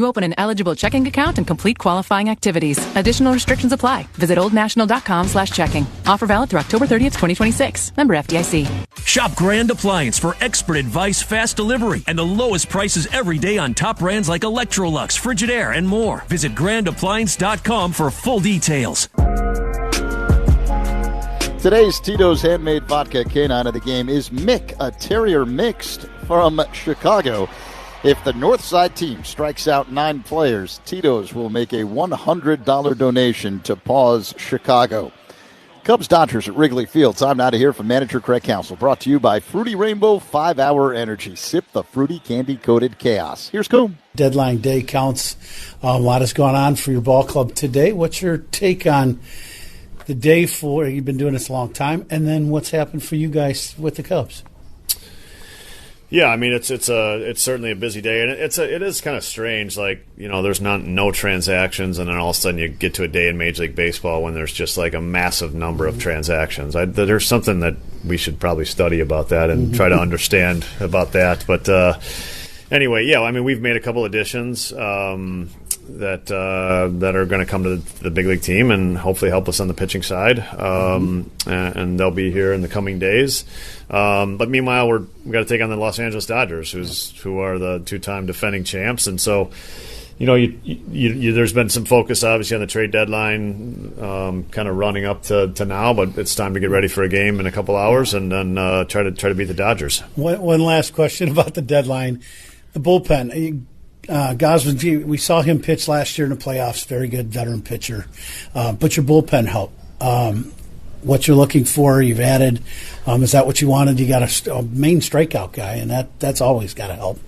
You open an eligible checking account and complete qualifying activities. Additional restrictions apply. Visit oldnational.com/checking. Offer valid through October 30th, 2026. Member FDIC. Shop Grand Appliance for expert advice, fast delivery, and the lowest prices every day on top brands like Electrolux, Frigidaire, and more. Visit grandappliance.com for full details. Today's Tito's Handmade Vodka Canine of the game is Mick, a terrier mixed from Chicago. If the Northside team strikes out 9 players, Tito's will make a $100 donation to Paws Chicago. Cubs Dodgers at Wrigley Field. Time now to hear from manager Craig Counsell. Brought to you by Fruity Rainbow 5-Hour Energy. Sip the fruity candy-coated chaos. Here's Coom. Deadline day counts. A lot has gone on for your ball club today. What's your take on the day for, you've been doing this a long time, and then what's happened for you guys with the Cubs? Yeah, I mean it's certainly a busy day, and it is kind of strange. Like, you know, there's no transactions, and then all of a sudden you get to a day in Major League Baseball when there's just like a massive number of transactions. There's something that we should probably study about that and try to understand about that. But anyway, yeah, I mean we've made a couple additions that are going to come to the big league team and hopefully help us on the pitching side, and they'll be here in the coming days. But meanwhile, we got to take on the Los Angeles Dodgers, who are the 2-time defending champs, and so you know, there's been some focus obviously on the trade deadline, kind of running up to now, but it's time to get ready for a game in a couple hours and then try to beat the Dodgers. One last question about the deadline, the bullpen. Gosman, we saw him pitch last year in the playoffs. Very good veteran pitcher, but your bullpen helped. What you're looking for, you've added. Is that what you wanted? You got a main strikeout guy, and that's always got to help.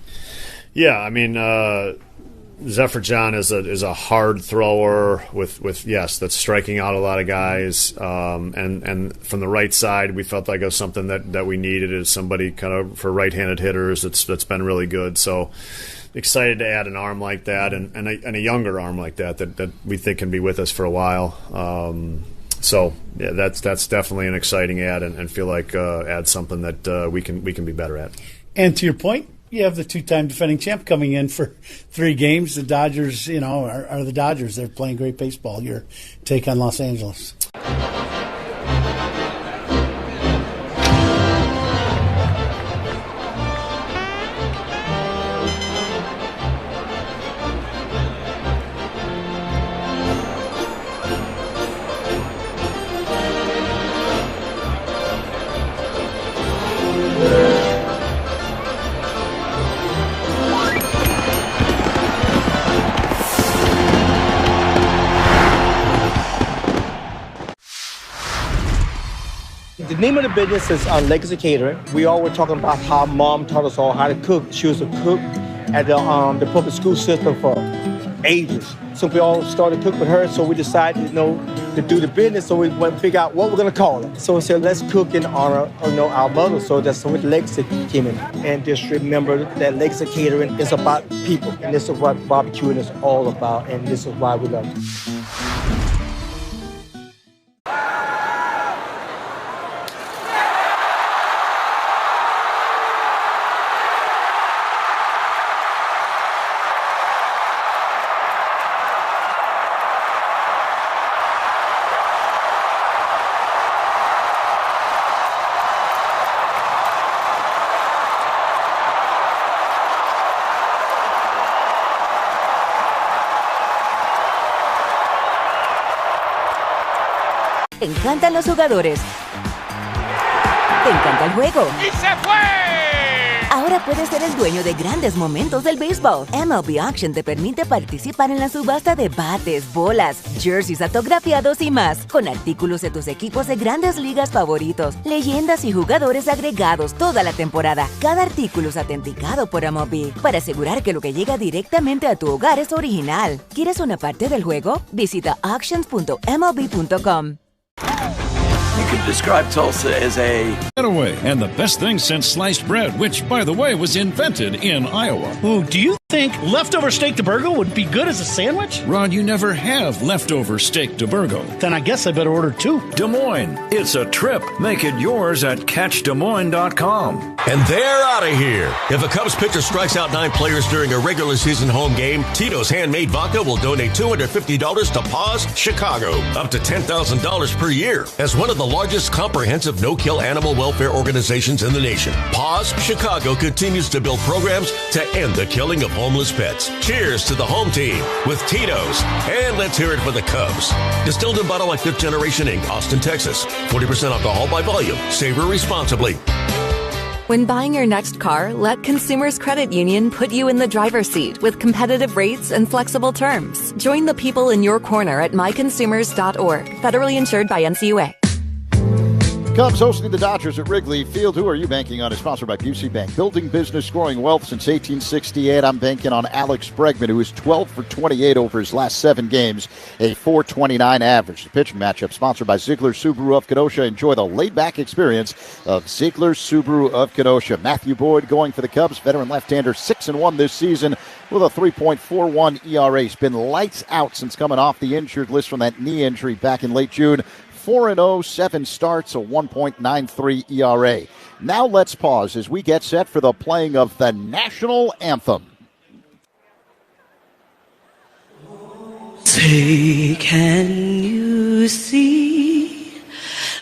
Yeah, I mean, Zephyr John is a hard thrower with yes, that's striking out a lot of guys. And from the right side, we felt like it was something that we needed, is somebody kind of for right-handed hitters that's been really good. So excited to add an arm like that and a younger arm like that we think can be with us for a while. So yeah, that's definitely an exciting add, and feel like add something that we can be better at. And to your point, you have the 2-time defending champ coming in for 3 games. The Dodgers, you know, are the Dodgers. They're playing great baseball. Your take on Los Angeles? The name of the business is Legacy Catering. We all were talking about how Mom taught us all how to cook. She was a cook at the public school system for ages. So we all started to cook with her, so we decided, to do the business, so we went and figure out what we're going to call it. So we said, let's cook in honor of our mother. So that's what Legacy came in. And just remember that Legacy Catering is about people, and this is what barbecuing is all about, and this is why we love it. Te encantan los jugadores. Te encanta el juego. ¡Y se fue! Ahora puedes ser el dueño de grandes momentos del béisbol. MLB Auction te permite participar en la subasta de bates, bolas, jerseys autografiados y más, con artículos de tus equipos de grandes ligas favoritos, leyendas y jugadores agregados toda la temporada. Cada artículo es autenticado por MLB para asegurar que lo que llega directamente a tu hogar es original. ¿Quieres una parte del juego? Visita auctions.mlb.com. You could describe Tulsa as a getaway, and the best thing since sliced bread, which, by the way, was invented in Iowa. Oh, do you Think leftover steak de burgo would be good as a sandwich? Ron, you never have leftover steak de burgo. Then I guess I better order 2. Des Moines, it's a trip. Make it yours at catchdesmoines.com. And they're out of here. If a Cubs pitcher strikes out 9 players during a regular season home game, Tito's Handmade Vodka will donate $250 to Paws Chicago, up to $10,000 per year. As one of the largest comprehensive no-kill animal welfare organizations in the nation, Paws Chicago continues to build programs to end the killing of homeless pets. Cheers to the home team with Tito's. And let's hear it for the Cubs. Distilled and bottled like 5th Generation Inc., Austin, Texas. 40% alcohol by volume. Savor responsibly. When buying your next car, let Consumers Credit Union put you in the driver's seat with competitive rates and flexible terms. Join the people in your corner at myconsumers.org. Federally insured by NCUA. Cubs hosting the Dodgers at Wrigley Field. Who are you banking on? Is sponsored by Busey Bank. Building business, growing wealth since 1868. I'm banking on Alex Bregman, who is 12 for 28 over his last 7 games, a .429 average. The pitching matchup sponsored by Ziegler Subaru of Kenosha. Enjoy the laid-back experience of Ziegler Subaru of Kenosha. Matthew Boyd going for the Cubs. Veteran left-hander, 6-1 this season with a 3.41 ERA. He's been lights out since coming off the injured list from that knee injury back in late June. 4-0, 7 starts, a 1.93 ERA. Now let's pause as we get set for the playing of the national anthem. Say, can you see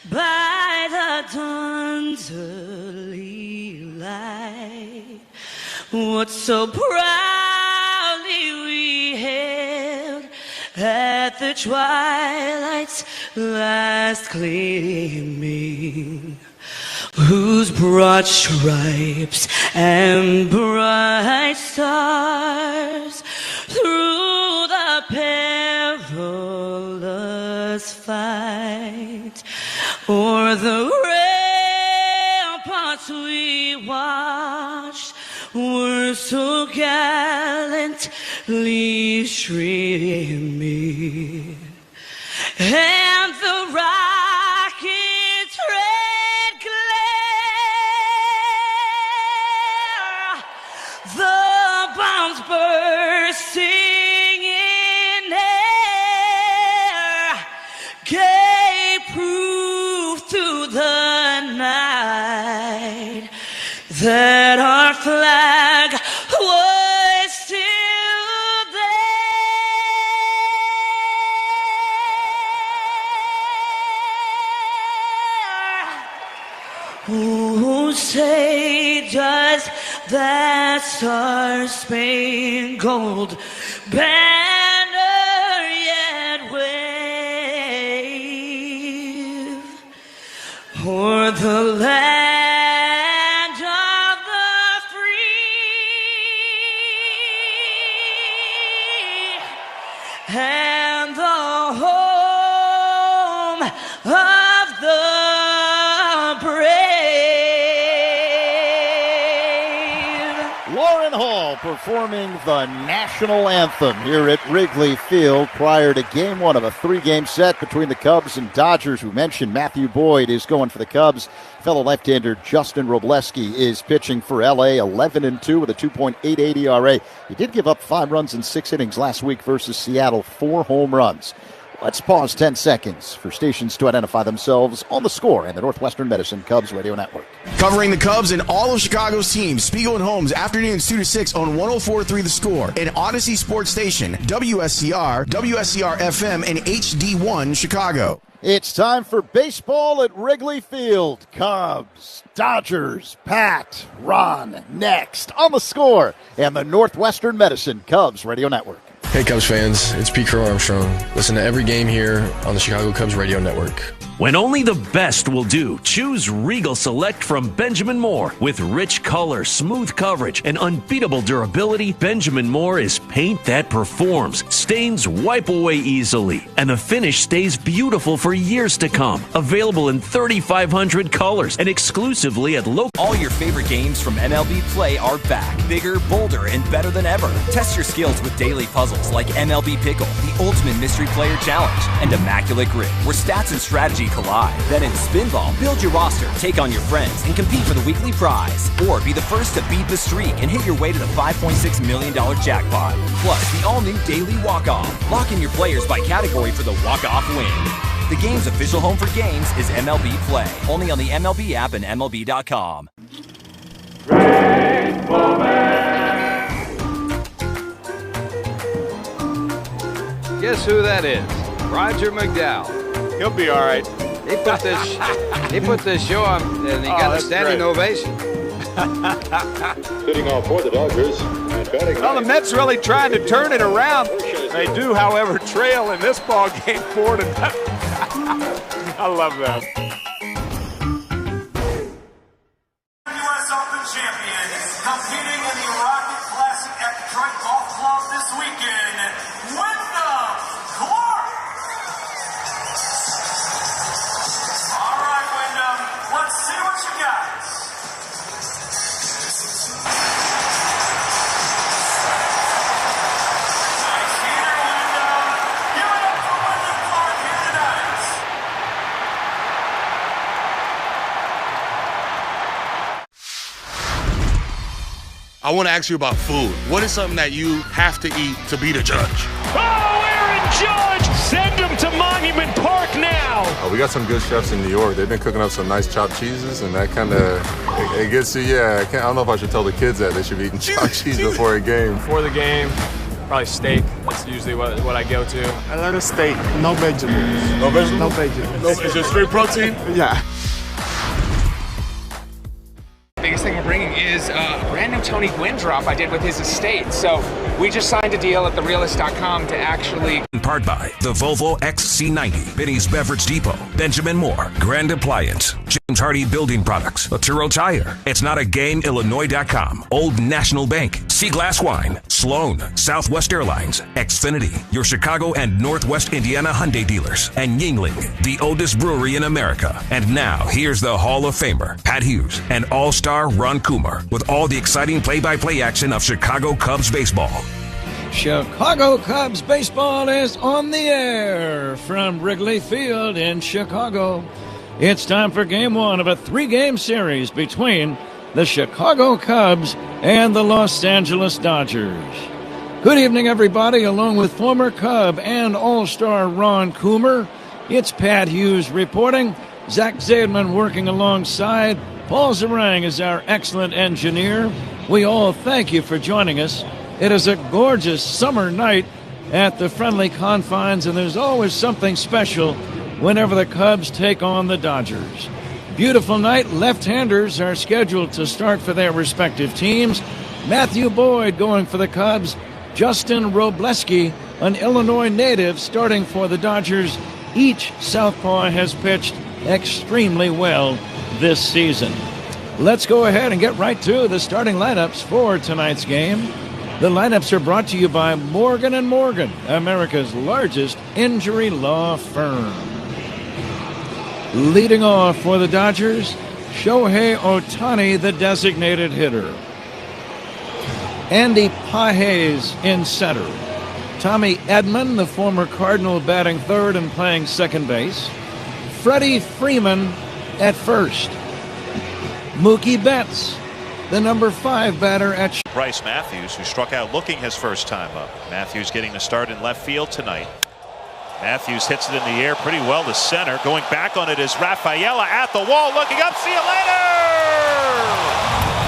by the dawn's early light what so proudly we hailed at the twilight's last gleaming, whose broad stripes and bright stars through the perilous fight o'er the ramparts we watched were so gallantly streaming, and the rocket's red glare, the bombs bursting in air, gave proof to the night that our flag was still there. Oh, say does that star-spangled banner yet wave o'er the land of the free and the home of the brave? Lauren Hall performing the national anthem here at Wrigley Field prior to Game 1 of a 3-game set between the Cubs and Dodgers. We mentioned Matthew Boyd is going for the Cubs. Fellow left-hander Justin Robleski is pitching for L.A., 11-2 with a 2.88 ERA. He did give up 5 runs in 6 innings last week versus Seattle, 4 home runs. Let's pause 10 seconds for stations to identify themselves on the score and the Northwestern Medicine Cubs Radio Network. Covering the Cubs and all of Chicago's teams, Spiegel and Holmes, afternoons 2 to 6 on 104.3 The Score, and Odyssey Sports Station, WSCR, WSCR-FM, and HD1 Chicago. It's time for baseball at Wrigley Field. Cubs, Dodgers, Pat, Ron, next on the score and the Northwestern Medicine Cubs Radio Network. Hey Cubs fans, it's Pete Crow Armstrong. Listen to every game here on the Chicago Cubs Radio Network. When only the best will do, choose Regal Select from Benjamin Moore. With rich color, smooth coverage, and unbeatable durability, Benjamin Moore is paint that performs. Stains wipe away easily, and the finish stays beautiful for years to come. Available in 3,500 colors and exclusively at local. All your favorite games from MLB Play are back. Bigger, bolder, and better than ever. Test your skills with daily puzzles. modes like MLB Pickle, the Ultimate Mystery Player Challenge, and Immaculate Grip, where stats and strategy collide. Then in Spinball, build your roster, take on your friends, and compete for the weekly prize. Or be the first to beat the streak and hit your way to the $5.6 million jackpot. Plus, the all-new Daily Walk-Off. Lock in your players by category for the walk-off win. The game's official home for games is MLB Play. Only on the MLB app and MLB.com. Guess who that is? Roger McDowell. He'll be all right. He put this show on, and he got a standing ovation. Hitting all for the Dodgers and batting. Well, the Mets really trying to turn it around. They do, however, trail in this ball game 4-0. I love that. U.S. Open champions competing in the Rocket Classic at Detroit Golf Club this weekend. Wyndham Clark. All right, Wyndham, let's see what you got. Nice here, Wyndham. Give it up for Wyndham Clark here tonight. I want to ask you about food. What is something that you have to eat to beat a judge? Oh, Aaron Judge! Send him to Monument Park now! We got some good chefs in New York. They've been cooking up some nice chopped cheeses, and that kind of, it gets you, I don't know if I should tell the kids that they should be eating chopped cheese before a game. Before the game, probably steak. That's usually what I go to. I like a steak, no vegetables. No vegetables? No vegetables. Is it straight protein? Yeah. Biggest thing we're bringing is a brand new Tony Gwynn drop I did with his estate. So we just signed a deal at therealist.com to actually... Powered by the Volvo XC90, Benny's Beverage Depot, Benjamin Moore, Grand Appliance, James Hardy Building Products, Laturo Tire, It's Not a Game, Illinois.com, Old National Bank, Seaglass Wine, Sloan, Southwest Airlines, Xfinity, your Chicago and Northwest Indiana Hyundai dealers, and Yingling, the oldest brewery in America. And now, here's the Hall of Famer, Pat Hughes, and All-Star Ron Coomer, with all the exciting play-by-play action of Chicago Cubs baseball. Chicago Cubs baseball is on the air from Wrigley Field in Chicago. It's time for game one of a 3-game series between the Chicago Cubs and the Los Angeles Dodgers. Good evening, everybody. Along with former Cub and All-Star Ron Coomer, it's Pat Hughes reporting. Zach Zaidman working alongside. Paul Zarang is our excellent engineer. We all thank you for joining us. It is a gorgeous summer night at the friendly confines, and there's always something special whenever the Cubs take on the Dodgers. Beautiful night. Left-handers are scheduled to start for their respective teams. Matthew Boyd going for the Cubs. Justin Robleski, an Illinois native, starting for the Dodgers. Each southpaw has pitched extremely well this season. Let's go ahead and get right to the starting lineups for tonight's game. The lineups are brought to you by Morgan & Morgan, America's largest injury law firm. Leading off for the Dodgers, Shohei Ohtani, the designated hitter. Andy Pages in center. Tommy Edman, the former Cardinal, batting third and playing second base. Freddie Freeman at first. Mookie Betts, the number 5 batter at... Bryce Matthews, who struck out looking his first time up. Matthews getting the start in left field tonight. Matthews hits it in the air pretty well to center. Going back on it is Rafaela at the wall, looking up. See you later!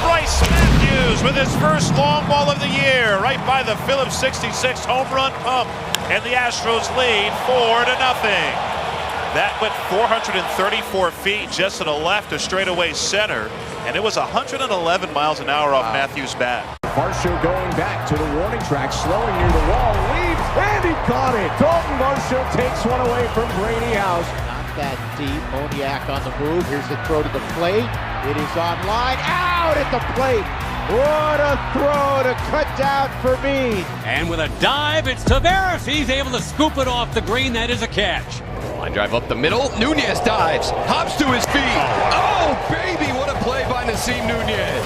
Bryce Matthews with his first long ball of the year, right by the Phillips 66 home run pump. And the Astros lead 4-0. That went 434 feet just to the left to straightaway center. And it was 111 miles an hour off Matthews' bat. Varsho going back to the warning track, slowing near the wall, leads, and he caught it. Dalton Varsho takes one away from Brady House. Not that deep. Moniak on the move. Here's the throw to the plate. It is on line. Out at the plate. What a throw to cut down for me. And with a dive, it's Taveras. He's able to scoop it off the green. That is a catch. Line drive up the middle. Nunez dives. Hops to his feet. Oh, baby, what a play by Nasim Nunez.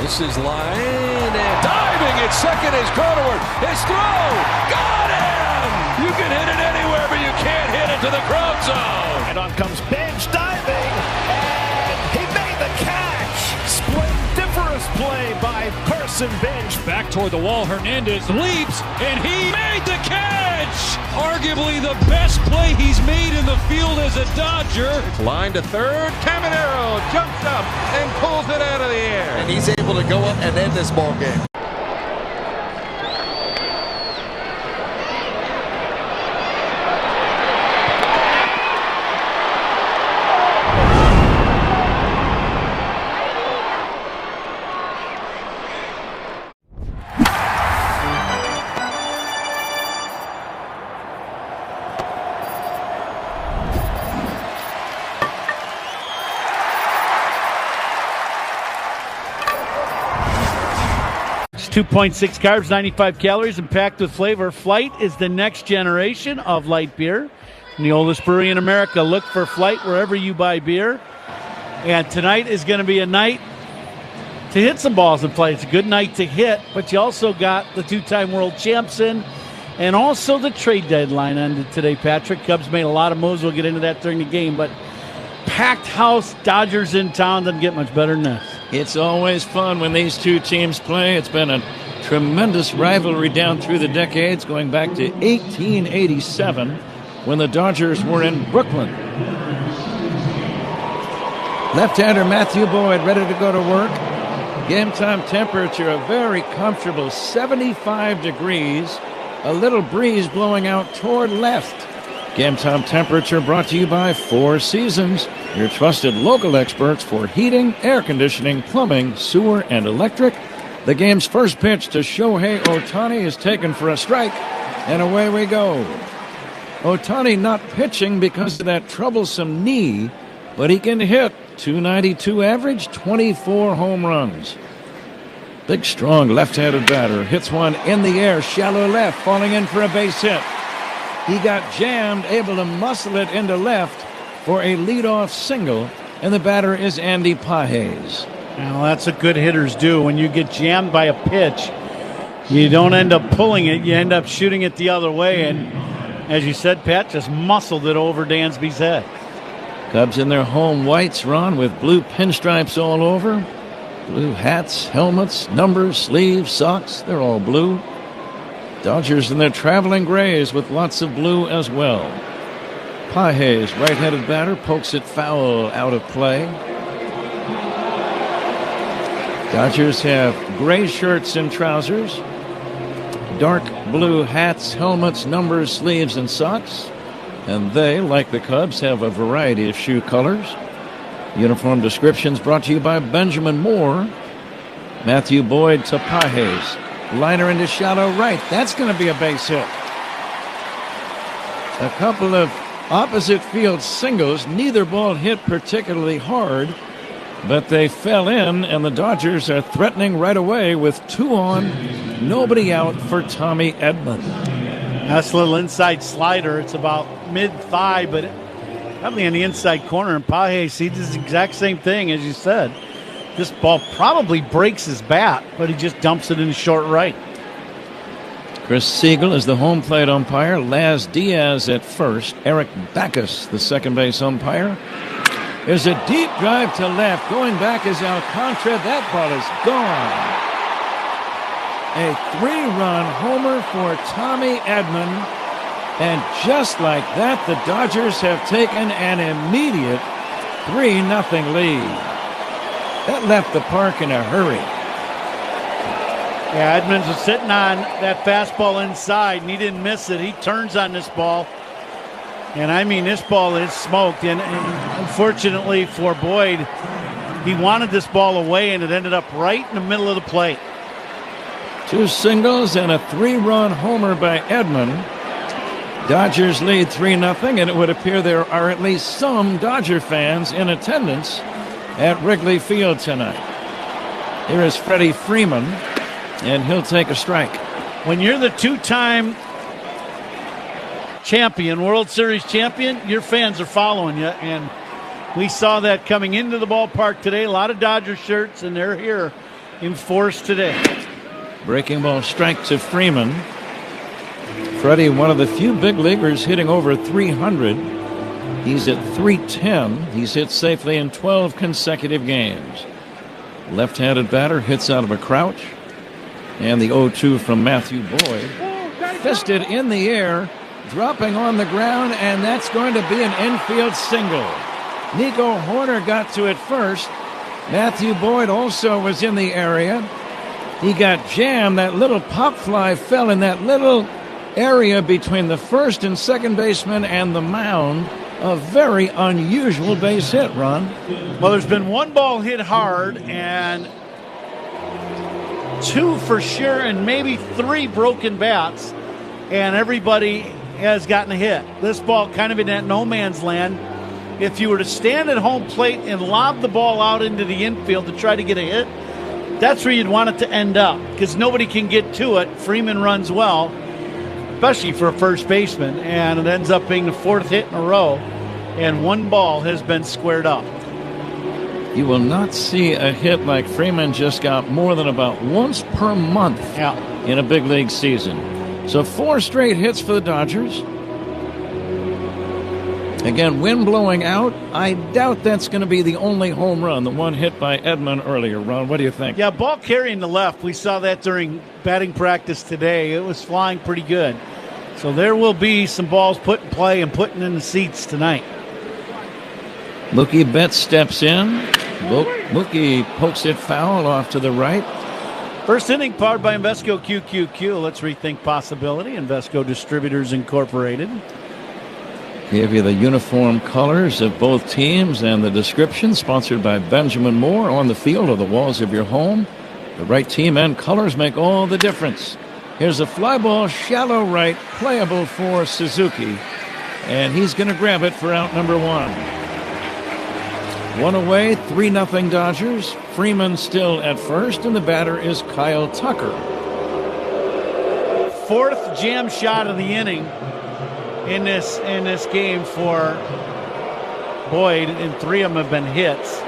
This is line and diving at second is Cronenworth. His throw, got him! You can hit it anywhere, but you can't hit it to the crowd zone. And on comes Bench diving, and he made the catch. Splendiferous play by Carson Bench. Back toward the wall, Hernandez leaps, and he made the catch! Arguably the best play he's made in the field as a Dodger. Line to third. Caminero jumps up and pulls it out of the air. And he's able to go up and end this ball game. It's 2.6 carbs, 95 calories, and packed with flavor. Flight is the next generation of light beer. And the oldest brewery in America. Look for Flight wherever you buy beer. And tonight is going to be a night to hit some balls and play. It's a good night to hit, but you also got the two-time world champs in, and also the trade deadline ended today, Patrick. Cubs made a lot of moves. We'll get into that during the game, but packed house, Dodgers in town, doesn't get much better than this. It's always fun when these two teams play. It's been a tremendous rivalry down through the decades, going back to 1887 when the Dodgers were in Brooklyn. Left-hander Matthew Boyd ready to go to work. Game time temperature a very comfortable 75 degrees. A little breeze blowing out toward left. Game time temperature brought to you by Four Seasons, your trusted local experts for heating, air conditioning, plumbing, sewer, and electric. The game's first pitch to Shohei Ohtani is taken for a strike, and away we go. Ohtani not pitching because of that troublesome knee, but he can hit. 292 average, 24 home runs. Big, strong left-handed batter hits one in the air, shallow left, falling in for a base hit. He got jammed, able to muscle it into left for a leadoff single, and the batter is Andy Pages. Well, that's what good hitters do. When you get jammed by a pitch, you don't end up pulling it. You end up shooting it the other way, and as you said, Pat, just muscled it over Dansby's head. Cubs in their home whites, Ron, with blue pinstripes all over. Blue hats, helmets, numbers, sleeves, socks, they're all blue. Dodgers in their traveling grays with lots of blue as well. Pages, right-handed batter, pokes it foul out of play. Dodgers have gray shirts and trousers, dark blue hats, helmets, numbers, sleeves, and socks. And they, like the Cubs, have a variety of shoe colors. Uniform descriptions brought to you by Benjamin Moore. Matthew Boyd to Pages. Liner into shallow right. That's going to be a base hit. A couple of opposite field singles. Neither ball hit particularly hard, but they fell in, and the Dodgers are threatening right away with 2 on, nobody out for Tommy Edman. That's a little inside slider. It's about mid-thigh, but probably in the inside corner. And Pages, he does the exact same thing as you said. This ball probably breaks his bat, but he just dumps it in short right. Chris Siegel is the home plate umpire. Laz Diaz at first. Eric Backus, the second base umpire. There's a deep drive to left. Going back is Alcantara. That ball is gone. A 3-run homer for Tommy Edman. And just like that, the Dodgers have taken an immediate 3-0 lead. That left the park in a hurry. Yeah, Edmonds was sitting on that fastball inside, and he didn't miss it. He turns on this ball. And, I mean, this ball is smoked. And unfortunately for Boyd, he wanted this ball away, and it ended up right in the middle of the plate. 2 singles and a 3-run homer by Edman. Dodgers lead 3-0, and it would appear there are at least some Dodger fans in attendance at Wrigley Field tonight. Here is Freddie Freeman, and he'll take a strike. When you're the 2-time champion, World Series champion, your fans are following you, and we saw that coming into the ballpark today. A lot of Dodger shirts, and they're here in force today. Breaking ball strike to Freeman. Freddie, one of the few big leaguers hitting over 300. He's at 310. He's hit safely in 12 consecutive games. Left-handed batter hits out of a crouch. And the 0-2 from Matthew Boyd. Fisted in the air, dropping on the ground, and that's going to be an infield single. Nico Horner got to it first. Matthew Boyd also was in the area. He got jammed. That little pop fly fell in that little area between the first and second baseman and the mound. A very unusual base hit, Ron. Well, there's been one ball hit hard and two for sure and maybe three broken bats, and everybody has gotten a hit. This ball kind of in that no man's land. If you were to stand at home plate and lob the ball out into the infield to try to get a hit, that's where you'd want it to end up because nobody can get to it. Freeman runs well, especially for a first baseman, and it ends up being the fourth hit in a row, and one ball has been squared up. You will not see a hit like Freeman just got more than about once per month in a big league season. So 4 straight hits for the Dodgers. Again, wind blowing out. I doubt that's going to be the only home run, the one hit by Edman earlier. Ron, what do you think? Yeah, ball carrying the left. We saw that during batting practice today. It was flying pretty good. So there will be some balls put in play and putting in the seats tonight. Mookie Betts steps in. Mookie pokes it foul off to the right. First inning powered by Invesco QQQ. Let's rethink possibility. Invesco Distributors Incorporated. Give you the uniform colors of both teams and the description, sponsored by Benjamin Moore. On the field or the walls of your home, the right team and colors make all the difference. Here's a fly ball, shallow right, playable for Suzuki, and he's going to grab it for out number 1. One away, 3-0 Dodgers. Freeman still at first, and the batter is Kyle Tucker. Fourth jam shot of the inning in this game for Boyd, and 3 of them have been hits.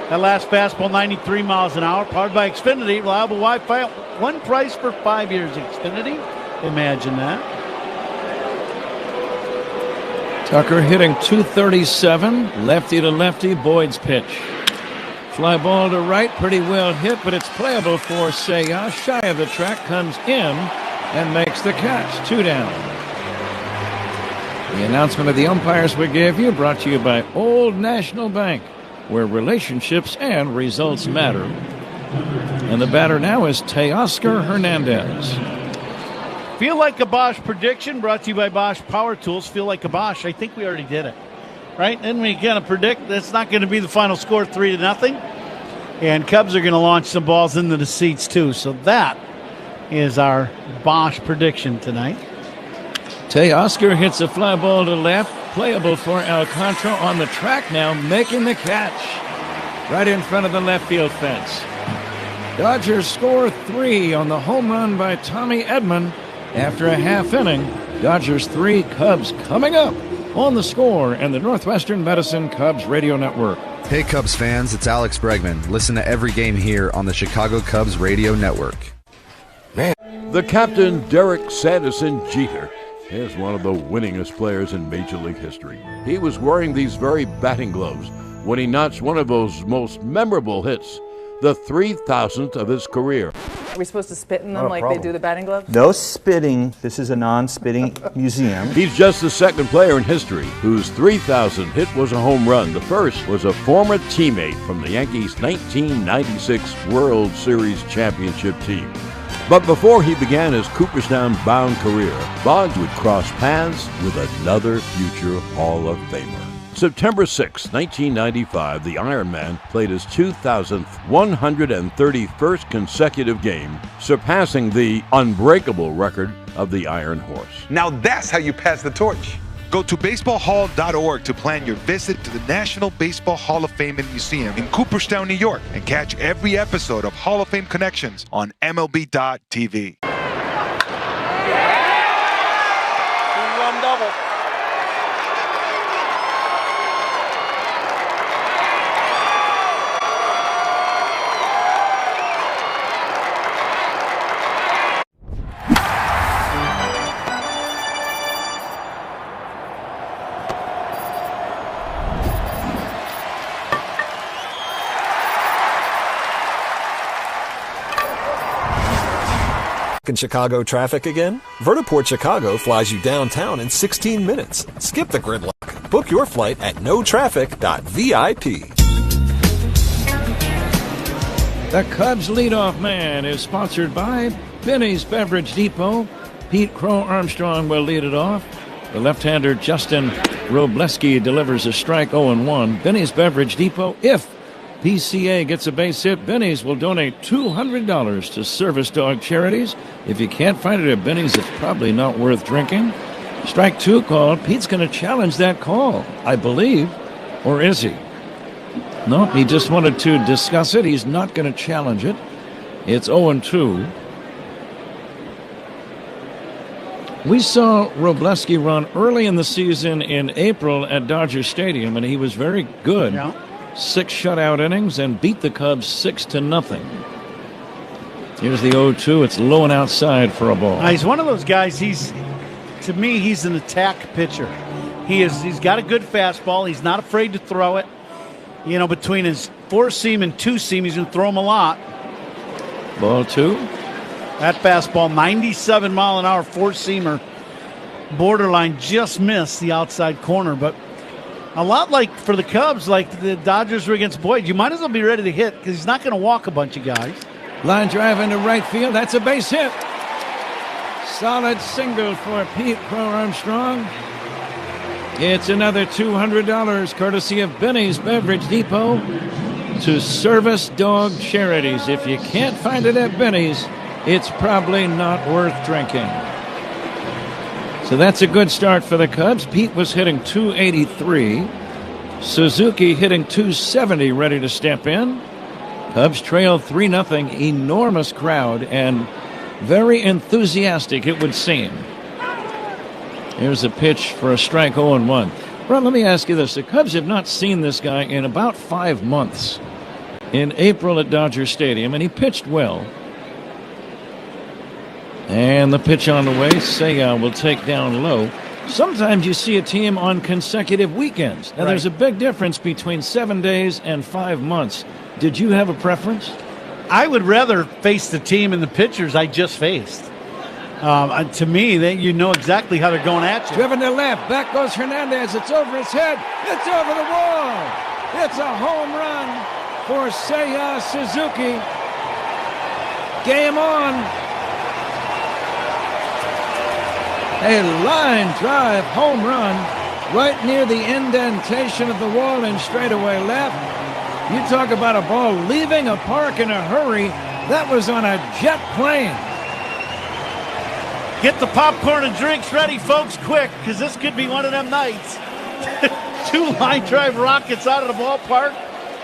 That last fastball, 93 miles an hour, powered by Xfinity, reliable Wi-Fi, one price for 5 years. Xfinity, imagine that. Tucker hitting .237, lefty to lefty, Boyd's pitch. Fly ball to right, pretty well hit, but it's playable for Seiya. Shy of the track, comes in and makes the catch. 2 down. The announcement of the umpires we gave you brought to you by Old National Bank, where relationships and results matter. And the batter now is Teoscar Hernandez. Feel like a Bosch prediction brought to you by Bosch Power Tools. Feel like a Bosch. I think we already did it, right? Then we kind of predict that's not going to be the final score, 3-0. And Cubs are going to launch some balls into the seats too. So that is our Bosch prediction tonight. Teoscar hits a fly ball to left, playable for Alcantara on the track now, making the catch right in front of the left field fence. Dodgers score 3 on the home run by Tommy Edman after a half inning. Dodgers 3, Cubs coming up on The Score and the Northwestern Medicine Cubs Radio Network. Hey Cubs fans, it's Alex Bregman. Listen to every game here on the Chicago Cubs Radio Network. Man, the captain, Derek Sanderson Jeter, is one of the winningest players in Major League history. He was wearing these very batting gloves when he notched one of those most memorable hits, the 3,000th of his career. Are we supposed to spit in them like they do the batting gloves? No spitting. This is a non-spitting museum. He's just the second player in history whose 3,000th hit was a home run. The first was a former teammate from the Yankees' 1996 World Series championship team. But before he began his Cooperstown-bound career, Bonds would cross paths with another future Hall of Famer. September 6, 1995, the Iron Man played his 2,000th 131st consecutive game, surpassing the unbreakable record of the Iron Horse. Now that's how you pass the torch. Go to baseballhall.org to plan your visit to the National Baseball Hall of Fame and Museum in Cooperstown, New York, and catch every episode of Hall of Fame Connections on MLB.tv. Two-run double. in Chicago traffic again? Vertiport Chicago flies you downtown in 16 minutes. Skip the gridlock. Book your flight at notraffic.vip. The Cubs leadoff man is sponsored by Benny's Beverage Depot. Pete Crow Armstrong will lead it off. The left-hander Justin Robleski delivers a strike 0-1. Benny's Beverage Depot. If PCA gets a base hit, Benny's will donate $200 to service dog charities. If you can't find it at Benny's, it's probably not worth drinking. Strike 2 called. Pete's going to challenge that call, I believe. Or is he? No, he just wanted to discuss it. He's not going to challenge it. It's 0-2. We saw Robleski run early in the season in April at Dodger Stadium, and he was very good. Yeah. 6 shutout innings and beat the Cubs 6-0. Here's the 0-2. It's low and outside for a ball. He's one of those guys. To me, he's an attack pitcher. He's got a good fastball. He's not afraid to throw it. You know, between his 4-seam and 2-seam, he's going to throw them a lot. Ball 2. That fastball, 97-mile-an-hour 4-seamer, borderline, just missed the outside corner. But a lot like for the Cubs, like the Dodgers were against Boyd, you might as well be ready to hit because he's not going to walk a bunch of guys. Line drive into right field. That's a base hit. Solid single for Pete Crow Armstrong. It's another $200 courtesy of Benny's Beverage Depot to service dog charities. If you can't find it at Benny's, it's probably not worth drinking. So that's a good start for the Cubs. Pete was hitting .283. Suzuki hitting .270, ready to step in. Cubs trail 3-0. Enormous crowd and very enthusiastic, it would seem. Here's a pitch for a strike 0-1. Well, let me ask you this. The Cubs have not seen this guy in about 5 months. In April at Dodger Stadium, and he pitched well. And the pitch on the way, Seiya will take down low. Sometimes you see a team on consecutive weekends. Now, There's a big difference between 7 days and 5 months. Did you have a preference? I would rather face the team and the pitchers I just faced. To me, you know exactly how they're going at you. Driven to left. Back goes Hernandez. It's over his head. It's over the wall. It's a home run for Seiya Suzuki. Game on. A line drive home run right near the indentation of the wall and straightaway left. You talk about a ball leaving a park in a hurry. That was on a jet plane. Get the popcorn and drinks ready, folks, quick, because this could be one of them nights. 2 line drive rockets out of the ballpark.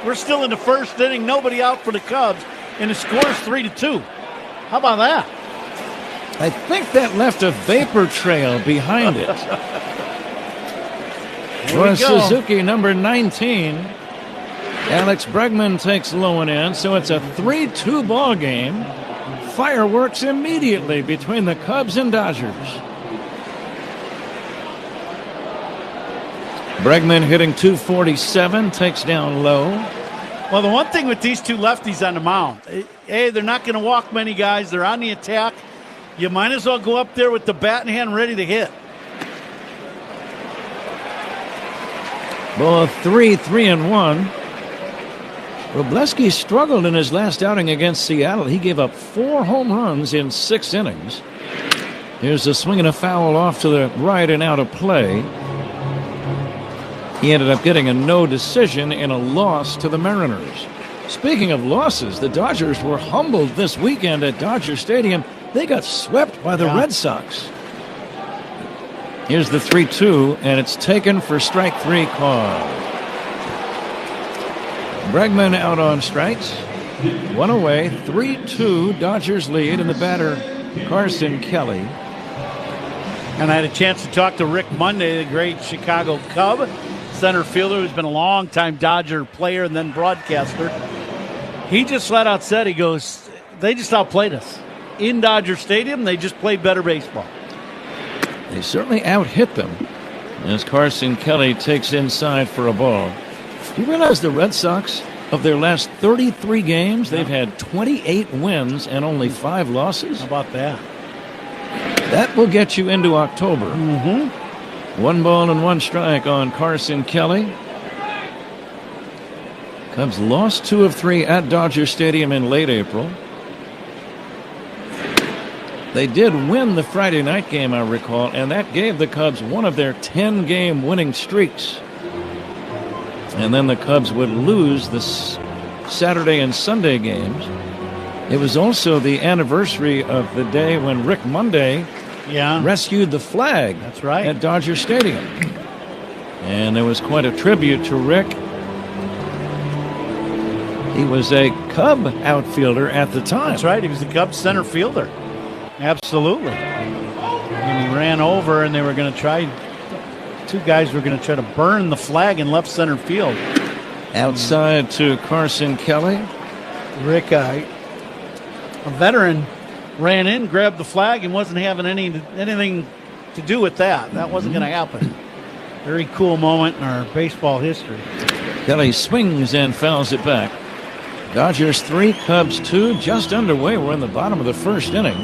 We're still in the first inning, nobody out for the Cubs, and the score's 3-2. How about that? I think that left a vapor trail behind it. For Suzuki, number 19. Alex Bregman takes low and in, so it's a 3-2 ball game. Fireworks immediately between the Cubs and Dodgers. Bregman hitting .247, takes down low. Well, the one thing with these two lefties on the mound, they're not going to walk many guys. They're on the attack. You might as well go up there with the bat in hand ready to hit. Ball 3-1. Robleski struggled in his last outing against Seattle. He gave up 4 home runs in 6 innings. Here's a swing and a foul off to the right and out of play. He ended up getting a no decision in a loss to the Mariners. Speaking of losses, the Dodgers were humbled this weekend at Dodger Stadium. They got swept by the Red Sox. Here's the 3-2, and it's taken for strike 3 call. Bregman out on strikes. 1 away, 3-2, Dodgers lead, and the batter, Carson Kelly. And I had a chance to talk to Rick Monday, the great Chicago Cub center fielder who's been a long-time Dodger player and then broadcaster. He just flat out said, he goes, they just outplayed us. In Dodger Stadium, they just played better baseball. They certainly out-hit them as Carson Kelly takes inside for a ball. Do you realize the Red Sox, of their last 33 games, they've had 28 wins and only 5 losses? How about that? That will get you into October. 1 ball and 1 strike on Carson Kelly. Cubs lost 2 of 3 at Dodger Stadium in late April. They did win the Friday night game, I recall, and that gave the Cubs one of their 10-game winning streaks. And then the Cubs would lose the Saturday and Sunday games. It was also the anniversary of the day when Rick Monday rescued the flag. That's right. At Dodger Stadium. And there was quite a tribute to Rick. He was a Cub outfielder at the time. That's right. He was the Cubs center fielder. Absolutely. And he ran over, and they were going to try. 2 guys were going to try to burn the flag in left center field. Outside to Carson Kelly. Rick, a veteran, ran in, grabbed the flag, and wasn't having anything to do with that. That wasn't going to happen. Very cool moment in our baseball history. Kelly swings and fouls it back. Dodgers 3, Cubs 2, just underway. We're in the bottom of the first inning.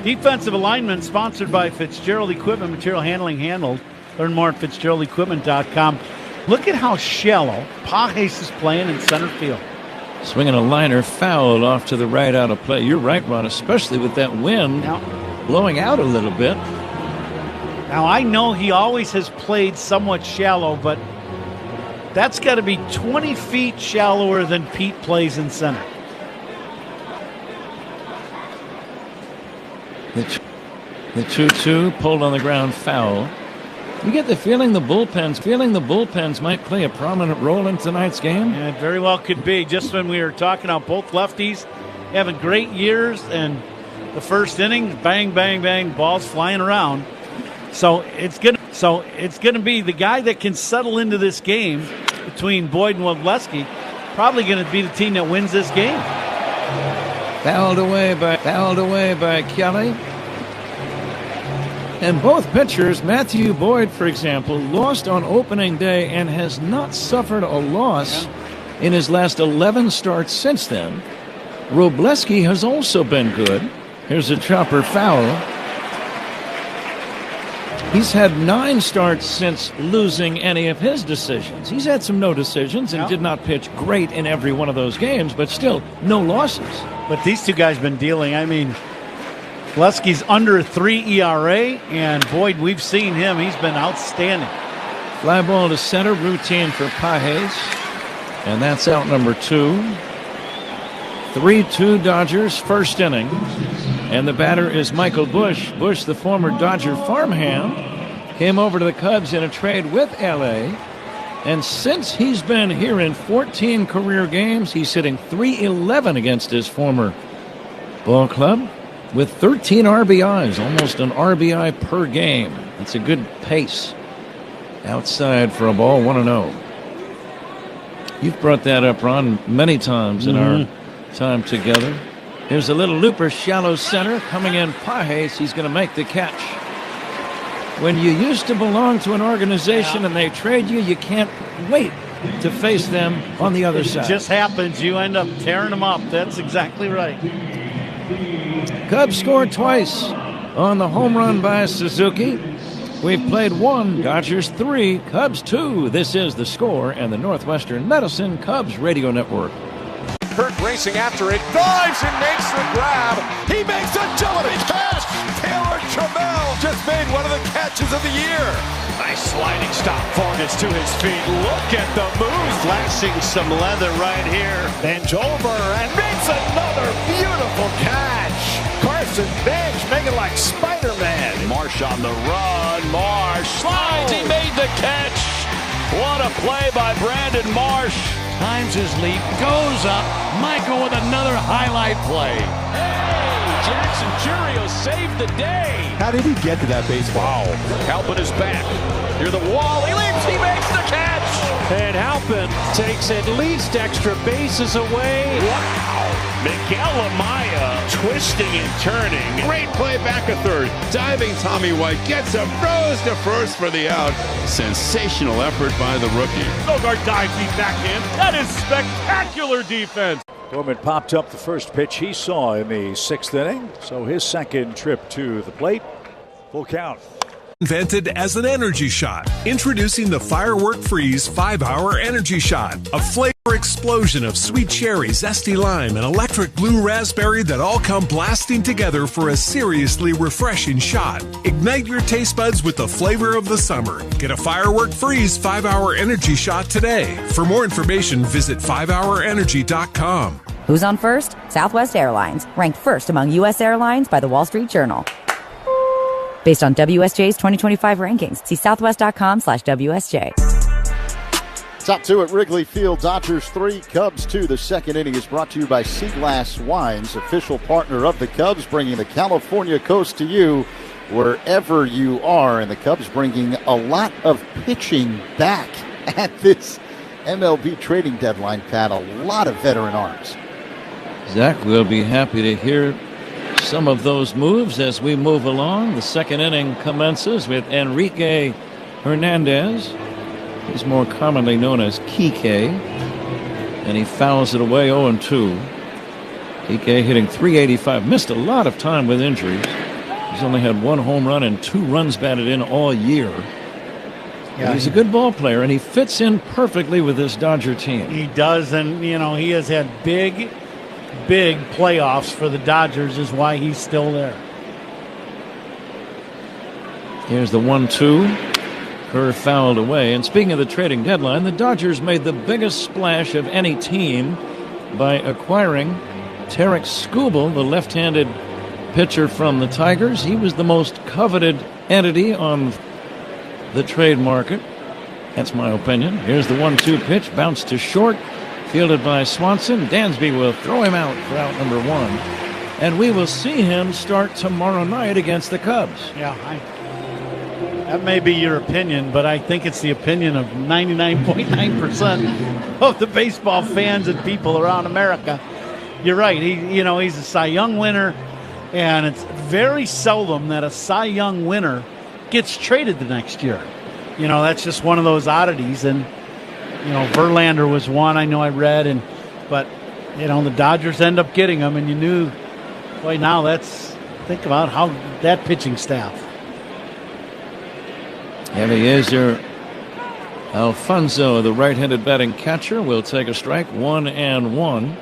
Defensive alignment sponsored by Fitzgerald Equipment, material handling handled. Learn more at FitzgeraldEquipment.com. Look at how shallow Pages is playing in center field. Swinging a liner fouled off to the right out of play. You're right, Ron, especially with that wind blowing out a little bit. Now, I know he always has played somewhat shallow, but that's got to be 20 feet shallower than Pete plays in center. The 2-2 pulled on the ground foul. You get the feeling the bullpens might play a prominent role in tonight's game? Yeah, it very well could be. Just when we were talking about both lefties having great years, and the first inning, bang, bang, bang, balls flying around. So it's gonna be the guy that can settle into this game between Boyd and Wodleski, probably going to be the team that wins this game. Fouled away by Kelly. And both pitchers, Matthew Boyd, for example, lost on opening day and has not suffered a loss in his last 11 starts since then. Wodleski has also been good. Here's a chopper foul. He's had 9 starts since losing any of his decisions. He's had some no decisions and did not pitch great in every one of those games, but still no losses. But these 2 guys been dealing. I mean, Wodleski's under 3 ERA, and Boyd, we've seen him. He's been outstanding. Fly ball to center, routine for Pages, and that's out number 2. 3-2 Dodgers, first inning. And the batter is Michael Busch. Busch, the former Dodger farmhand, came over to the Cubs in a trade with L.A. And since he's been here in 14 career games, he's hitting .311 against his former ball club with 13 RBIs, almost an RBI per game. That's a good pace. Outside for a ball, 1-0. You've brought that up, Ron, many times in our time together. Here's a little looper, shallow center, coming in Pages. He's going to make the catch. When you used to belong to an organization and they trade you, you can't wait to face them on the other side. It just happens. You end up tearing them up. That's exactly right. Cubs scored twice on the home run by Suzuki. We've played 1, Dodgers 3, Cubs 2. This is The Score and the Northwestern Medicine Cubs Radio Network. Kirk racing after it, dives and makes the grab. He makes a agility catch. Taylor Trammell just made one of the catches of the year. Nice sliding stop. Vargas to his feet. Look at the move. Flashing some leather right here. Bends over and makes another beautiful catch. Carson Bench making like Spider-Man. Marsh on the run. Marsh slides. He made the catch. What a play by Brandon Marsh. Times his leap, goes up. Michael with another highlight play. Hey, Jackson Churio saved the day. How did he get to that baseball? Wow. Halpin is back. Near the wall. He leaps. He makes the catch. And Halpin takes at least extra bases away. Wow. Miguel Amaya twisting and turning. Great play back at third. Diving Tommy White gets a rose to first for the out. Sensational effort by the rookie. Sogard dives deep back in. That is spectacular defense. Gorman popped up the first pitch he saw in the 6th inning, so his second trip to the plate. Full count. Invented as an energy shot. Introducing the Firework Freeze 5-Hour Energy Shot. A flavor explosion of sweet cherry, zesty lime, and electric blue raspberry that all come blasting together for a seriously refreshing shot. Ignite your taste buds with the flavor of the summer. Get a Firework Freeze 5-Hour Energy Shot today. For more information, visit 5hourenergy.com. Who's on first? Southwest Airlines, ranked first among U.S. airlines by the Wall Street Journal. Based on WSJ's 2025 rankings. See southwest.com/WSJ. Top 2 at Wrigley Field. Dodgers 3, Cubs 2. The second inning is brought to you by Seaglass Wines, official partner of the Cubs, bringing the California coast to you wherever you are. And the Cubs bringing a lot of pitching back at this MLB trading deadline, Pat. A lot of veteran arms. Zach will be happy to hear some of those moves as we move along. The second inning commences with Enrique Hernandez. He's more commonly known as Kike, and he fouls it away 0-2. Kike hitting .385, missed a lot of time with injuries. He's only had 1 home run and 2 runs batted in all year. Yeah, he's a good ball player, and he fits in perfectly with this Dodger team. He does, and he has had big playoffs for the Dodgers, is why he's still there. Here's the 1-2. Kerr fouled away. And speaking of the trading deadline, the Dodgers made the biggest splash of any team by acquiring Tarek Skubal, the left-handed pitcher from the Tigers. He was the most coveted entity on the trade market. That's my opinion. Here's the 1-2 pitch, bounced to short. Fielded by Swanson. Dansby will throw him out for out number 1. And we will see him start tomorrow night against the Cubs. Yeah, that may be your opinion, but I think it's the opinion of 99.9% of the baseball fans and people around America. You're right. He's a Cy Young winner, and it's very seldom that a Cy Young winner gets traded the next year. That's just one of those oddities, and Verlander was one I know I read, but the Dodgers end up getting him, and you knew, boy, now think about how that pitching staff. Eliezer Alfonso, the right-handed batting catcher, will take a strike. 1-1.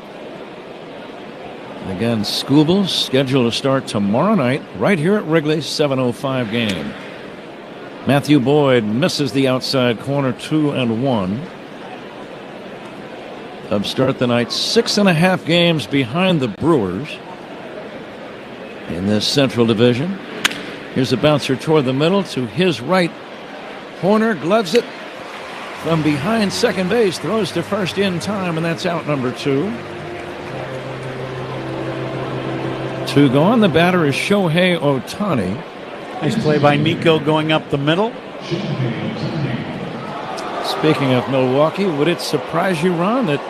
Again, Skubal scheduled to start tomorrow night right here at Wrigley, 7:05 game. Matthew Boyd misses the outside corner, 2-1. Cubs start the night 6.5 games behind the Brewers in this Central Division. Here's a bouncer toward the middle to his right. Horner gloves it from behind second base, throws to first in time, and that's out number 2. 2 gone. The batter is Shohei Ohtani. Nice play by Nico going up the middle. Speaking of Milwaukee, would it surprise you, Ron, that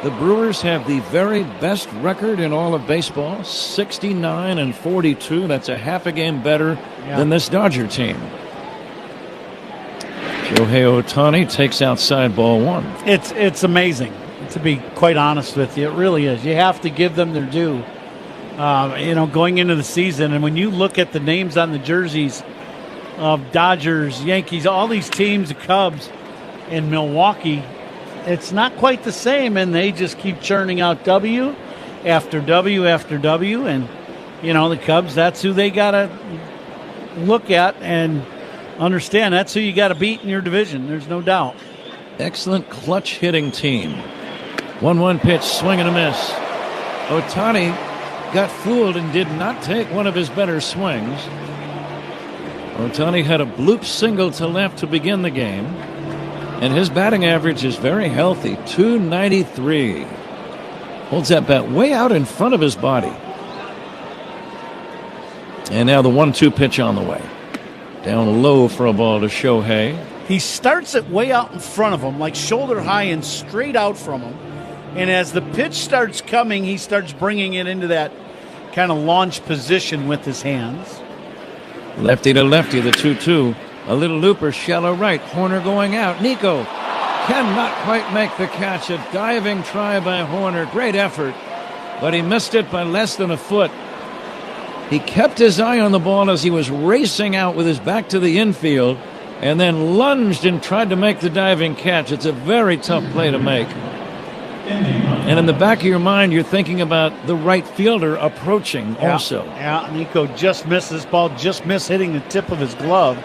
the Brewers have the very best record in all of baseball, 69-42. That's a half a game better than this Dodger team. Shohei Ohtani takes outside ball 1. It's amazing, to be quite honest with you. It really is. You have to give them their due. Going into the season, and when you look at the names on the jerseys of Dodgers, Yankees, all these teams, the Cubs, and Milwaukee, it's not quite the same, and they just keep churning out W after W after W, and the Cubs, that's who they got to look at and understand. That's who you got to beat in your division. There's no doubt. Excellent clutch hitting team. 1-1 pitch, swing and a miss. Ohtani got fooled and did not take one of his better swings. Ohtani had a bloop single to left to begin the game, and his batting average is very healthy, .293. Holds that bat way out in front of his body. And now the 1-2 pitch on the way. Down low for a ball to Shohei. He starts it way out in front of him, like shoulder high and straight out from him. And as the pitch starts coming, he starts bringing it into that kind of launch position with his hands. Lefty to lefty, the 2-2. A little looper, shallow right. Horner going out. Nico cannot quite make the catch. A diving try by Horner. Great effort but he missed it by less than a foot. He kept his eye on the ball as he was racing out with his back to the infield and then lunged and tried to make the diving catch. It's a very tough play to make. And in the back of your mind, you're thinking about the right fielder approaching also. Yeah, Nico just missed this ball, just missed hitting the tip of his glove.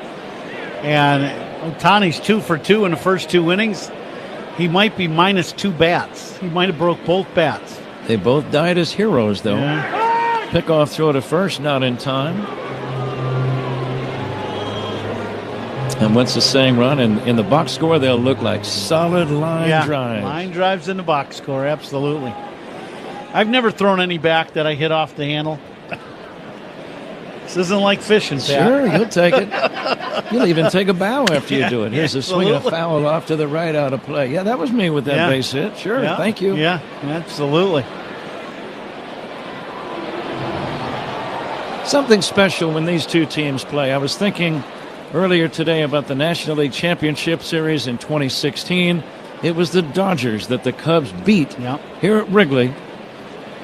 And Ohtani's 2 for 2 in the first 2 innings. He might be minus 2 bats. He might have broke both bats. They both died as heroes, though. Yeah. Pickoff throw to first, not in time. And what's the saying, Ron? In the box score, they'll look like solid line drives. Line drives in the box score, absolutely. I've never thrown any back that I hit off the handle. This isn't like fishing, Pat. Sure, you'll take it. You'll even take a bow after you do it. Here's a swing and a foul off to the right out of play. Yeah, that was me with that base hit. Sure, thank you. Yeah, absolutely. Something special when these two teams play. I was thinking earlier today about the National League Championship Series in 2016. It was the Dodgers that the Cubs beat here at Wrigley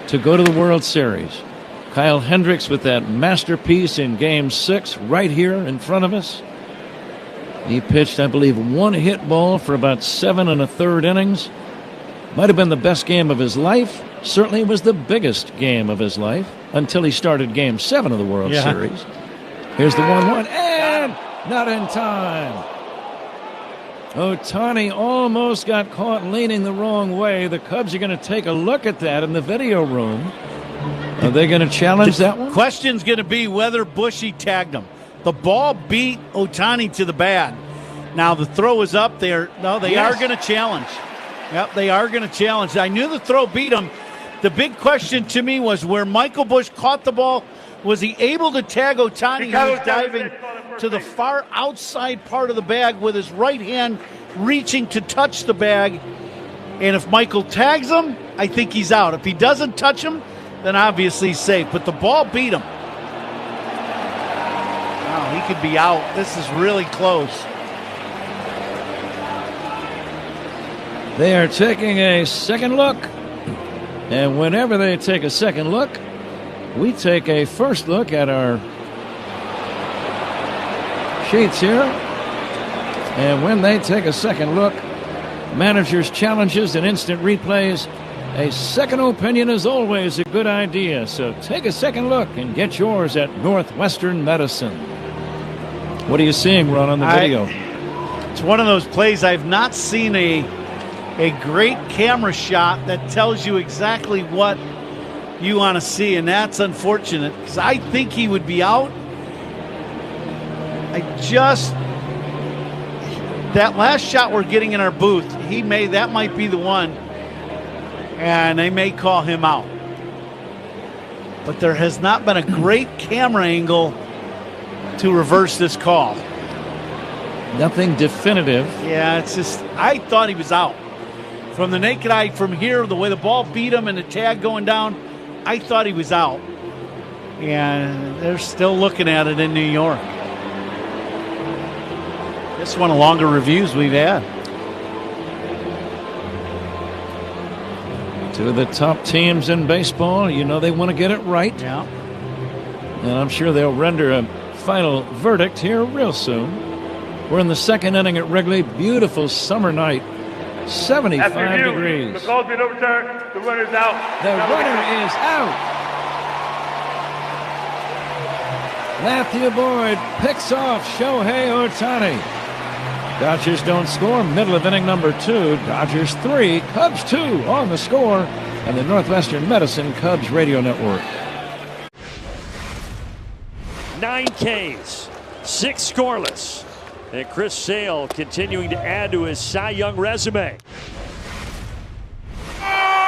to go to the World Series. Kyle Hendricks with that masterpiece in Game 6 right here in front of us. He pitched, I believe, 1 hit ball for about 7 1/3 innings. Might have been the best game of his life. Certainly was the biggest game of his life until he started Game 7 of the World Series. Here's the 1-1, and not in time. Ohtani almost got caught leaning the wrong way. The Cubs are going to take a look at that in the video room. Are they going to challenge that one? Question's going to be whether Bushy tagged him. The ball beat Ohtani to the bag. Now the throw is up there. No, they are going to challenge. Yep, they are going to challenge. I knew the throw beat him. The big question to me was where Michael Busch caught the ball, was he able to tag Ohtani? He was diving to the far outside part of the bag with his right hand reaching to touch the bag. And if Michael tags him, I think he's out. If he doesn't touch him, then obviously he's safe. But the ball beat him. Oh, he could be out. This is really close. They are taking a second look. And whenever they take a second look, we take a first look at our sheets here. And when they take a second look, managers' challenges and instant replays, a second opinion is always a good idea. So take a second look and get yours at Northwestern Medicine. What are you seeing, Ron, on the video? It's one of those plays I've not seen a great camera shot that tells you exactly what you want to see, and that's unfortunate because I think he would be out. That last shot we're getting in our booth, that might be the one, and they may call him out. But there has not been a great camera angle to reverse this call. Nothing definitive. Yeah, it's just, I thought he was out. From the naked eye from here, the way the ball beat him and the tag going down, I thought he was out. And they're still looking at it in New York. This one of the longer reviews we've had. Two of the top teams in baseball, you know they want to get it right. Yeah. And I'm sure they'll render a final verdict here real soon. We're in the second inning at Wrigley. Beautiful summer night. 75 degrees. The call's been overturned. The runner's out. The runner is out. Matthew Boyd picks off Shohei Ohtani. Dodgers don't score. Middle of inning number 2. Dodgers 3, Cubs 2 on the score. And the Northwestern Medicine Cubs Radio Network. 9 Ks, 6 scoreless. And Chris Sale continuing to add to his Cy Young resume. Mona!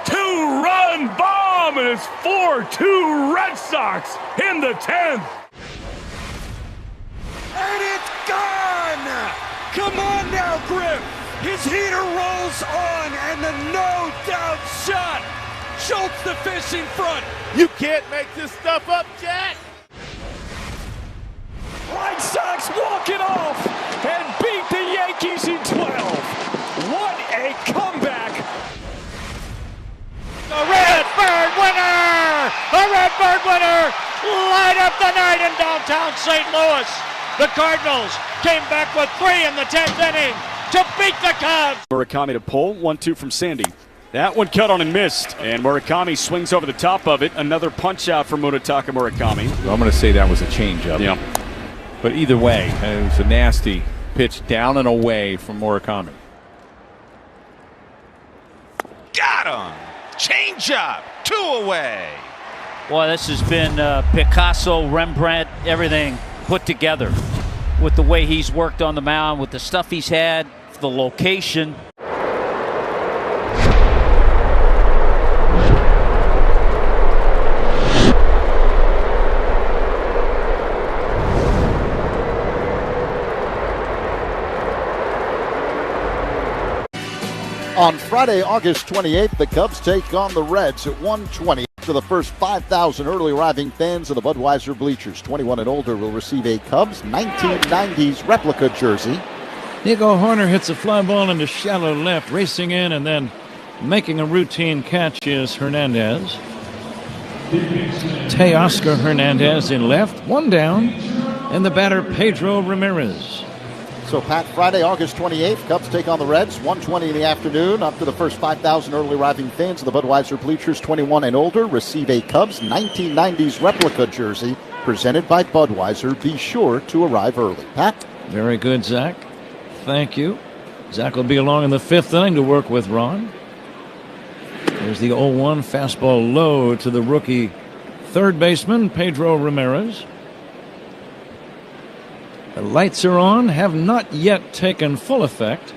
2-run bomb, and it's 4-2 Red Sox in the 10th. And it's gone! Come on now, Griff! His heater rolls on, and the no-doubt shot! Schultz the fish in front. You can't make this stuff up, Jack. White Sox walk it off and beat the Yankees. A Redbird winner! A Redbird winner! Light up the night in downtown St. Louis. The Cardinals came back with 3 in the 10th inning to beat the Cubs. Murakami to pull, 1-2 from Sandy. That one cut on and missed, and Murakami swings over the top of it. Another punch out for Munetaka Murakami. Well, I'm going to say that was a changeup. Yeah. But either way, it was a nasty pitch down and away from Murakami. Got him! Changeup, 2 away. Boy, this has been Picasso, Rembrandt, everything put together with the way he's worked on the mound, with the stuff he's had, the location. On Friday, August 28th, the Cubs take on the Reds at 1:20. To the first 5,000 early arriving fans of the Budweiser bleachers, 21 and older, will receive a Cubs 1990s replica jersey. Nico Horner hits a fly ball into shallow left, racing in and then making a routine catch is Hernandez. Teoscar Hernandez in left, 1 down, and the batter Pedro Ramirez. So, Pat, Friday, August 28th, Cubs take on the Reds, 1:20 in the afternoon. Up to the first 5,000 early arriving fans of the Budweiser bleachers, 21 and older, receive a Cubs 1990s replica jersey presented by Budweiser. Be sure to arrive early. Pat? Very good, Zach. Thank you. Zach will be along in the 5th inning to work with Ron. There's the 0-1 fastball low to the rookie third baseman, Pedro Ramirez. The lights are on, have not yet taken full effect.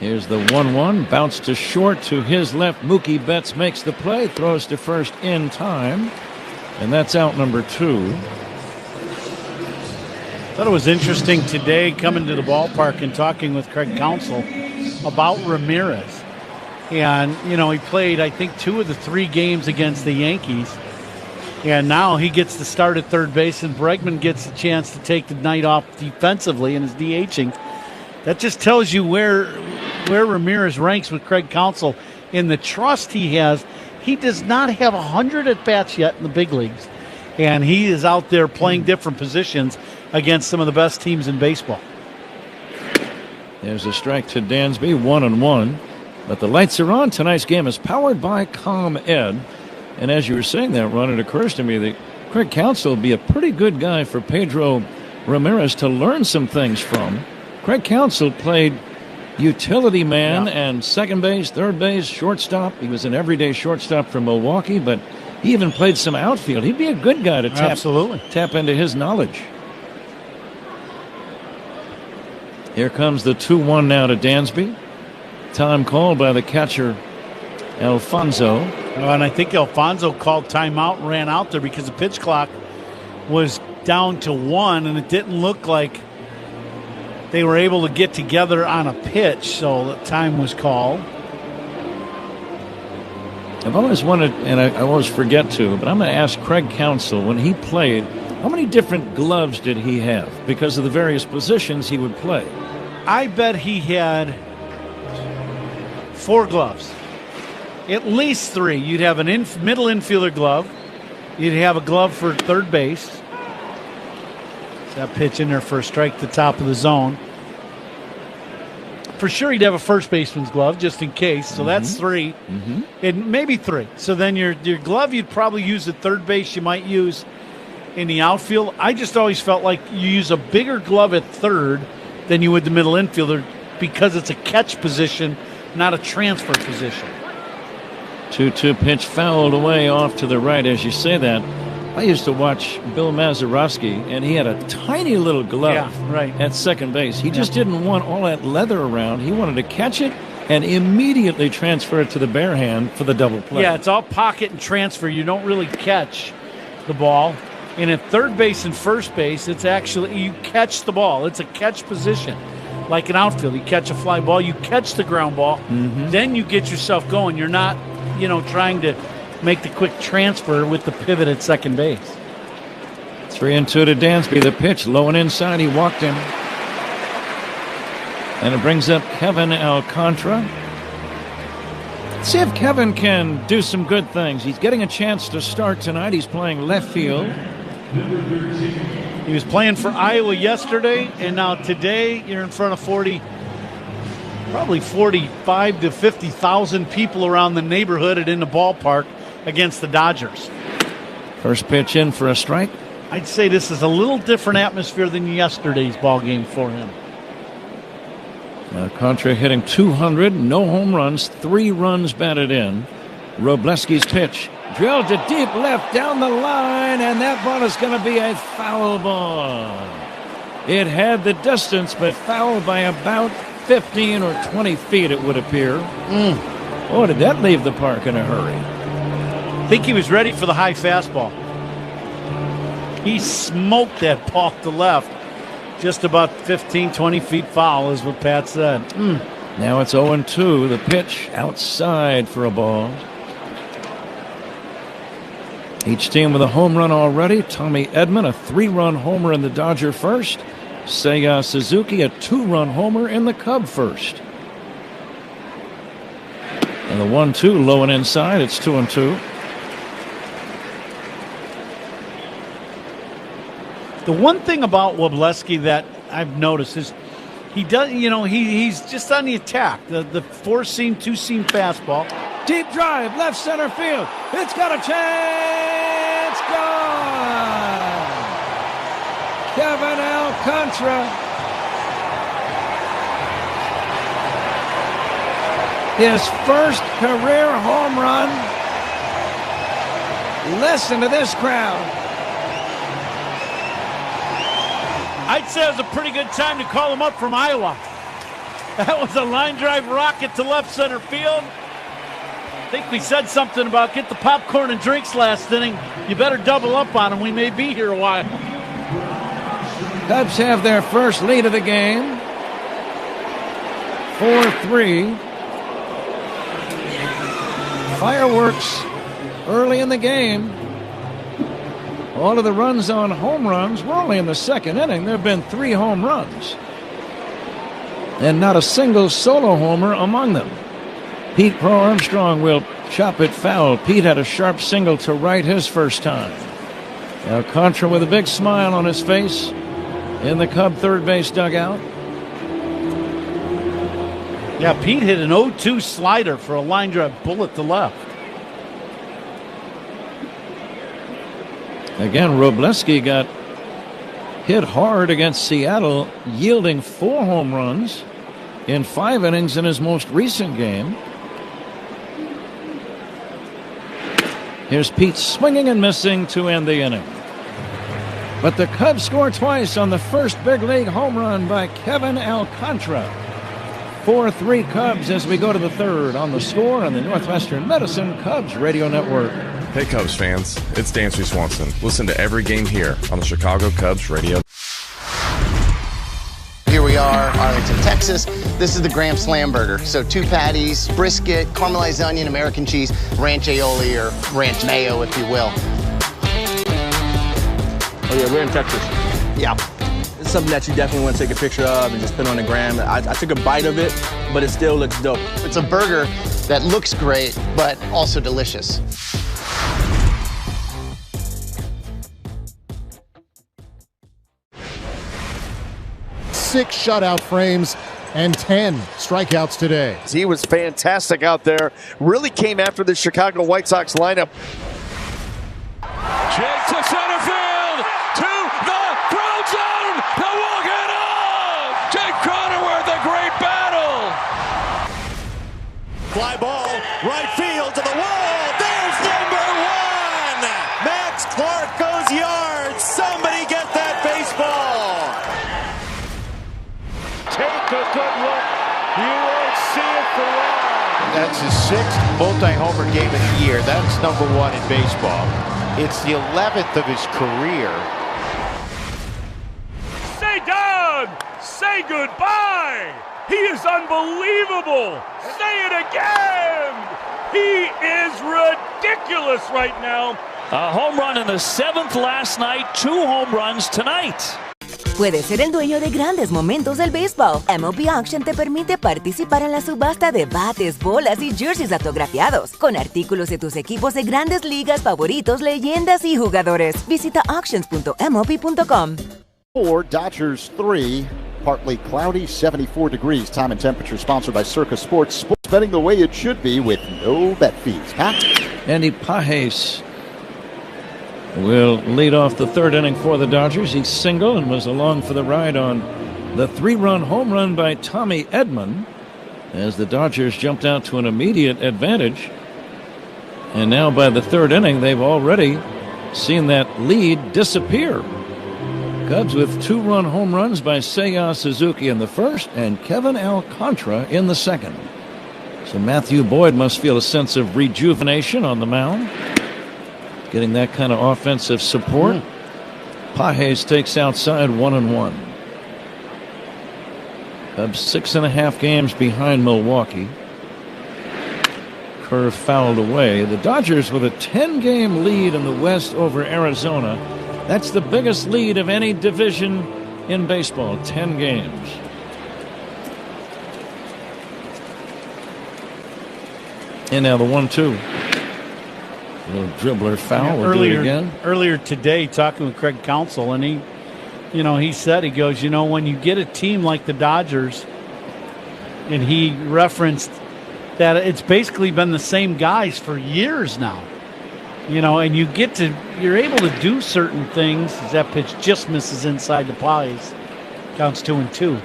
Here's the 1-1, bounce to short to his left. Mookie Betts makes the play, throws to first in time, and that's out number 2. Thought it was interesting today coming to the ballpark and talking with Craig Counsell about Ramirez. And, you know, he played, I think, 2 of the 3 games against the Yankees. And now he gets to start at third base, and Bregman gets a chance to take the night off defensively and is DHing. That just tells you where Ramirez ranks with Craig Counsell in the trust he has. He does not have 100 at-bats yet in the big leagues, and he is out there playing different positions against some of the best teams in baseball. There's a strike to Dansby, 1-1. But the lights are on. Tonight's game is powered by ComEd. And as you were saying that, Ron, it occurs to me that Craig Counsell will be a pretty good guy for Pedro Ramirez to learn some things from. Craig Counsell played utility man and second base, third base, shortstop. He was an everyday shortstop for Milwaukee, but he even played some outfield. He'd be a good guy to tap into his knowledge. Here comes the 2-1 now to Dansby. Time called by the catcher, Alfonso. And I think Alfonso called timeout, ran out there because the pitch clock was down to 1, and it didn't look like they were able to get together on a pitch, so the time was called. I've always wanted, and I always forget to, but I'm going to ask Craig Counsell, when he played, how many different gloves did he have because of the various positions he would play? I bet he had 4 gloves. At least 3. You'd have an middle infielder glove. You'd have a glove for third base. That pitch in there for a strike to the top of the zone. For sure, he'd have a first baseman's glove just in case. So that's 3. And maybe 3. So then your glove you'd probably use at third base. You might use in the outfield. I just always felt like you use a bigger glove at third than you would the middle infielder because it's a catch position, not a transfer position. 2-2 pitch fouled away off to the right. As you say that, I used to watch Bill Mazeroski, and he had a tiny little glove at second base. He just didn't want all that leather around. He wanted to catch it and immediately transfer it to the bare hand for the double play. Yeah, it's all pocket and transfer. You don't really catch the ball. And at third base and first base, it's actually you catch the ball. It's a catch position. Like an outfield, you catch a fly ball, you catch the ground ball, then you get yourself going. You're not trying to make the quick transfer with the pivot at second base. 3-2 to Dansby. The pitch low and inside. He walked him. And it brings up Kevin Alcantara. See if Kevin can do some good things. He's getting a chance to start tonight. He's playing left field. He was playing for Iowa yesterday, and now today you're in front of probably 45 to 50,000 people around the neighborhood and in the ballpark against the Dodgers. First pitch in for a strike. I'd say this is a little different atmosphere than yesterday's ball game for him. Alcantara hitting 200, no home runs, 3 runs batted in. Robleski's pitch drilled to deep left down the line, and that ball is going to be a foul ball. It had the distance, but fouled by about 15 or 20 feet, it would appear. Oh, did that leave the park in a hurry? I think he was ready for the high fastball. He smoked that ball to left. Just about 15, 20 feet foul is what Pat said. Now it's 0-2. The pitch outside for a ball. Each team with a home run already. Tommy Edman, a 3-run homer in the Dodger first. Seiya Suzuki, a 2-run homer in the Cub first. And the 1-2 low and inside. It's 2-2. The one thing about Wobleski that I've noticed is he does, he's just on the attack. The 4-seam, 2-seam fastball. Deep drive, left center field. It's got a chance. Gone. Kevin Alcantara. His first career home run. Listen to this crowd. I'd say it was a pretty good time to call him up from Iowa. That was a line drive rocket to left center field. I think we said something about get the popcorn and drinks last inning. You better double up on him. We may be here a while. Cubs have their first lead of the game. 4-3. Fireworks early in the game. All of the runs on home runs were only in the second inning. There have been 3 home runs. And not a single solo homer among them. Pete Pro Armstrong will chop it foul. Pete had a sharp single to right his first time. Alcantara with a big smile on his face in the Cub third base dugout. Yeah, Pete hit an 0-2 slider for a line drive bullet to left. Again, Robleski got hit hard against Seattle, yielding 4 home runs in 5 innings in his most recent game. Here's Pete swinging and missing to end the inning. But the Cubs score twice on the first big league home run by Kevin Alcantara. 4-3 Cubs as we go to the third on The Score on the Northwestern Medicine Cubs Radio Network. Hey Cubs fans, it's Dansby Swanson. Listen to every game here on the Chicago Cubs Radio. Here we are, Arlington, Texas. This is the Graham Slam Burger. So 2 patties, brisket, caramelized onion, American cheese, ranch aioli or ranch mayo, if you will. Oh yeah, we're in Texas. Yeah. It's something that you definitely want to take a picture of and just put on the gram. I took a bite of it, but it still looks dope. It's a burger that looks great, but also delicious. Six shutout frames and 10 strikeouts today. He was fantastic out there. Really came after the Chicago White Sox lineup. Jake to center field, to the throw zone, the walk-in off! Jake Cronenworth, a great battle! Fly ball, right field to the wall. There's number 1! Max Clark goes yards. Somebody get that baseball. Take a good look. You won't see it for long. That's his 6th multi-homer game of the year. That's number 1 in baseball. It's the 11th of his career. Say down! Say goodbye! He is unbelievable! Say it again! He is ridiculous right now. A home run in the 7th last night, 2 home runs tonight. Puedes ser el dueño de grandes momentos del béisbol. MLB Auction te permite participar en la subasta de bates, bolas y jerseys autografiados, con artículos de tus equipos de grandes ligas favoritos, leyendas y jugadores. Visita auctions.mlb.com. 4, Dodgers 3. Partly cloudy, 74 degrees. Time and temperature sponsored by Circa Sports. Sports betting the way it should be with no bet fees. Pat? Andy Pages will lead off the third inning for the Dodgers. He singled and was along for the ride on the 3-run home run by Tommy Edman as the Dodgers jumped out to an immediate advantage. And now by the third inning, they've already seen that lead disappear. Cubs with 2-run home runs by Seiya Suzuki in the first and Kevin Alcantara in the second. So Matthew Boyd must feel a sense of rejuvenation on the mound, getting that kind of offensive support. Pages takes outside 1-1. Cubs 6.5 games behind Milwaukee. Curve fouled away. The Dodgers with a 10-game lead in the West over Arizona. That's the biggest lead of any division in baseball, 10 games. And now the 1-2. A little dribbler foul. We'll do it again. Earlier today, talking with Craig Counsell, and he said, he goes, when you get a team like the Dodgers, and he referenced that it's basically been the same guys for years now. And you're able to do certain things. That pitch just misses inside the pies. Counts 2-2.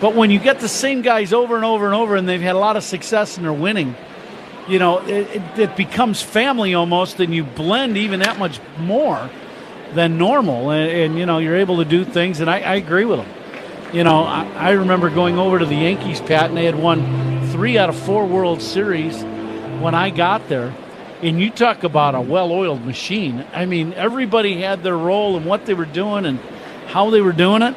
But when you get the same guys over and over and over, and they've had a lot of success and they're winning, it becomes family almost, and you blend even that much more than normal. And you're able to do things, and I agree with him. I remember going over to the Yankees, Pat, and they had won 3 out of 4 World Series when I got there. And you talk about a well-oiled machine. I mean, everybody had their role and what they were doing and how they were doing it.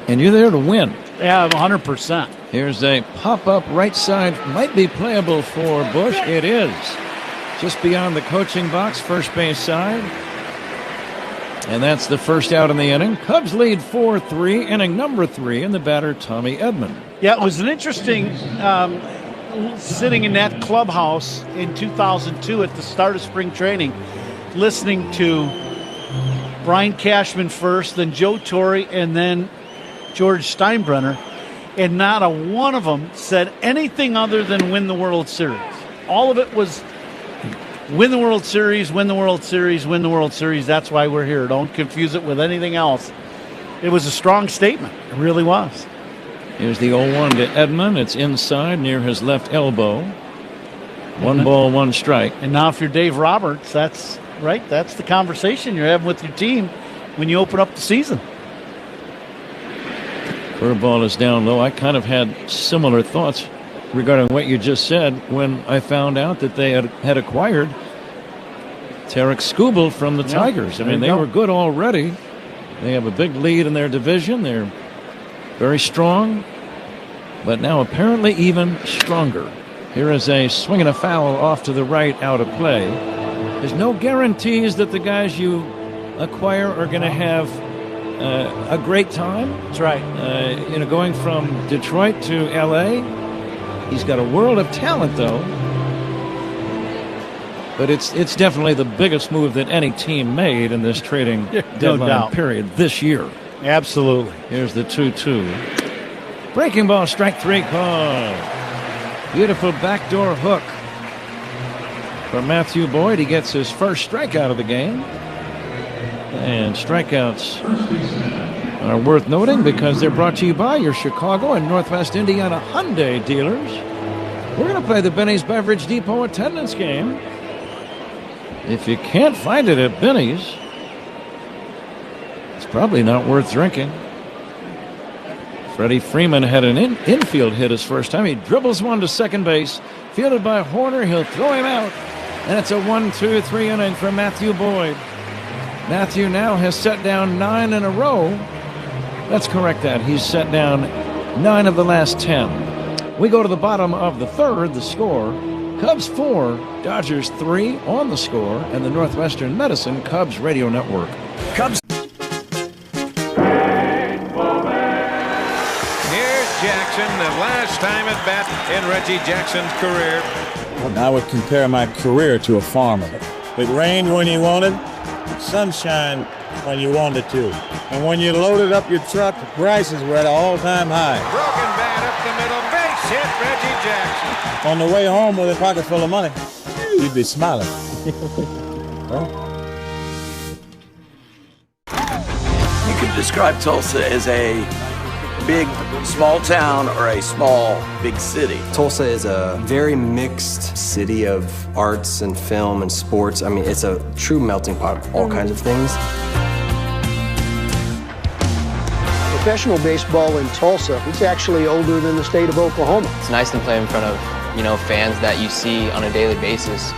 And you're there to win. Yeah, 100%. Here's a pop-up right side. Might be playable for Bush. It is. Just beyond the coaching box, first base side. And that's the first out in the inning. Cubs lead 4-3, inning number 3, and the batter, Tommy Edman. Yeah, it was an interesting... sitting in that clubhouse in 2002 at the start of spring training, listening to Brian Cashman first, then Joe Torre, and then George Steinbrenner, and not a one of them said anything other than win the World Series. All of it was win the World Series, win the World Series, win the World Series. That's why we're here. Don't confuse it with anything else. It was a strong statement. It really was. Here's the 0-1 to Edman. It's inside near his left elbow. 1 ball, 1 strike. And now if you're Dave Roberts, that's right. That's the conversation you're having with your team when you open up the season. Curveball is down low. I kind of had similar thoughts regarding what you just said when I found out that they had acquired Tarek Skubal from the Tigers. I mean, they were good already. They have a big lead in their division. They're very strong, but now apparently even stronger. Here is a swing and a foul off to the right, out of play. There's no guarantees that the guys you acquire are going to have a great time. That's right. Going from Detroit to L.A., he's got a world of talent, though. But it's definitely the biggest move that any team made in this trading deadline period this year. Absolutely. Here's the 2-2. Breaking ball, strike 3 call. Beautiful backdoor hook from Matthew Boyd. He gets his first strikeout of the game. And strikeouts are worth noting because they're brought to you by your Chicago and Northwest Indiana Hyundai dealers. We're going to play the Benny's Beverage Depot attendance game. If you can't find it at Benny's, it's probably not worth drinking. Freddie Freeman had an infield hit his first time. He dribbles one to second base. Fielded by Horner. He'll throw him out. And it's a 1-2-3 inning for Matthew Boyd. Matthew now has set down 9 in a row. Let's correct that. He's set down 9 of the last 10. We go to the bottom of the third. The score, Cubs 4, Dodgers 3 on the score, and the Northwestern Medicine Cubs Radio Network. Cubs. Jackson, the last time at bat in Reggie Jackson's career. I would compare my career to a farmer. It rained when you wanted, sunshine when you wanted to. And when you loaded up your truck, the prices were at an all-time high. Broken bat up the middle, base hit, Reggie Jackson. On the way home with a pocket full of money, you'd be smiling. You could describe Tulsa as a big, small town or a small, big city. Tulsa is a very mixed city of arts and film and sports. I mean, it's a true melting pot of all kinds of things. Professional baseball in Tulsa, it's actually older than the state of Oklahoma. It's nice to play in front of, fans that you see on a daily basis.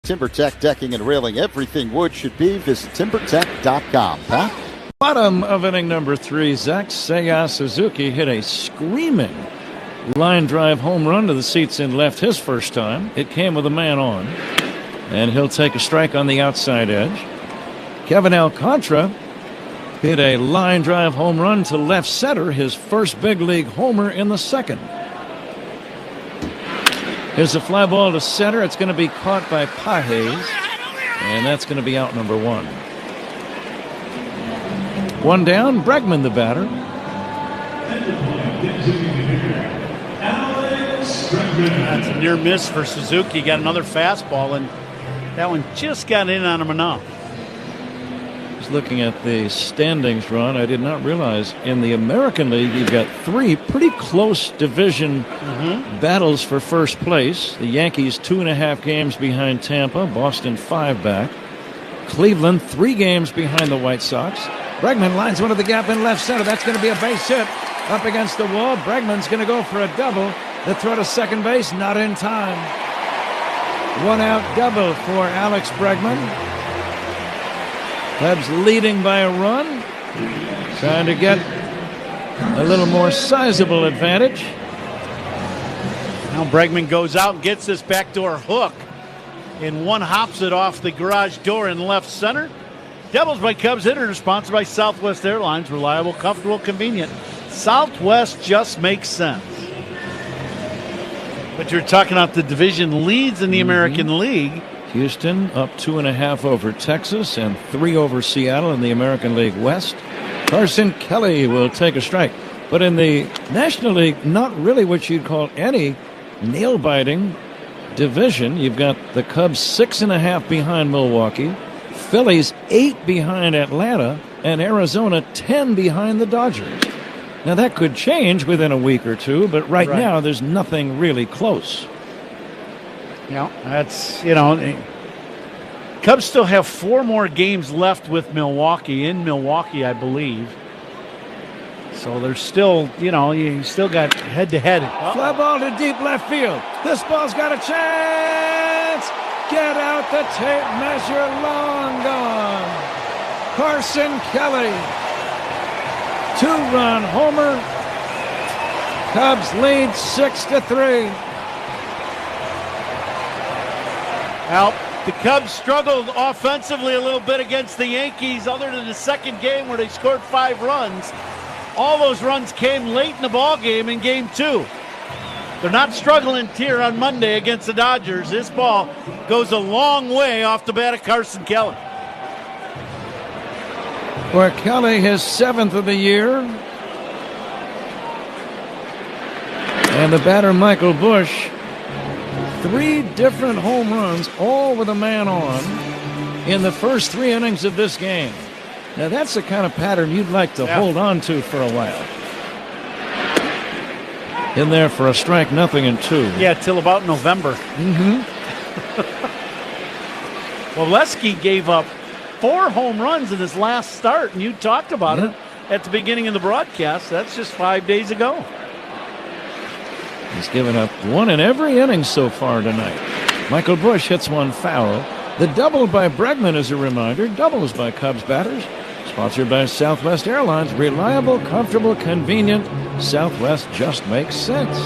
TimberTech decking and railing, everything wood should be. Visit timbertech.com. Pat? Bottom of inning number 3, Zach Seiya Suzuki hit a screaming line drive home run to the seats in left his first time. It came with a man on, and he'll take a strike on the outside edge. Kevin Alcantara hit a line drive home run to left center, his first big league homer in the second. Here's a fly ball to center. It's going to be caught by Pages, and that's going to be out number 1. 1 down, Bregman the batter. That's a near miss for Suzuki. Got another fastball, and that one just got in on him enough. Just looking at the standings, Ron, I did not realize in the American League you've got 3 pretty close division battles for first place. The Yankees 2.5 games behind Tampa, Boston 5 back. Cleveland 3 games behind the White Sox. Bregman lines one to the gap in left center. That's going to be a base hit up against the wall. Bregman's going to go for a double. The throw to second base, not in time. 1 out double for Alex Bregman. Cubs leading by a run, trying to get a little more sizable advantage. Now Bregman goes out and gets this backdoor hook, and one hops it off the garage door in left center. Doubles by Cubs hitter, sponsored by Southwest Airlines. Reliable, comfortable, convenient. Southwest just makes sense. But you're talking about the division leads in the American League. Houston up 2.5 over Texas and 3 over Seattle in the American League West. Carson Kelly will take a strike. But in the National League, not really what you'd call any nail-biting division. You've got the Cubs 6.5 behind Milwaukee, Phillies 8 behind Atlanta, and Arizona 10 behind the Dodgers. Now that could change within a week or two, but right now there's nothing really close. That's, Cubs still have 4 more games left with Milwaukee, in Milwaukee, I believe. So there's still, you still got head-to-head. Fly ball to deep left field. This ball's got a chance. Get out the tape measure, long gone. Carson Kelly. 2-run homer. Cubs lead 6-3. Well, the Cubs struggled offensively a little bit against the Yankees, other than the second game where they scored 5 runs. All those runs came late in the ball game in Game 2. They're not struggling here on Monday against the Dodgers. This ball goes a long way off the bat of Carson Kelly. For Kelly, his 7th of the year. And the batter, Michael Busch. 3 different home runs, all with a man on, in the first 3 innings of this game. Now, that's the kind of pattern you'd like to hold on to for a while. In there for a strike, 0-2. Yeah, till about November. Waleski gave up 4 home runs in his last start, and you talked about it at the beginning of the broadcast. That's just 5 days ago. He's given up 1 in every inning so far tonight. Michael Busch hits one foul. The double by Bregman is a reminder. Doubles by Cubs batters. Sponsored by Southwest Airlines. Reliable, comfortable, convenient. Southwest just makes sense.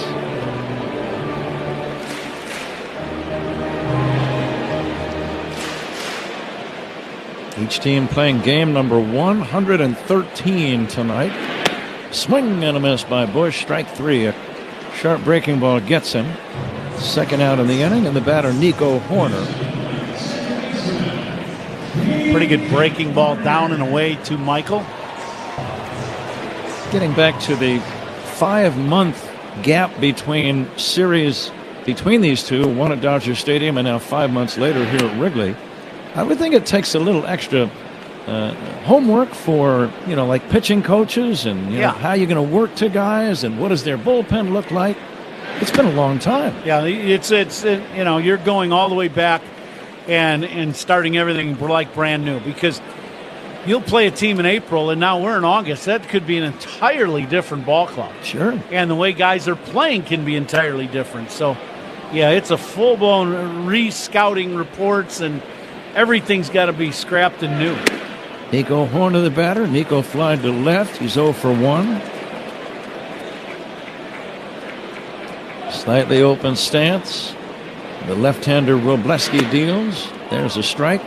Each team playing game number 113 tonight. Swing and a miss by Busch. Strike 3. A sharp breaking ball gets him. Second out in the inning, and the batter Nico Horner. Pretty good breaking ball down and away to Michael. Getting back to the 5-month gap between series between these two, one at Dodger Stadium and now 5 months later here at Wrigley. I would think it takes a little extra homework for, like pitching coaches and how you're going to work to guys and what does their bullpen look like. It's been a long time. Yeah, it's you're going all the way back and starting everything like brand new, because you'll play a team in April and now we're in August. That could be an entirely different ball club. Sure. And the way guys are playing can be entirely different. So, yeah, it's a full-blown re-scouting reports, and everything's got to be scrapped and new. Nico Horner, the batter. Nico flied to left. He's 0 for 1. Slightly open stance. The left-hander Robleski deals. There's a strike.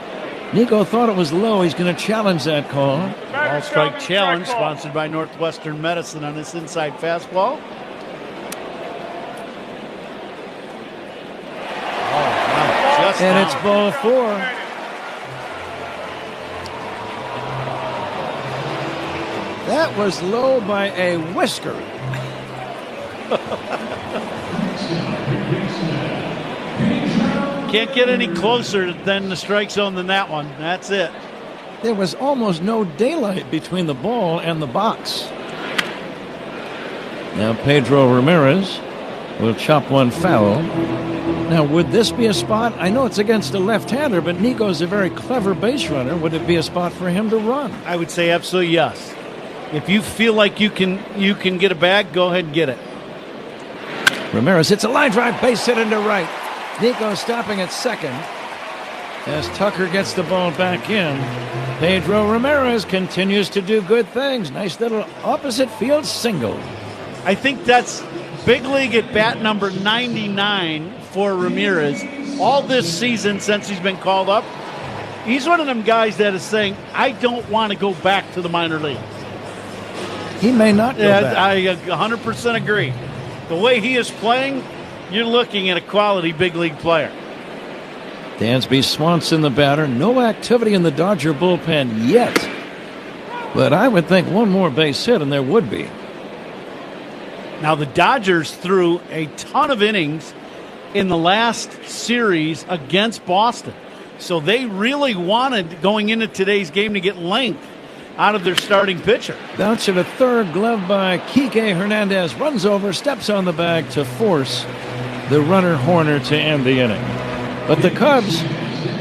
Nico thought it was low. He's going to challenge that call. All strike challenge sponsored by Northwestern Medicine on this inside fastball. And it's ball 4. That was low by a whisker. Can't get any closer than the strike zone than that one. That's it. There was almost no daylight between the ball and the box. Now Pedro Ramirez will chop one foul. Now, would this be a spot? I know it's against a left-hander, but Nico's a very clever base runner. Would it be a spot for him to run? I would say absolutely yes. If you feel like you can get a bag, go ahead and get it. Ramirez hits a line drive, base hit into right. Nico stopping at second as Tucker gets the ball back in. Pedro Ramirez continues to do good things. Nice little opposite field single. I think that's big league at bat number 99 for Ramirez. All this season since he's been called up, he's one of them guys that is saying, I don't want to go back to the minor leagues. He may not go back. I 100% agree. The way he is playing, you're looking at a quality big league player. Dansby Swanson, the batter. No activity in the Dodger bullpen yet. But I would think one more base hit, and there would be. Now, the Dodgers threw a ton of innings in the last series against Boston. So they really wanted, going into today's game, to get length out of their starting pitcher. Bounce to the third, glove by Kike Hernandez. Runs over, steps on the bag to force the runner Horner to end the inning. But the Cubs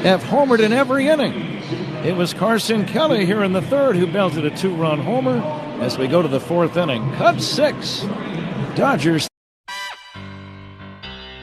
have homered in every inning. It was Carson Kelly here in the third who belted a 2-run homer as we go to the fourth inning. Cubs 6, Dodgers.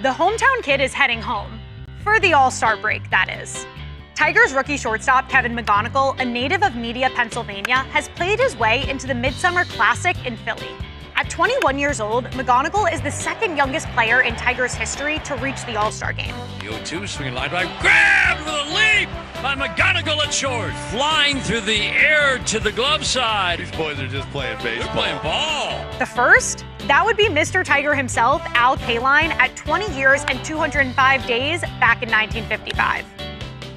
The hometown kid is heading home. For the All-Star break, that is. Tigers rookie shortstop Kevin McGonigal, a native of Media, Pennsylvania, has played his way into the Midsummer Classic in Philly. At 21 years old, McGonigal is the second youngest player in Tigers history to reach the All-Star game. 0-2, swinging line drive, grabbed with a leap by McGonigal at short, flying through the air to the glove side. These boys are just playing baseball. They're playing ball. The first? That would be Mr. Tiger himself, Al Kaline, at 20 years and 205 days back in 1955.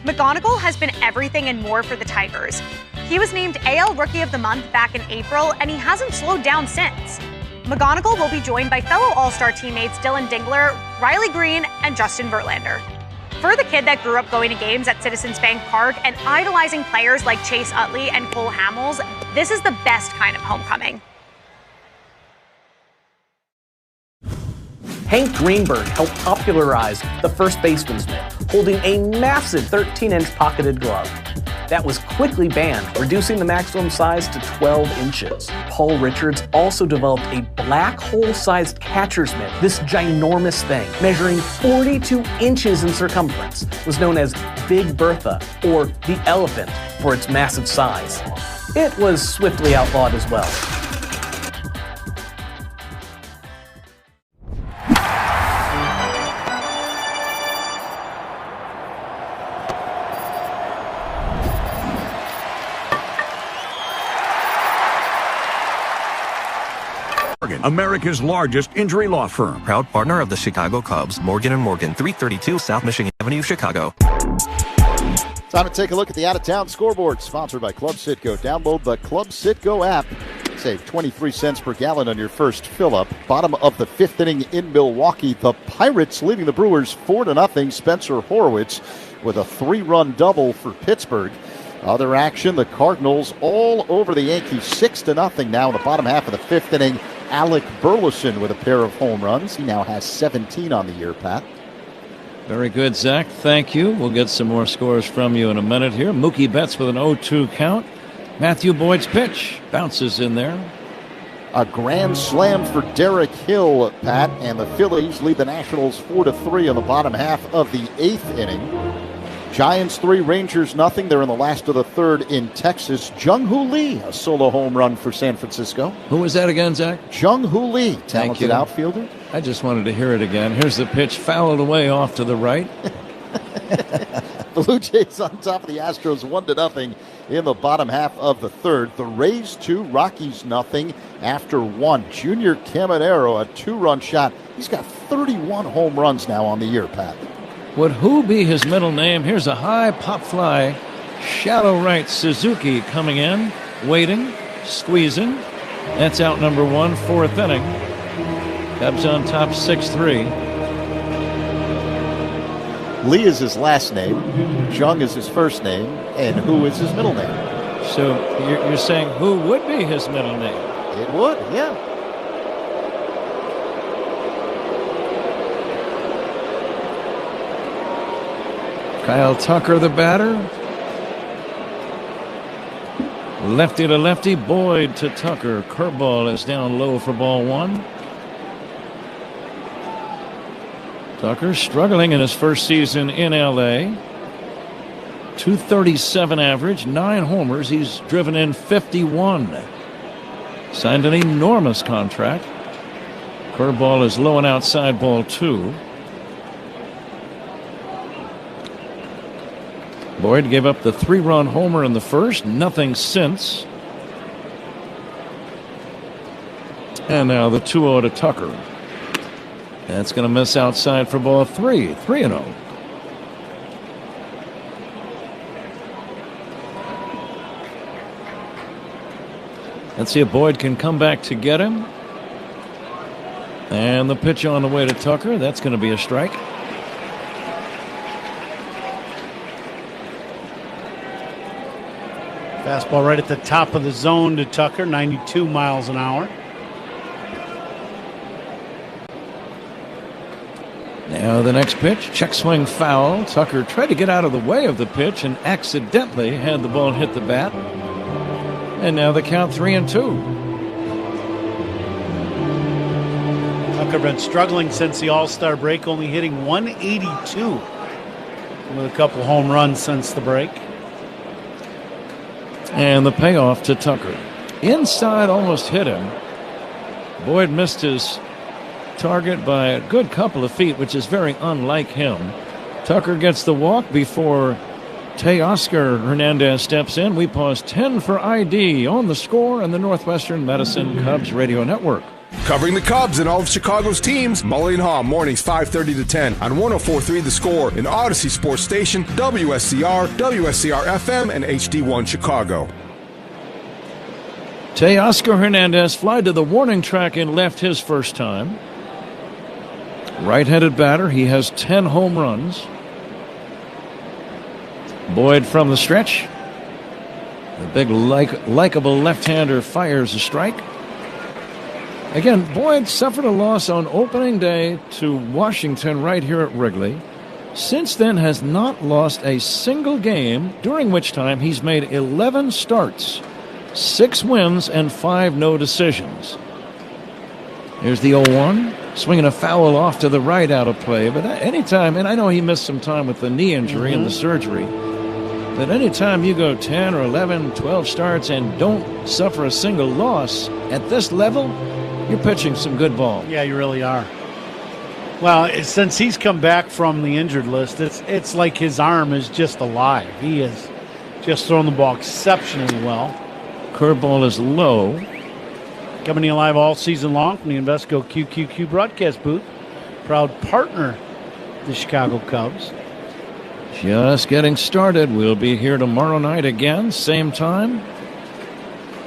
McGonigal has been everything and more for the Tigers. He was named AL Rookie of the Month back in April, and he hasn't slowed down since. McGonigal will be joined by fellow All-Star teammates Dylan Dingler, Riley Green, and Justin Verlander. For the kid that grew up going to games at Citizens Bank Park and idolizing players like Chase Utley and Cole Hamels, this is the best kind of homecoming. Hank Greenberg helped popularize the first baseman's mitt, holding a massive 13-inch pocketed glove. That was quickly banned, reducing the maximum size to 12 inches. Paul Richards also developed a black hole-sized catcher's mitt. This ginormous thing, measuring 42 inches in circumference, was known as Big Bertha, or the elephant, for its massive size. It was swiftly outlawed as well. America's largest injury law firm. Proud partner of the Chicago Cubs, Morgan & Morgan, 332 South Michigan Avenue, Chicago. Time to take a look at the out-of-town scoreboard, sponsored by Club Citgo. Download the Club Citgo app. Save 23 cents per gallon on your first fill-up. Bottom of the fifth inning in Milwaukee. The Pirates leading the Brewers 4-0. Spencer Horwitz with a 3-run double for Pittsburgh. Other action, the Cardinals all over the Yankees 6-0 now in the bottom half of the fifth inning. Alec Burleson with a pair of home runs. He now has 17 on the year, Pat. Very good, Zach. Thank you. We'll get some more scores from you in a minute here. Mookie Betts with an 0-2 count. Matthew Boyd's pitch bounces in there. A grand slam for Derek Hill, Pat, and the Phillies lead the Nationals 4-3 in the bottom half of the eighth inning. Giants 3, Rangers nothing. They're in the last of the third in Texas. Jung-Hoo Lee, a solo home run for San Francisco. Who was that again, Zach? Jung-Hoo Lee, talented outfielder. I just wanted to hear it again. Here's the pitch, fouled away off to the right. The Blue Jays on top of the Astros 1-0 in the bottom half of the third. The Rays 2, Rockies nothing after 1. Junior Caminero, a 2-run shot. He's got 31 home runs now on the year, Pat. Would who be his middle name? Here's a high pop fly. Shallow right, Suzuki coming in, waiting, squeezing. That's out number 1, fourth inning. Cubs on top 6-3. Lee is his last name, Jung is his first name, and who is his middle name? So you're saying who would be his middle name? It would, yeah. Kyle Tucker, the batter. Lefty to lefty, Boyd to Tucker. Curveball is down low for ball 1. Tucker struggling in his first season in L.A. 237 average, 9 homers. He's driven in 51. Signed an enormous contract. Curveball is low and outside, ball 2. Boyd gave up the 3-run homer in the first, nothing since. And now the 2-0 to Tucker. That's going to miss outside for ball 3, 3-0. Let's see if Boyd can come back to get him. And the pitch on the way to Tucker. That's going to be a strike. Fastball right at the top of the zone to Tucker, 92 miles an hour. Now the next pitch, check swing foul. Tucker tried to get out of the way of the pitch and accidentally had the ball hit the bat. And now the count 3-2. Tucker been struggling since the All-Star break, only hitting 182 with a couple home runs since the break. And the payoff to Tucker. Inside, almost hit him. Boyd missed his target by a good couple of feet, which is very unlike him. Tucker gets the walk before Teoscar Hernandez steps in. We pause 10 for ID on The Score and the Northwestern Medicine Cubs Radio Network. Covering the Cubs and all of Chicago's teams, Mully and Haw, mornings 5:30 to 10 on 104.3 The Score, and Odyssey Sports Station, WSCR, WSCR-FM, and HD1 Chicago. Teoscar Hernandez flied to the warning track and left his first time. Right-handed batter, he has 10 home runs. Boyd from the stretch. The big likable left-hander fires a strike. Again, Boyd suffered a loss on opening day to Washington right here at Wrigley. Since then has not lost a single game, during which time he's made 11 starts, 6 wins, and 5 no decisions. Here's the 0-1, swinging a foul off to the right out of play. But anytime, and I know he missed some time with the knee injury and the surgery, but anytime you go 10 or 11, 12 starts and don't suffer a single loss at this level, you're pitching some good ball. Yeah, you really are. Well, since he's come back from the injured list, it's like his arm is just alive. He has just thrown the ball exceptionally well. Curveball is low. Coming to you live all season long from the Invesco QQQ broadcast booth. Proud partner of the Chicago Cubs. Just getting started. We'll be here tomorrow night again, same time.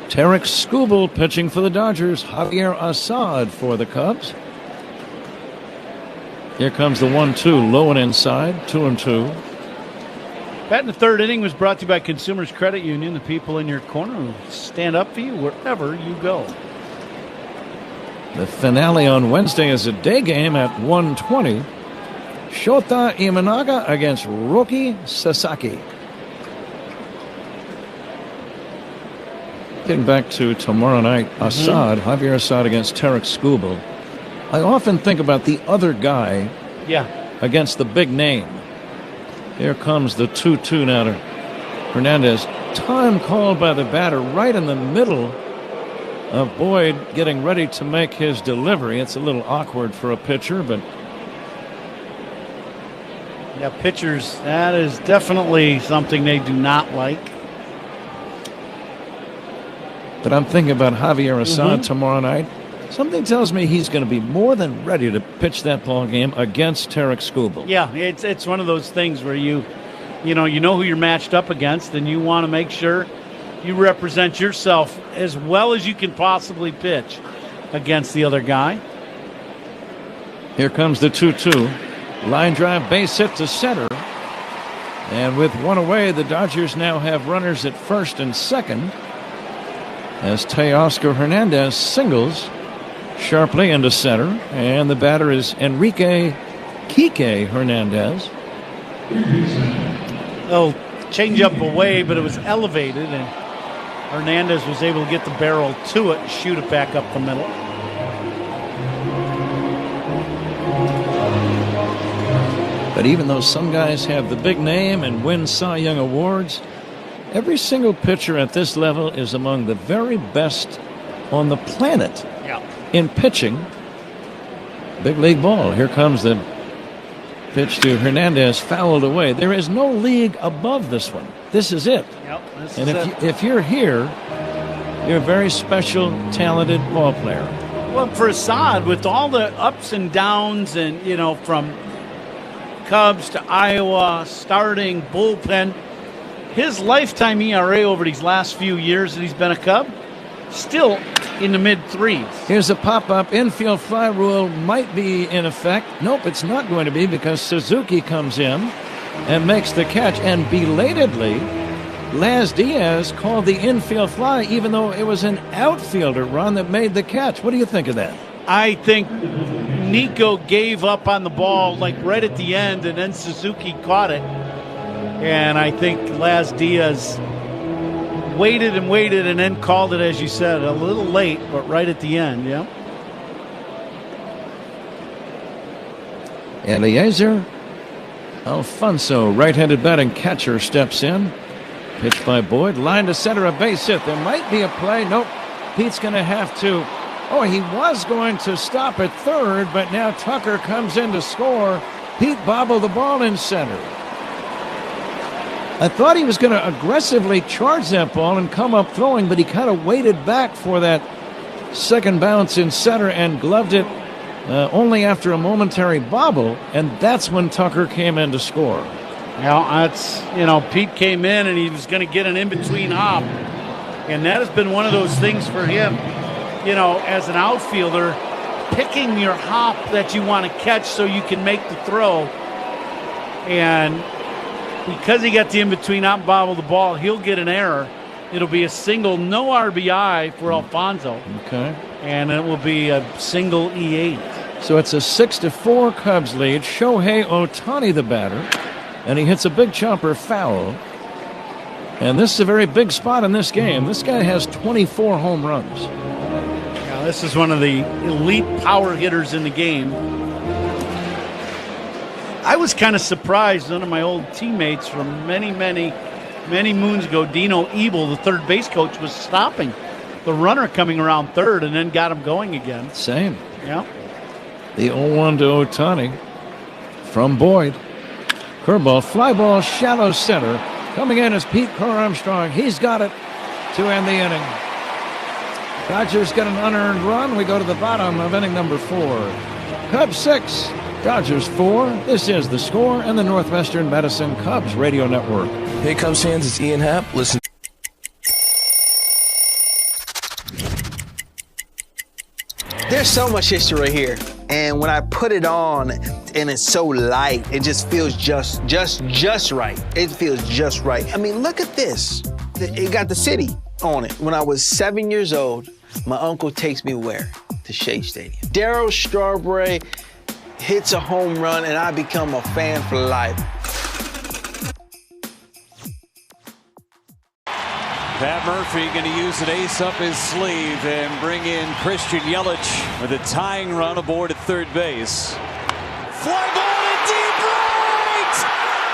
Tarek Skubal pitching for the Dodgers. Javier Assad for the Cubs. Here comes the 1-2, low and inside, 2-2. Bat in the third inning was brought to you by Consumers Credit Union, the people in your corner who stand up for you wherever you go. The finale on Wednesday is a day game at 1:20. Shota Imanaga against Roki Sasaki. Getting back to tomorrow night, Javier Assad against Tarek Skubal. I often think about the other guy against the big name. Here comes the 2-2 now to Hernandez. Time called by the batter right in the middle of Boyd getting ready to make his delivery. It's a little awkward for a pitcher, but... Yeah, pitchers, that is definitely something they do not like. But I'm thinking about Javier Assad tomorrow night. Something tells me he's going to be more than ready to pitch that ball game against Tarek Skubal. Yeah, it's one of those things where you know who you're matched up against, and you want to make sure you represent yourself as well as you can possibly pitch against the other guy. Here comes the 2-2. Line drive, base hit to center. And with one away, the Dodgers now have runners at first and second as Teoscar Hernandez singles sharply into center, and the batter is Enrique Kike Hernandez. Oh, change up away, but it was elevated, and Hernandez was able to get the barrel to it and shoot it back up the middle. But even though some guys have the big name and win Cy Young awards, every single pitcher at this level is among the very best on the planet in pitching big league ball. Here comes the pitch to Hernandez, fouled away. There is no league above this one. This is it. If you're here, you're a very special, talented ball player. Well, for Assad, with all the ups and downs and, from Cubs to Iowa, starting, bullpen, his lifetime ERA over these last few years that he's been a Cub, still in the mid-3s. Here's a pop-up. Infield fly rule might be in effect. Nope, it's not going to be because Suzuki comes in and makes the catch. And belatedly, Laz Diaz called the infield fly even though it was an outfielder, Ron, that made the catch. What do you think of that? I think Nico gave up on the ball right at the end, and then Suzuki caught it. And I think Laz Diaz waited and then called it, as you said, a little late, but right at the end, Eliezer Alfonso, right-handed batting catcher, steps in. Pitched by Boyd, line to center, a base hit. There might be a play. Nope. Pete's going to have to. Oh, he was going to stop at third, but now Tucker comes in to score. Pete bobbled the ball in center. I thought he was going to aggressively charge that ball and come up throwing, but he kind of waited back for that second bounce in center and gloved it only after a momentary bobble, and that's when Tucker came in to score. Now, that's, Pete came in and he was going to get an in-between hop, and that has been one of those things for him, as an outfielder, picking your hop that you want to catch so you can make the throw. And because he got the in-between out and bobble the ball, he'll get an error. It'll be a single, no RBI for Alfonso. Okay. And it will be a single E8. So it's a 6-4 Cubs lead. Shohei Ohtani the batter. And he hits a big chopper foul. And this is a very big spot in this game. This guy has 24 home runs. Now, this is one of the elite power hitters in the game. I was kind of surprised. One of my old teammates from many moons ago, Dino Ebel, the third base coach, was stopping the runner coming around third and then got him going again. Same. Yeah. The 0-1 to Ohtani from Boyd. Curveball, fly ball, shallow center. Coming in is Pete Crow-Armstrong. He's got it to end the inning. Dodgers get an unearned run. We go to the bottom of inning number 4. Cubs 6, Dodgers 4. This is The Score and the Northwestern Medicine Cubs Radio Network. Hey Cubs fans, it's Ian Happ. Listen. There's so much history right here. And when I put it on and it's so light, it just feels just right. It feels just right. I mean, look at this. It got the city on it. When I was 7 years old, my uncle takes me where? To Shea Stadium. Darryl Strawberry hits a home run and I become a fan for life. Pat Murphy going to use an ace up his sleeve and bring in Christian Yelich with a tying run aboard at third base. Fly ball to deep right!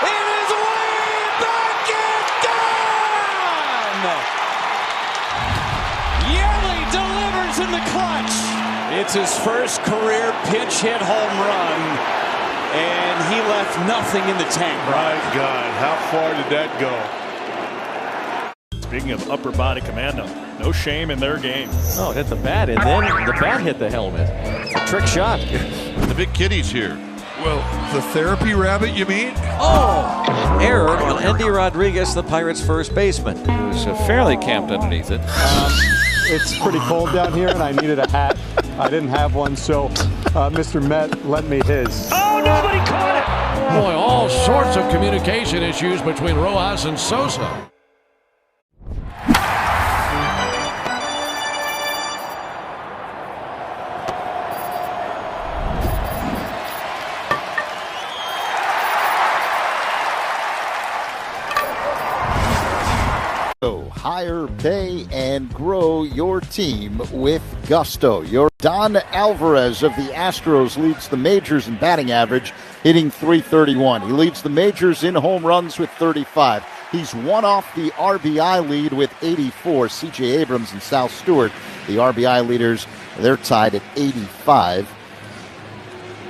It is way back and gone! Yelich delivers in the clutch. It's his first career pinch hit home run, and he left nothing in the tank. My God, how far did that go? Speaking of upper body commando, no shame in their game. Oh, it hit the bat, and then the bat hit the helmet. It's a trick shot. The big kitty's here. Well, the therapy rabbit, you mean? Oh! Error on Endy Rodriguez, the Pirates' first baseman, who's fairly camped underneath it. It's pretty cold down here, and I needed a hat. I didn't have one, so Mr. Met lent me his. Oh, nobody caught it! Boy, all sorts of communication issues between Rojas and Sosa. Higher pay and grow your team with Gusto. Your Don Alvarez of the Astros leads the majors in batting average, hitting .331. He leads the majors in home runs with 35. He's one off the RBI lead with 84. C.J. Abrams and Sal Stewart, the RBI leaders, they're tied at 85.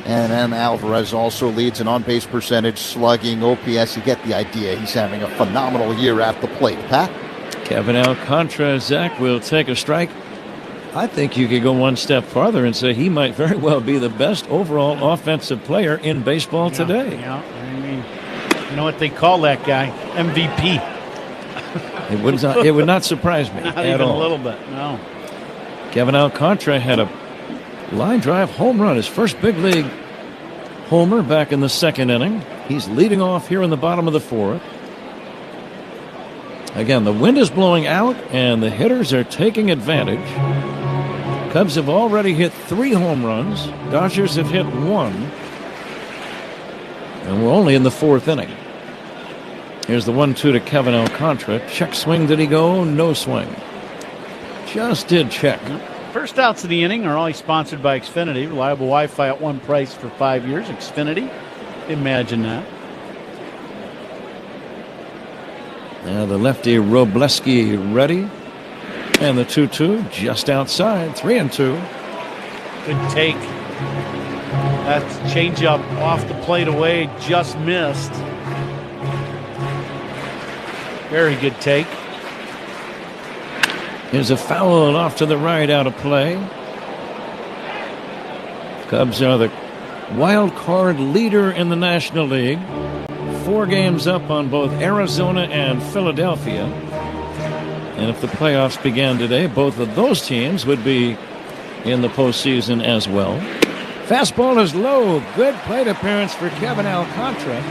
And then Alvarez also leads in on-base percentage, slugging, OPS. You get the idea. He's having a phenomenal year at the plate. Pat? Kevin Alcantara, Zach, will take a strike. I think you could go one step farther and say he might very well be the best overall offensive player in baseball today. Yeah, I mean, you know what they call that guy? MVP. It would not surprise me not at even all. A little bit, no. Kevin Alcantara had a line drive home run, his first big league homer back in the second inning. He's leading off here in the bottom of the fourth. Again, the wind is blowing out, and the hitters are taking advantage. Cubs have already hit 3 home runs. Dodgers have hit 1. And we're only in the 4th inning. Here's the 1-2 to Kevin Alcantara. Check swing, did he go? No swing. Just did check. First outs of the inning are always sponsored by Xfinity. Reliable Wi-Fi at one price for 5 years. Xfinity. Imagine that. Now the lefty Robleski ready. And the 2-2 just outside. 3-2. Good take. That's changeup off the plate away. Just missed. Very good take. Here's a foul off to the right, out of play. Cubs are the wild card leader in the National League. 4 games up on both Arizona and Philadelphia. And if the playoffs began today, both of those teams would be in the postseason as well. Fastball is low. Good plate appearance for Kevin Alcantara.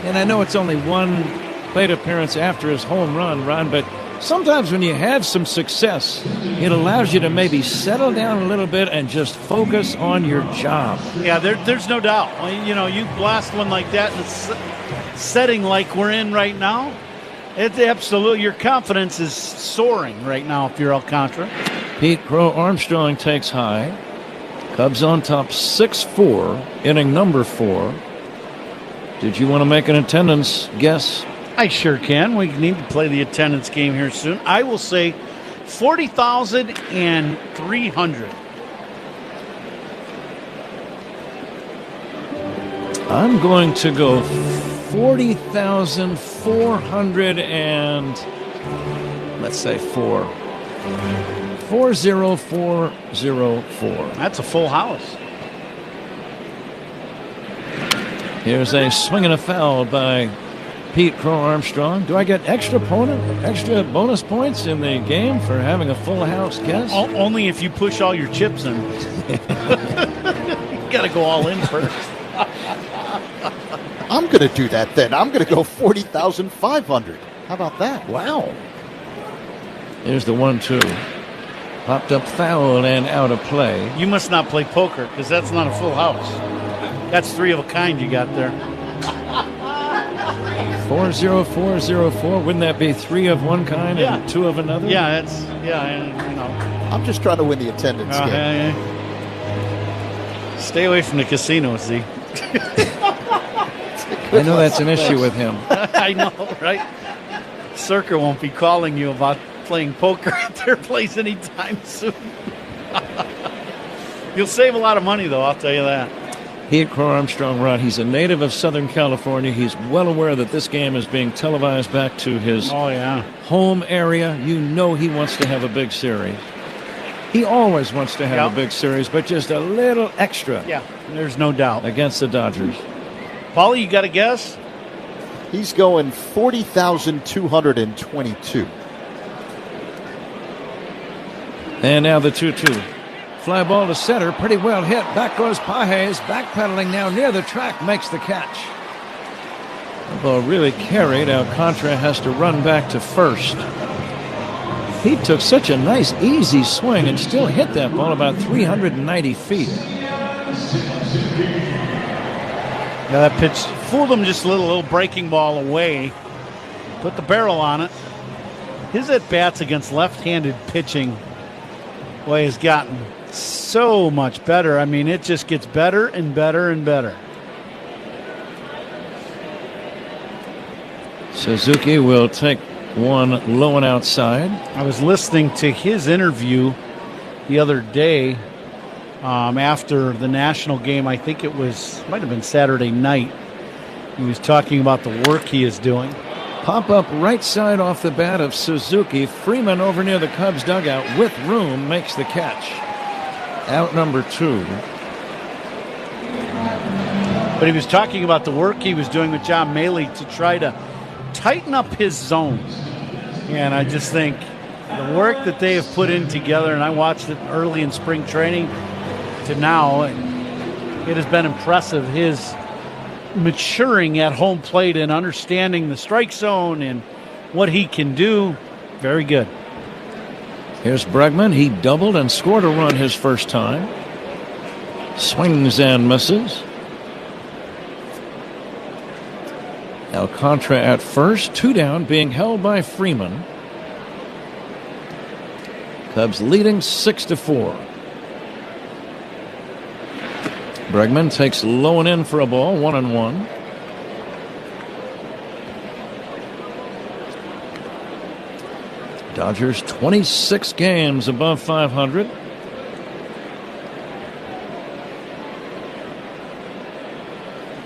And I know it's only one plate appearance after his home run, Ron, but sometimes when you have some success, it allows you to maybe settle down a little bit and just focus on your job. Yeah, there's no doubt. You know, you blast one like that in a setting like we're in right now, it's absolutely, your confidence is soaring right now if you're Alcantara. Pete Crow Armstrong takes high. Cubs on top 6-4, inning number 4. Did you want to make an attendance guess? I sure can. We need to play the attendance game here soon. I will say 40,300. I'm going to go 40,400 and let's say 40404. That's a full house. Here's a swing and a foul by Pete Crow Armstrong. Do I get extra bonus points in the game for having a full house guess? Only if you push all your chips in. You got to go all in first. I'm going to do that then. I'm going to go 40,500. How about that? Wow. Here's the 1-2. Popped up foul and out of play. You must not play poker because that's not a full house. That's 3 of a kind you got there. 40404. Wouldn't that be 3 of one kind and 2 of another? Yeah, and, you know. I'm just trying to win the attendance game. Yeah. Stay away from the casino, Z. I know that's an issue with him. I know, right? Circa won't be calling you about playing poker at their place anytime soon. You'll save a lot of money, though, I'll tell you that. Pete Crow Armstrong, Rod, he's a native of Southern California. He's well aware that this game is being televised back to his home area. You know he wants to have a big series. He always wants to have a big series, but just a little extra. Yeah, there's no doubt. Against the Dodgers. Paulie, you got a guess? He's going 40,222. And now the 2-2. Fly ball to center, pretty well hit. Back goes Pages, backpedaling now near the track, makes the catch. The ball really carried. Alcantara has to run back to first. He took such a nice, easy swing and still hit that ball about 390 feet. Yeah, that pitch fooled him just a little breaking ball away. Put the barrel on it. His at-bats against left-handed pitching, boy, has gotten so much better. I mean, it just gets better and better and better. Suzuki will take one low and outside. I was listening to his interview the other day after the national game. I think it might have been Saturday night. He was talking about the work he is doing. Pop up right side off the bat of Suzuki. Freeman over near the Cubs dugout with room makes the catch. Out number 2. But he was talking about the work he was doing with John Maley to try to tighten up his zone. And I just think the work that they have put in together, and I watched it early in spring training to now, it has been impressive. His maturing at home plate and understanding the strike zone and what he can do, very good. Here's Bregman. He doubled and scored a run his first time. Swings and misses. Alcantara at first, 2 down, being held by Freeman. Cubs leading 6-4. Bregman takes low and in for a ball, 1-1. Dodgers 26 games above 500.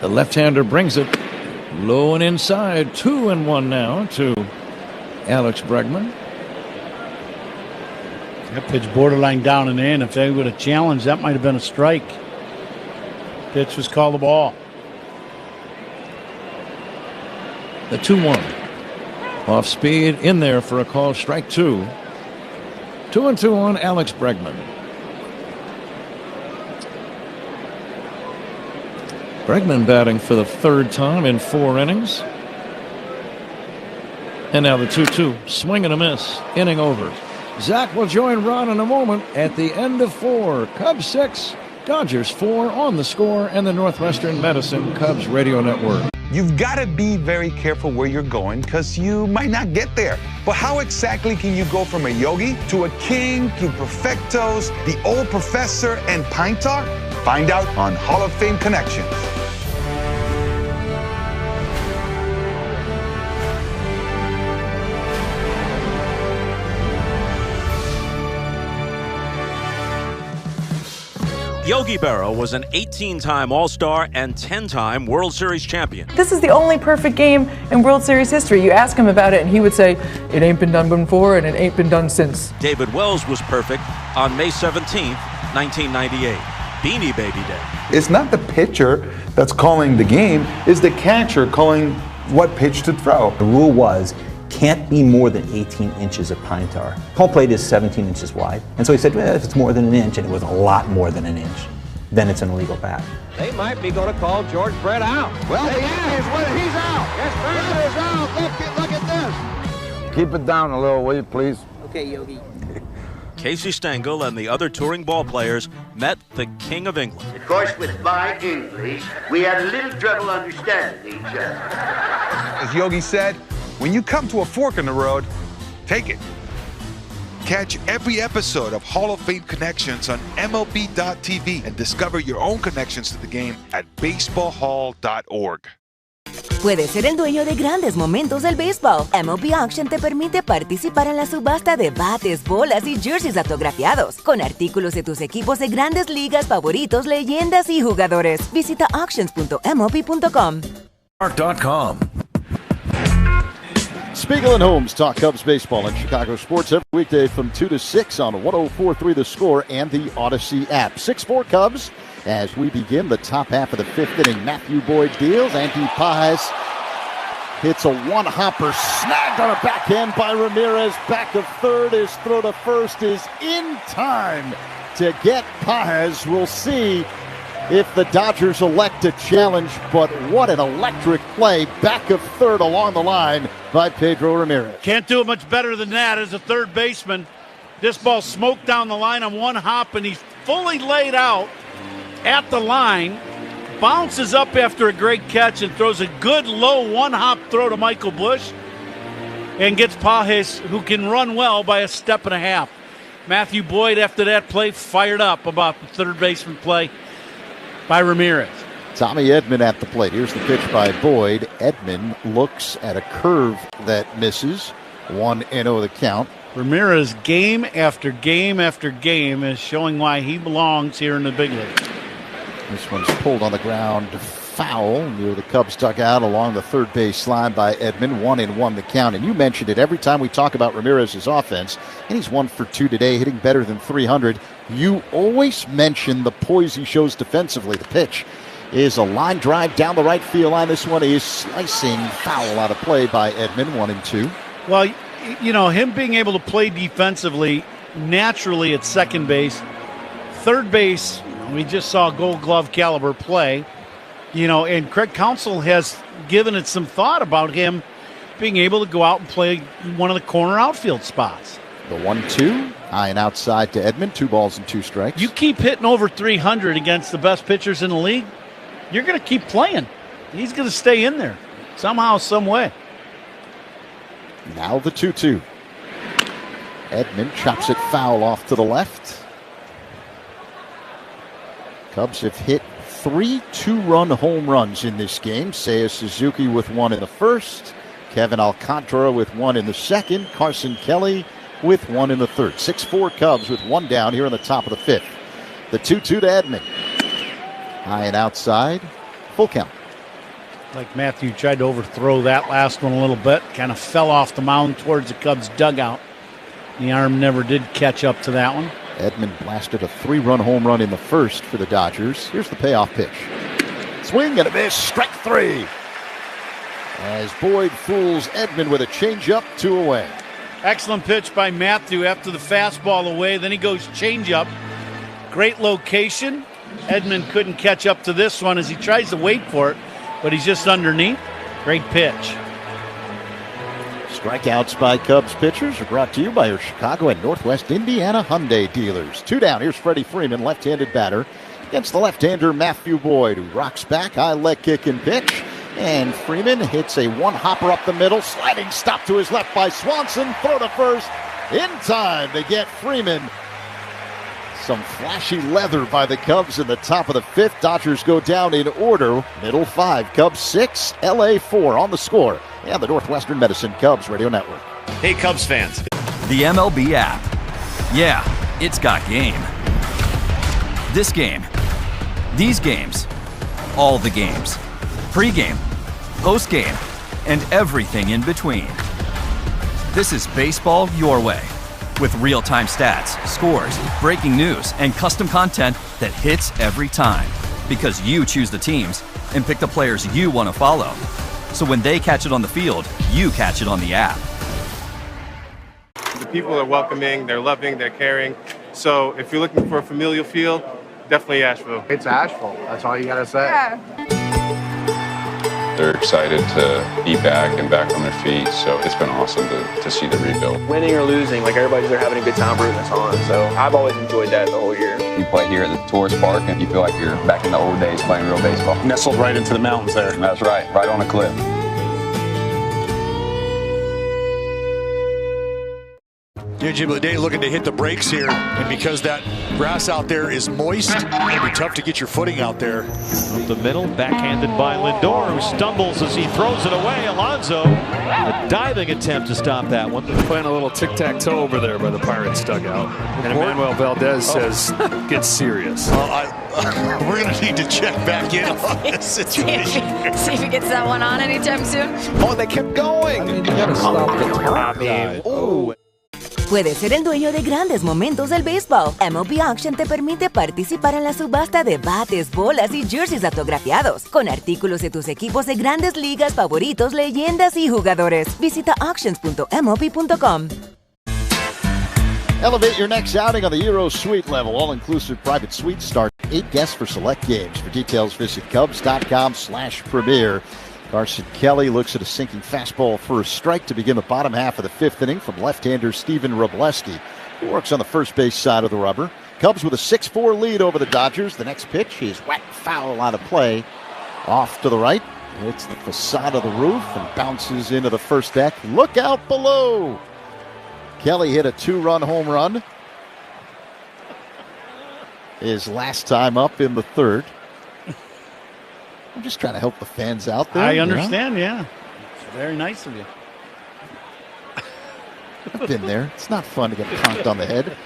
The left-hander brings it low and inside. 2-1 now to Alex Bregman. That pitch borderline down and in. If they would have challenged, that might have been a strike. Pitch was called a ball. The 2-1. Off speed, in there for a call, strike 2. 2-2 on Alex Bregman. Bregman batting for the third time in 4 innings. And now the 2-2. Swing and a miss. Inning over. Zach will join Ron in a moment at the end of 4. Cubs 6, Dodgers 4 on the score and the Northwestern Medicine Cubs Radio Network. You've got to be very careful where you're going because you might not get there. But how exactly can you go from a yogi to a king to perfectos, the old professor, and pine tar? Find out on Hall of Fame Connections. Yogi Berra was an 18-time All-Star and 10-time World Series champion. This is the only perfect game in World Series history. You ask him about it, and he would say, it ain't been done before, and it ain't been done since. David Wells was perfect on May 17, 1998, Beanie Baby Day. It's not the pitcher that's calling the game, it's the catcher calling what pitch to throw. The rule was, can't be more than 18 inches of pine tar. Home plate is 17 inches wide. And so he said, well, if it's more than an inch, and it was a lot more than an inch, then it's an illegal bat. They might be going to call George Brett out. Well, he is. He's out. Yes, Brett is out. Look at this. Keep it down a little, will you, please? Okay, Yogi. Casey Stengel and the other touring ball players met the King of England. Of course, with my English, we had a little trouble understanding each other. As Yogi said, when you come to a fork in the road, take it. Catch every episode of Hall of Fame Connections on MLB.tv and discover your own connections to the game at baseballhall.org. Puedes ser el dueño de grandes momentos del béisbol. MLB Auction te permite participar en la subasta de bates, bolas y jerseys autografiados, con artículos de tus equipos de grandes ligas favoritos, leyendas y jugadores. Visita auctions.mlb.com. Mark.com. Spiegel and Holmes talk Cubs baseball in Chicago sports every weekday from 2 to 6 on 104.3 The Score and the Odyssey app. 6-4 Cubs as we begin the top half of the 5th inning. Matthew Boyd deals. Andy Paz hits a one-hopper, snagged on a backhand by Ramirez. Back of third. His throw to first is in time to get Paz. We'll see if the Dodgers elect to challenge, but what an electric play. Back of third along the line by Pedro Ramirez. Can't do it much better than that as a third baseman. This ball smoked down the line on one hop, and he's fully laid out at the line. Bounces up after a great catch and throws a good low one-hop throw to Michael Busch and gets Pages, who can run well, by a step and a half. Matthew Boyd, after that play, fired up about the third baseman play by Ramirez. Tommy Edman at the plate. Here's the pitch by Boyd. Edman looks at a curve that misses. 1-0 the count. Ramirez, game after game after game, is showing why he belongs here in the big league. This one's pulled on the ground, foul near the Cubs dugout along the third base line by Edman. 1-1 the count. And you mentioned it every time we talk about Ramirez's offense, and he's 1 for 2 today, hitting better than 300. You always mention the poise he shows defensively. The pitch is a line drive down the right field line. This one is slicing foul out of play by Edman. 1-2. Well, you know, him being able to play defensively naturally at second base, third base, we just saw Gold Glove caliber play, you know, and Craig Counsell has given it some thought about him being able to go out and play one of the corner outfield spots. The 1-2, high and outside to Edman. 2 balls and 2 strikes. You keep hitting over 300 against the best pitchers in the league, you're going to keep playing. He's going to stay in there somehow, some way. Now the 2-2. Edman chops it foul off to the left. Cubs have hit 3 2-run home runs in this game. Seiya Suzuki with 1 in the first. Kevin Alcantara with 1 in the second. Carson Kelly with 1 in the third. 6-4 Cubs with 1 down here in the top of the 5th. The 2-2 to Edman. High and outside. Full count. Like Matthew tried to overthrow that last one a little bit. Kind of fell off the mound towards the Cubs dugout. The arm never did catch up to that one. Edman blasted a 3-run home run in the first for the Dodgers. Here's the payoff pitch. Swing and a miss. Strike 3. As Boyd fools Edman with a changeup, 2 away. Excellent pitch by Matthew after the fastball away. Then he goes changeup. Great location. Edman couldn't catch up to this one as he tries to wait for it, but he's just underneath. Great pitch. Strikeouts by Cubs pitchers are brought to you by your Chicago and Northwest Indiana Hyundai dealers. 2 down. Here's Freddie Freeman, left-handed batter, against the left-hander Matthew Boyd, who rocks back, high leg kick and pitch. And Freeman hits a one-hopper up the middle, sliding stop to his left by Swanson. Throw to first in time to get Freeman. Some flashy leather by the Cubs in the top of the 5th. Dodgers go down in order. Middle 5, Cubs 6, LA 4 on the score. And the Northwestern Medicine Cubs Radio Network. Hey, Cubs fans. The MLB app. Yeah, it's got game. This game. These games. All the games. Pre-game, post-game, and everything in between. This is baseball your way. With real-time stats, scores, breaking news, and custom content that hits every time. Because you choose the teams and pick the players you want to follow. So when they catch it on the field, you catch it on the app. The people are welcoming, they're loving, they're caring. So if you're looking for a familial feel, definitely Asheville. It's Asheville. That's all you got to say. Yeah. They're excited to be back and back on their feet, so it's been awesome to see the rebuild. Winning or losing, like everybody's there having a good time rooting us on, so I've always enjoyed that the whole year. You play here at the tourist park and you feel like you're back in the old days playing real baseball. Nestled right into the mountains there. That's right on a cliff. Jim Leday looking to hit the brakes here, and because that grass out there is moist, it'll be tough to get your footing out there. Up the middle, backhanded by Lindor, who stumbles as he throws it away. Alonso, a diving attempt to stop that one. They're playing a little tic-tac-toe over there by the Pirates dugout. And Emmanuel Valdez says, get serious. Well, we're going to need to check back in on this situation. See if he gets that one on anytime soon. Oh, they kept going. I mean, you got to stop the top guy. Oh. Puedes ser el dueño de grandes momentos del béisbol. MLB Auction te permite participar en la subasta de bates, bolas y jerseys autografiados, con artículos de tus equipos de grandes ligas favoritos, leyendas y jugadores. Visita auctions.mlb.com. Elevate your next outing on the Euro Suite level. All-inclusive private suites start 8 guests for select games. For details, visit cubs.com/premier. Carson Kelly looks at a sinking fastball for a strike to begin the bottom half of the 5th inning from left-hander Steven Wrobleski, who works on the first base side of the rubber. Cubs with a 6-4 lead over the Dodgers. The next pitch is whack foul out of play. Off to the right. Hits the facade of the roof and bounces into the first deck. Look out below. Kelly hit a 2-run home run. His last time up in the 3rd. I'm just trying to help the fans out there. I understand, yeah. It's very nice of you. I've been there. It's not fun to get conked on the head.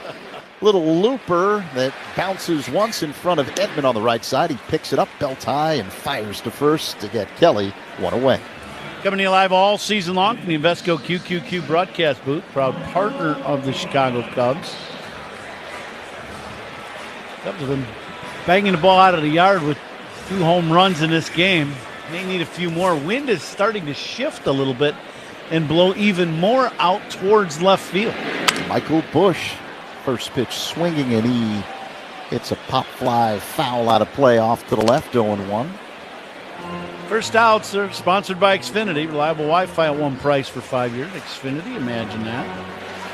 Little looper that bounces once in front of Edman on the right side. He picks it up, belt high, and fires to first to get Kelly one away. Coming to you live all season long from the Invesco QQQ broadcast booth, proud partner of the Chicago Cubs. Cubs have been banging the ball out of the yard with 2 home runs in this game. May need a few more. Wind is starting to shift a little bit and blow even more out towards left field. Michael Busch, first pitch swinging, and he hits a pop fly foul out of play off to the left, 0-1. First outs are sponsored by Xfinity. Reliable Wi-Fi at one price for 5 years. Xfinity, imagine that.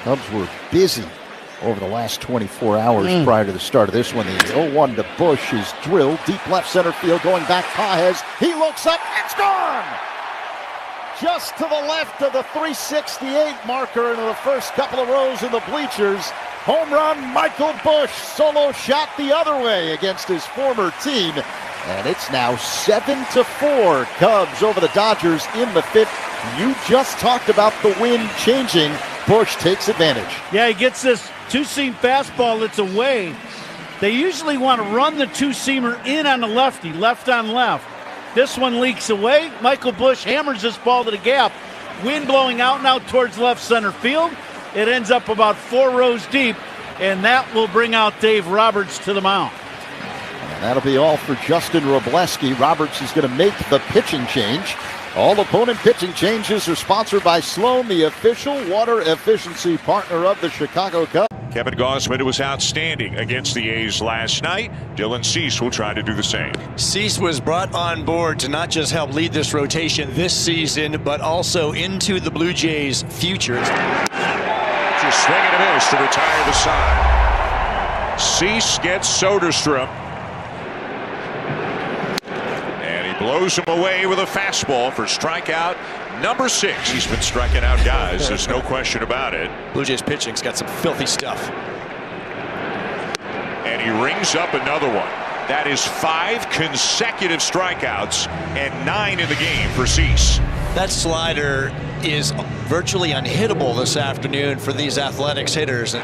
Cubs were busy over the last 24 hours prior to the start of this one. The 0-1 to Busch is drilled deep left center field, going back Pages. He looks up, it's gone! Just to the left of the 368 marker into the first couple of rows in the bleachers. Home run, Michael Busch. Solo shot the other way against his former team. And it's now 7-4 Cubs over the Dodgers in the 5th. You just talked about the wind changing. Busch takes advantage. Yeah, he gets this two-seam fastball that's away. They usually want to run the two-seamer in on the lefty, left on left. This one leaks away. Michael Busch hammers this ball to the gap. Wind blowing out and out towards left center field. It ends up about 4 rows deep, and that will bring out Dave Roberts to the mound. And that'll be all for Justin Wrobleski. Roberts is going to make the pitching change. All opponent pitching changes are sponsored by Sloan, the official water efficiency partner of the Chicago Cubs. Kevin Gausman was outstanding against the A's last night. Dylan Cease will try to do the same. Cease was brought on board to not just help lead this rotation this season, but also into the Blue Jays' future. Just swing and a miss to retire the side. Cease gets Soderstrom. And he blows him away with a fastball for strikeout number 6. He's been striking out guys. There's no question about it. Blue Jays pitching's got some filthy stuff. And he rings up another one. That is 5 consecutive strikeouts and 9 in the game for Cease. That slider is virtually unhittable this afternoon for these Athletics hitters. 3-2,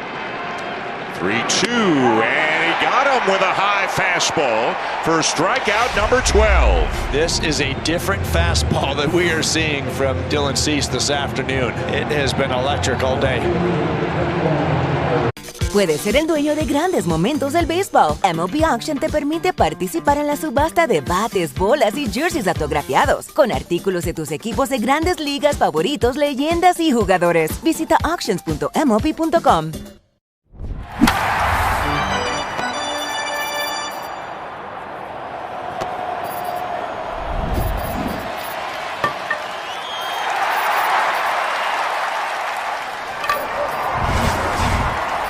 and he got him with a high fastball for strikeout number 12. This is a different fastball that we are seeing from Dylan Cease this afternoon. It has been electric all day. Puedes ser el dueño de grandes momentos del béisbol. MLB Auction te permite participar en la subasta de bates, bolas y jerseys autografiados, con artículos de tus equipos de grandes ligas favoritos, leyendas y jugadores. Visita auctions.mlb.com.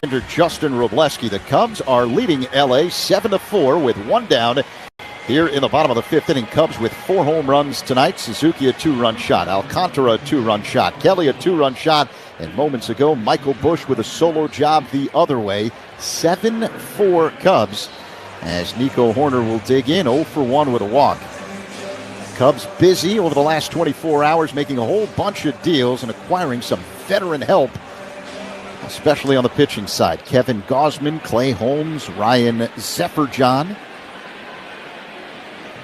Under Justin Robleski, the Cubs are leading LA 7-4 with 1 down here in the bottom of the 5th inning. Cubs with 4 home runs tonight. Suzuki a 2-run shot. Alcantara a 2-run shot. Kelly a 2-run shot. And moments ago, Michael Busch with a solo job the other way. 7-4 Cubs as Nico Horner will dig in 0-for-1 with a walk. Cubs busy over the last 24 hours making a whole bunch of deals and acquiring some veteran help, especially on the pitching side. Kevin Gausman, Clay Holmes, Ryan Zefferjohn.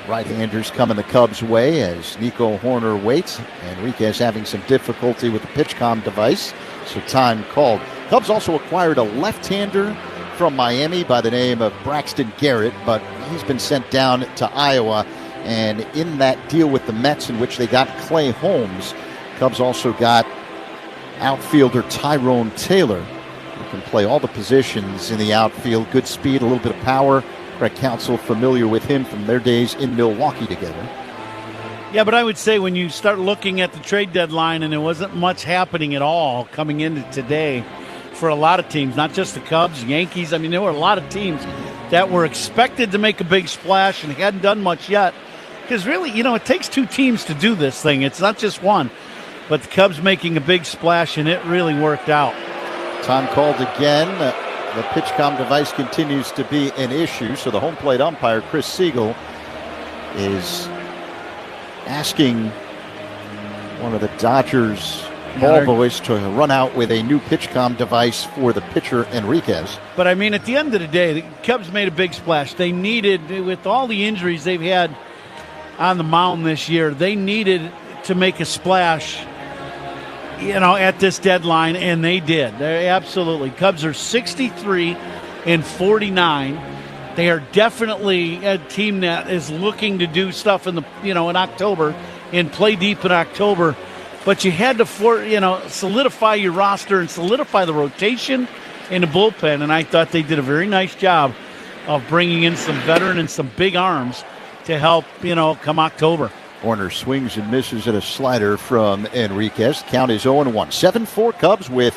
Right-handers coming the Cubs' way as Nico Horner waits. Enriquez having some difficulty with the PitchCom device, so time called. Cubs also acquired a left-hander from Miami by the name of Braxton Garrett, but he's been sent down to Iowa. And in that deal with the Mets in which they got Clay Holmes, Cubs also got outfielder Tyrone Taylor, who can play all the positions in the outfield. Good speed, a little bit of power. Greg Counsell familiar with him from their days in Milwaukee together. Yeah, but I would say when you start looking at the trade deadline, and there wasn't much happening at all coming into today for a lot of teams, not just the Cubs, Yankees. I mean, there were a lot of teams that were expected to make a big splash and hadn't done much yet. Because really, it takes 2 teams to do this thing. It's not just one. But the Cubs making a big splash, and it really worked out. Time called again. The PitchCom device continues to be an issue, so the home plate umpire, Chris Siegel, is asking one of the Dodgers ball boys to run out with a new PitchCom device for the pitcher, Enriquez. But, I mean, at the end of the day, the Cubs made a big splash. They needed, with all the injuries they've had on the mound this year, they needed to make a splash at this deadline, and they did. They absolutely. Cubs are 63-49. They are definitely a team that is looking to do stuff in the in October and play deep in October. But you had to solidify your roster and solidify the rotation and the bullpen, and I thought they did a very nice job of bringing in some veteran and some big arms to help come October. Horner swings and misses at a slider from Enriquez. Count is 0-1. 7-4 Cubs with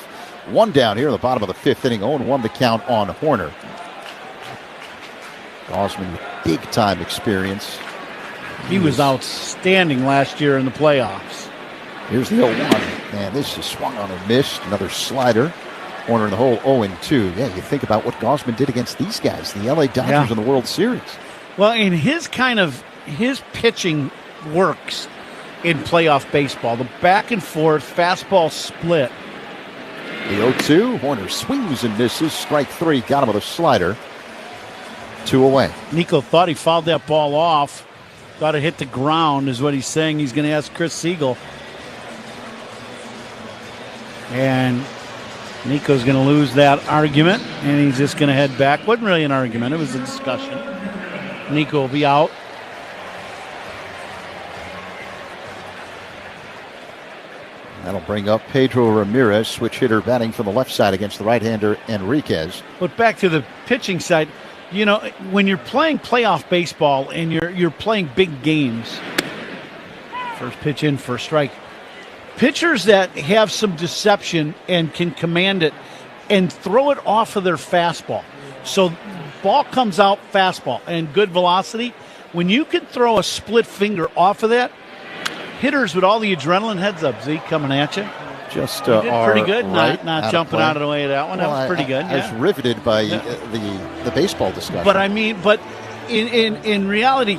1 down here in the bottom of the 5th inning. 0-1 the count on Horner. Gausman with big-time experience. He was outstanding last year in the playoffs. Here's the 0-1. Man, this is swung on and missed. Another slider. Horner in the hole 0-2. Yeah, you think about what Gausman did against these guys, the LA Dodgers in the World Series. Well, and his pitching works in playoff baseball. The back and forth fastball split. The 0-2. Horner swings and misses. Strike 3. Got him with a slider. 2 away. Nico thought he fouled that ball off. Thought it hit the ground is what he's saying. He's going to ask Chris Siegel. And Nico's going to lose that argument, and he's just going to head back. Wasn't really an argument. It was a discussion. Nico will be out. That'll bring up Pedro Ramirez, switch hitter batting from the left side against the right-hander Enriquez. But back to the pitching side, you know, when you're playing playoff baseball and you're playing big games, first pitch in, first strike, pitchers that have some deception and can command it and throw it off of their fastball. So ball comes out fastball and good velocity. When you can throw a split finger off of that, hitters with all the adrenaline, heads up, Zeke, coming at you. Just did pretty good, right not jumping out of the way of that one. That was pretty good. I was riveted by the baseball discussion. But I mean, in reality,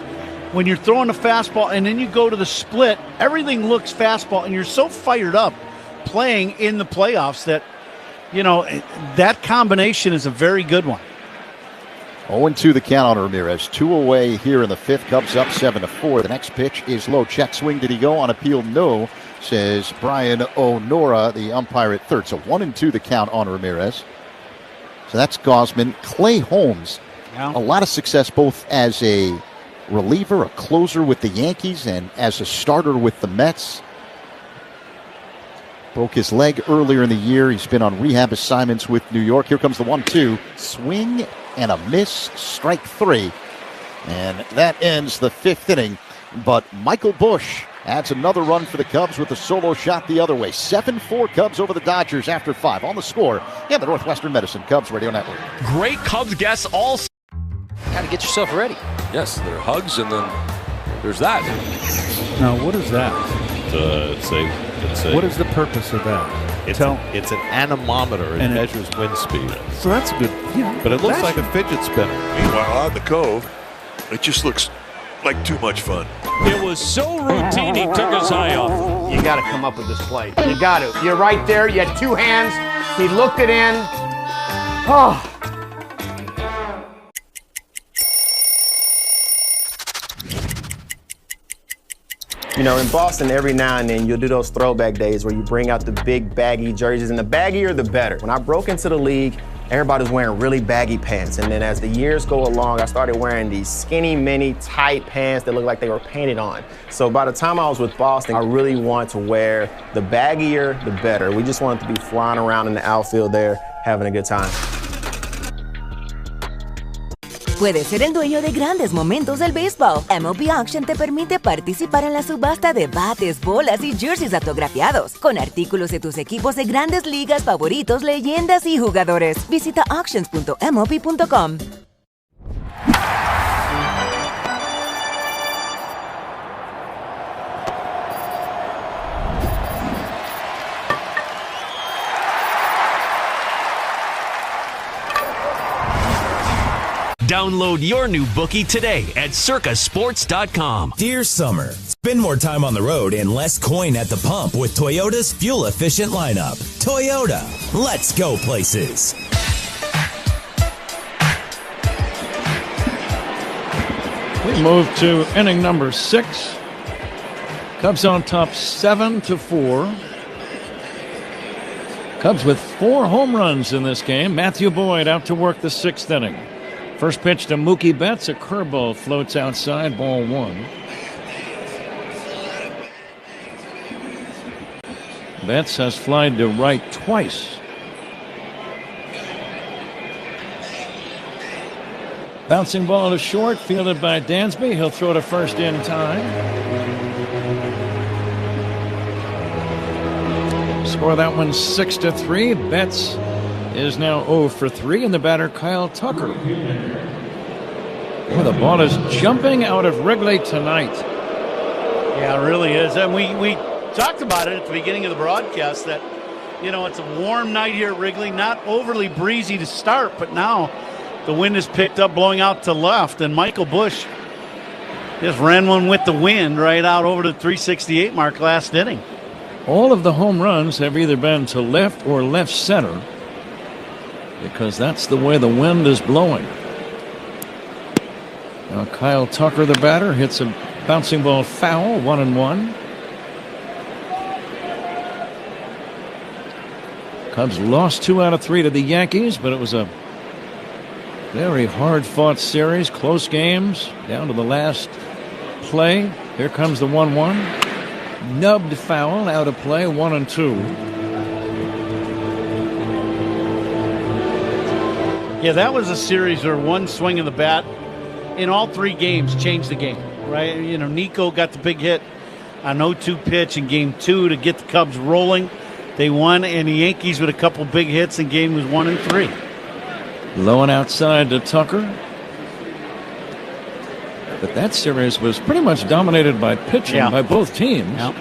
when you're throwing a fastball and then you go to the split, everything looks fastball, and you're so fired up playing in the playoffs that, you know, that combination is a very good one. 0-2 the count on Ramirez. 2 away here in the fifth. Cubs up 7-4. The next pitch is low. Check swing. Did he go on appeal? No, says Brian O'Nora, the umpire at third. So 1-2 the count on Ramirez. So that's Gausman. Clay Holmes, a lot of success both as a reliever, a closer with the Yankees, and as a starter with the Mets. Broke his leg earlier in the year. He's been on rehab assignments with New York. Here comes the 1-2. Swing and a miss, strike 3. And that ends the fifth inning. But Michael Busch adds another run for the Cubs with a solo shot the other way. 7-4 Cubs over the Dodgers after 5. On the score, the Northwestern Medicine Cubs Radio Network. Great Cubs guests all. Got to get yourself ready. Yes, there are hugs, and then there's that. Now, what is that? What is the purpose of that? It's an anemometer. It measures wind speed. So that's good. But it looks like a fidget spinner. Meanwhile, on the Cove, it just looks like too much fun. It was so routine, he took his eye off. You got to come up with this play. You got to. You're right there. You had two hands. He looked it in. Oh. You know, in Boston, every now and then, you'll do those throwback days where you bring out the big baggy jerseys, and the baggier, the better. When I broke into the league, everybody was wearing really baggy pants, and then as the years go along, I started wearing these skinny, mini, tight pants that looked like they were painted on. So by the time I was with Boston, I really wanted to wear the baggier, the better. We just wanted to be flying around in the outfield there, having a good time. Puedes ser el dueño de grandes momentos del béisbol. MLB Auction te permite participar en la subasta de bates, bolas y jerseys autografiados, con artículos de tus equipos de grandes ligas favoritos, leyendas y jugadores. Visita auctions.mlb.com. Download your new bookie today at circasports.com. Dear summer, spend more time on the road and less coin at the pump with Toyota's fuel-efficient lineup. Toyota, let's go places. We move to inning number 6. Cubs on top 7-4. Cubs with 4 home runs in this game. Matthew Boyd out to work the 6th inning. First pitch to Mookie Betts, a curveball floats outside, ball 1. Betts has flied to right twice. Bouncing ball to short, fielded by Dansby. He'll throw to first in time. Score that one 6-3. Betts is now 0 for 3, and the batter Kyle Tucker. Oh, the ball is jumping out of Wrigley tonight. Yeah, it really is. And we talked about it at the beginning of the broadcast that, you know, it's a warm night here at Wrigley, not overly breezy to start, but now the wind is picked up, blowing out to left, and Michael Busch just ran one with the wind right out over the 368 mark last inning. All of the home runs have either been to left or left center, because that's the way the wind is blowing. Now Kyle Tucker, the batter, hits a bouncing ball foul, 1-1. Cubs lost 2 out of 3 to the Yankees, but it was a very hard-fought series, close games, down to the last play. Here comes the 1-1. nubbed foul, out of play, 1-2. Yeah, that was a series where one swing of the bat in all 3 games changed the game, right? You know, Nico got the big hit on 0-2 pitch in game 2 to get the Cubs rolling. They won, and the Yankees with a couple big hits in game was 1 and 3. Low and outside to Tucker. But that series was pretty much dominated by pitching by both teams. Yeah.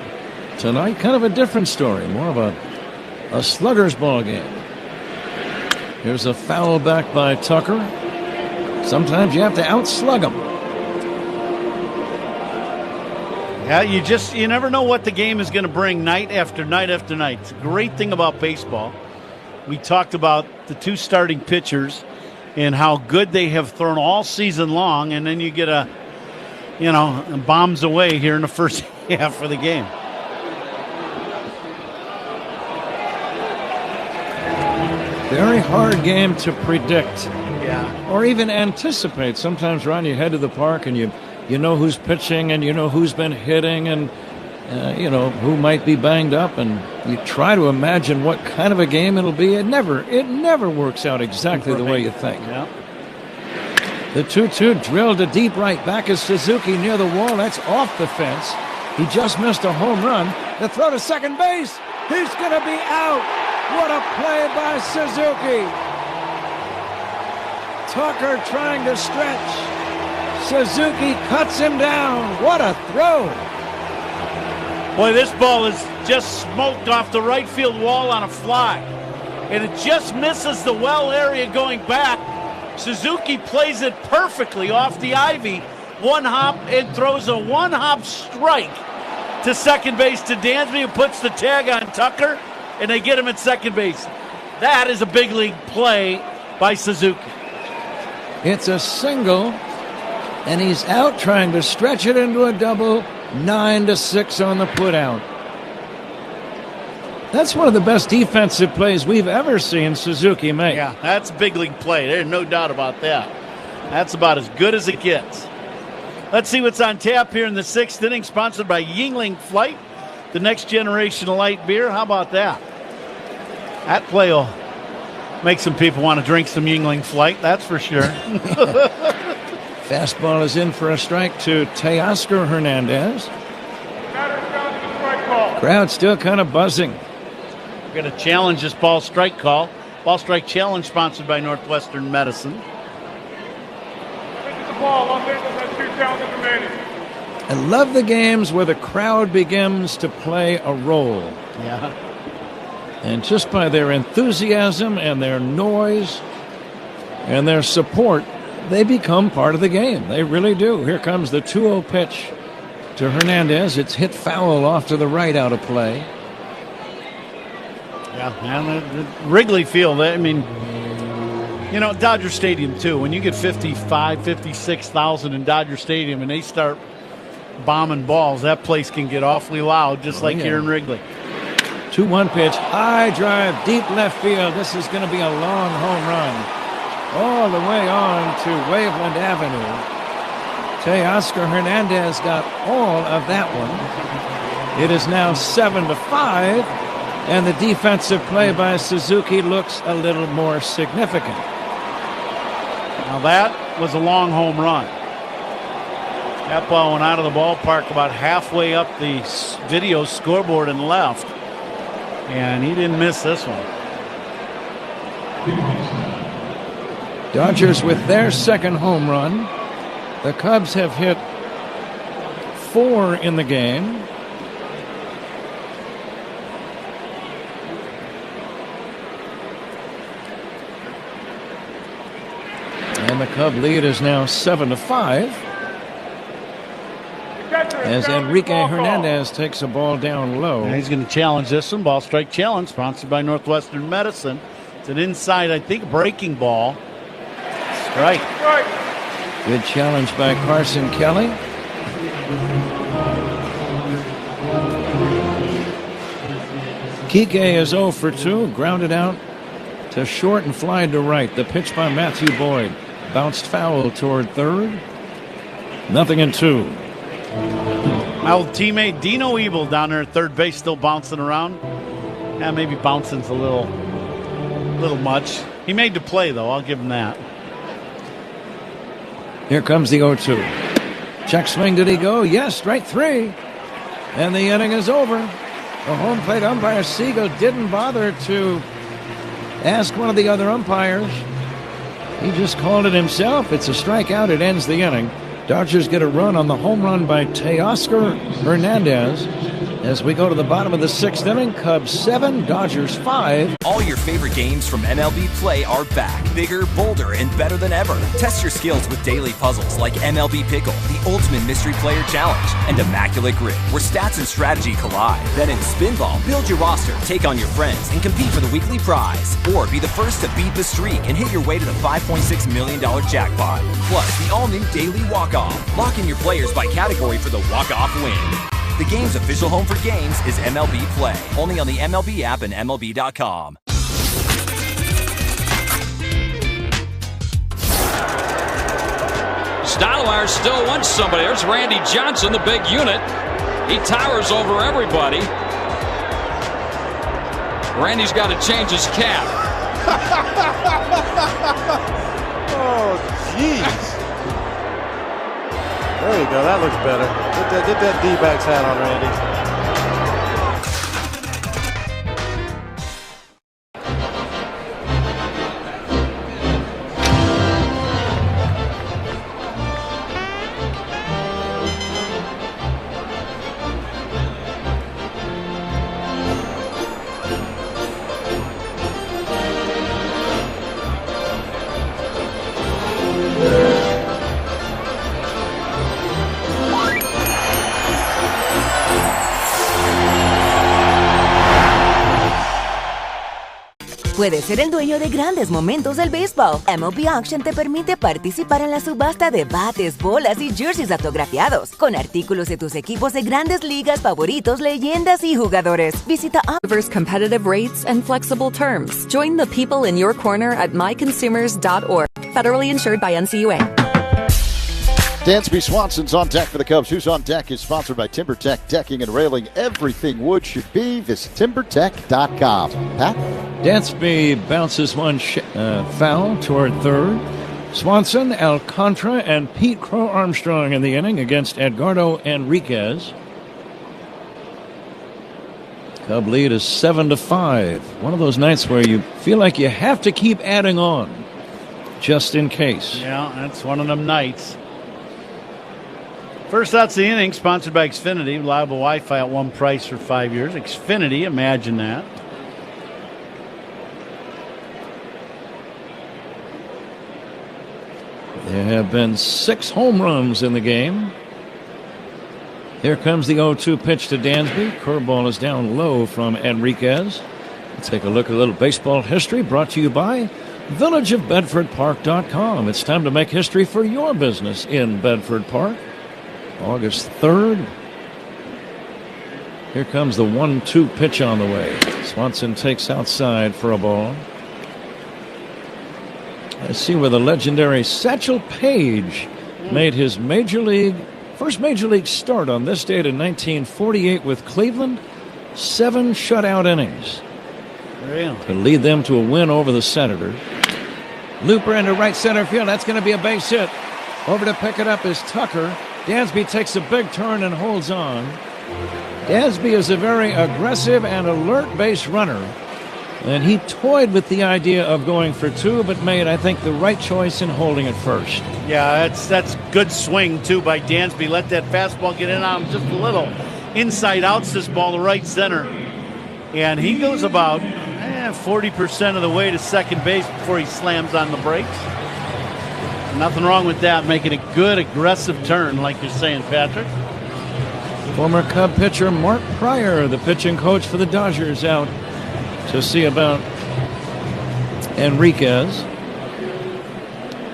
Tonight, kind of a different story, more of a slugger's ball game. Here's a foul back by Tucker. Sometimes you have to outslug them. Yeah, you never know what the game is going to bring night after night after night. It's a great thing about baseball. We talked about the 2 starting pitchers and how good they have thrown all season long, and then you get bombs away here in the first half of the game. Very hard game to predict. Yeah. Or even anticipate. Sometimes, Ron, you head to the park and you know who's pitching and you know who's been hitting and who might be banged up, and you try to imagine what kind of a game it'll be. It never works out exactly the way you think. Yeah. The 2-2 drilled to deep right. Back is Suzuki near the wall. That's off the fence. He just missed a home run. The throw to second base. He's going to be out. What a play by Suzuki. Tucker trying to stretch. Suzuki cuts him down. What a throw. Boy, this ball is just smoked off the right field wall on a fly. And it just misses the well area going back. Suzuki plays it perfectly off the ivy. One hop and throws a one-hop strike to second base to Dansby, who puts the tag on Tucker, and they get him at second base. That is a big league play by Suzuki. It's a single, and he's out trying to stretch it into a double. 9-6 on the putout. That's one of the best defensive plays we've ever seen Suzuki make. Yeah, that's a big league play. There's no doubt about that. That's about as good as it gets. Let's see what's on tap here in the 6th inning, sponsored by Yuengling Flight, the next generation of light beer. How about that? That play will make some people want to drink some Yuengling Flight, that's for sure. Fastball is in for a strike to Teoscar Hernandez. Crowd still kind of buzzing. We're going to challenge this ball strike call. Ball strike challenge sponsored by Northwestern Medicine. I love the games where the crowd begins to play a role. Yeah. And just by their enthusiasm and their noise and their support, they become part of the game. They really do. Here comes the 2-0 pitch to Hernandez. It's hit foul off to the right, out of play. Yeah, and the Wrigley Field, I mean, Dodger Stadium, too. When you get 56,000 in Dodger Stadium and they start bombing balls, that place can get awfully loud, just like here in Wrigley. 2-1 pitch, high drive, deep left field. This is going to be a long home run. All the way on to Waveland Avenue. Teoscar Hernandez got all of that one. It is now 7-5, and the defensive play by Suzuki looks a little more significant. Now that was a long home run. That ball went out of the ballpark about halfway up the video scoreboard and left, and he didn't miss this one. Dodgers with their second home run. The Cubs have hit 4 in the game. And the Cub lead is now 7-5. As Enrique Hernandez takes a ball down low. And he's going to challenge this one. Ball strike challenge, sponsored by Northwestern Medicine. It's an inside, I think, breaking ball. Strike. Good challenge by Carson Kelly. Kike is 0 for 2. Grounded out to short and flied to right. The pitch by Matthew Boyd. Bounced foul toward third. 0-2. My old teammate Dino Ebel down there at third base, still bouncing around. Yeah, maybe bouncing's a little much. He made the play, though. I'll give him that. Here comes the 0-2. Check swing, did he go? Yes, strike three. And the inning is over. The home plate umpire, Siegel, didn't bother to ask one of the other umpires. He just called it himself. It's a strikeout. It ends the inning. Dodgers get a run on the home run by Teoscar Hernandez. As we go to the bottom of the sixth inning, Cubs 7, Dodgers 5. All your favorite games from MLB Play are back. Bigger, bolder, and better than ever. Test your skills with daily puzzles like MLB Pickle, the Ultimate Mystery Player Challenge, and Immaculate Grid, where stats and strategy collide. Then in Spinball, build your roster, take on your friends, and compete for the weekly prize. Or be the first to beat the streak and hit your way to the $5.6 million jackpot. Plus, the all-new Daily Walk-Off. Lock in your players by category for the walk-off win. The game's official home for games is MLB Play. Only on the MLB app and MLB.com. Stottlemyre still wants somebody. There's Randy Johnson, the big unit. He towers over everybody. Randy's got to change his cap. Oh, jeez. There you go. That looks better. Get that D-backs hat on, Randy. Puedes ser el dueño de grandes momentos del béisbol. MLB Auction te permite participar en la subasta de bates, bolas y jerseys autografiados, con artículos de tus equipos de grandes ligas favoritos, leyendas y jugadores. Visita Offers competitive rates and flexible terms. Join the people in your corner at myconsumers.org. Federally insured by NCUA. Dansby Swanson's on deck for the Cubs. Who's on deck is sponsored by TimberTech Decking and Railing. Everything wood should be. Visit timbertech.com. Pat? Dansby bounces one foul toward third. Swanson, Alcantara, and Pete Crow Armstrong in the inning against Edgardo Enriquez. Cub lead is 7-5. One of those nights where you feel like you have to keep adding on, just in case. Yeah, that's one of them nights. First out's the inning, sponsored by Xfinity. Reliable Wi-Fi at one price for 5 years. Xfinity, imagine that. There have been 6 home runs in the game. Here comes the 0-2 pitch to Dansby. Curveball is down low from Enriquez. Let's take a look at a little baseball history brought to you by villageofbedfordpark.com. It's time to make history for your business in Bedford Park. August 3rd. Here comes the 1-2 pitch on the way. Swanson takes outside for a ball. Let's see where the legendary Satchel Paige made his first major league start on this date in 1948 with Cleveland. 7 shutout innings to lead them to a win over the Senators. Looper into right center field. That's going to be a base hit. Over to pick it up is Tucker. Dansby takes a big turn and holds on. Dansby is a very aggressive and alert base runner. And he toyed with the idea of going for 2, but made, I think, the right choice in holding it first. Yeah, that's good swing, too, by Dansby. Let that fastball get in on him just a little. Inside outs this ball to right center. And he goes about 40% of the way to second base before he slams on the brakes. Nothing wrong with that, making a good, aggressive turn, like you're saying, Patrick. Former Cub pitcher Mark Pryor, the pitching coach for the Dodgers, out to see about Enriquez.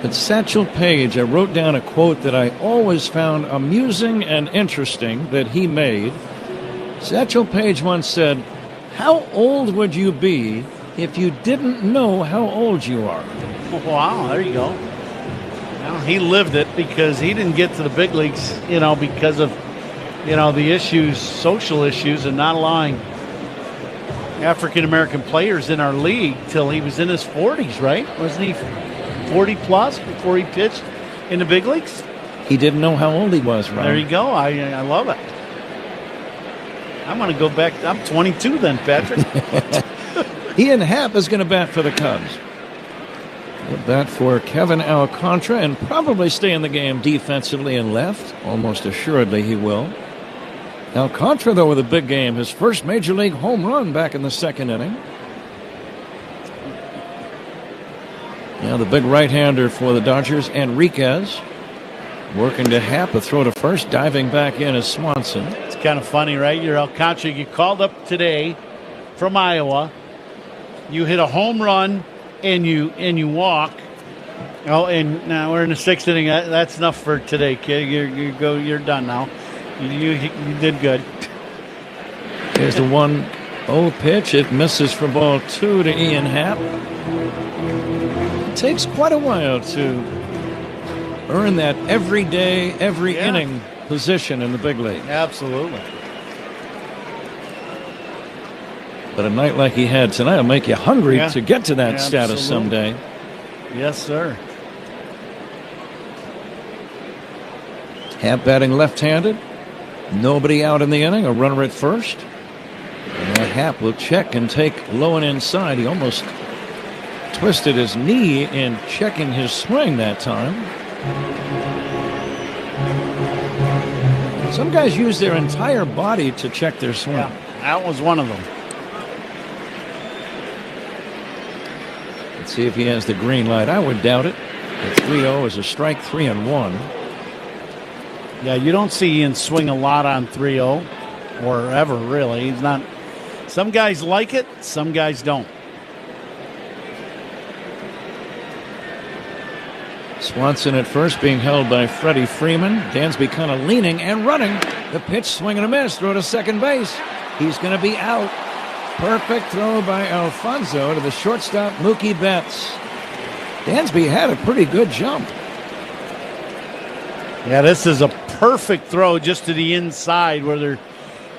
But Satchel Paige, I wrote down a quote that I always found amusing and interesting that he made. Satchel Paige once said, "How old would you be if you didn't know how old you are?" Wow, there you go. Well, he lived it because he didn't get to the big leagues, because of the issues, social issues, and not allowing African-American players in our league till he was in his 40s, right? Wasn't he 40 plus before he pitched in the big leagues? He didn't know how old he was, Ron. There you go. I love it. I'm going to go back. I'm 22 then, Patrick. Ian Happ is going to bat for the Cubs. He'll bat for Kevin Alcantara and probably stay in the game defensively and left. Almost assuredly he will. Alcantara, though, with a big game. His first Major League home run back in the second inning. Now the big right-hander for the Dodgers, Enriquez. Working to Happ, a throw to first. Diving back in is Swanson. It's kind of funny, right? You're Alcantara. You called up today from Iowa. You hit a home run and you walk. Oh, and now we're in the sixth inning. That's enough for today, kid. You're done now. You did good. Here's the 1-0 pitch. It misses for ball 2 to Ian Happ. It takes quite a while to earn that every day, every inning position in the big league. Absolutely. But a night like he had tonight will make you hungry to get to that status someday. Yes, sir. Happ batting left-handed. Nobody out in the inning. A runner at first. And Happ will check and take low and inside. He almost twisted his knee in checking his swing that time. Some guys use their entire body to check their swing. Yeah, that was one of them. Let's see if he has the green light. I would doubt it. The 3-0 is a strike, 3-1. Yeah, you don't see Ian swing a lot on 3-0 or ever, really. He's not. Some guys like it, some guys don't. Swanson at first being held by Freddie Freeman. Dansby kind of leaning and running. The pitch, swing and a miss. Throw to second base. He's going to be out. Perfect throw by Alfonso to the shortstop, Mookie Betts. Dansby had a pretty good jump. Yeah, this is a perfect throw just to the inside where they're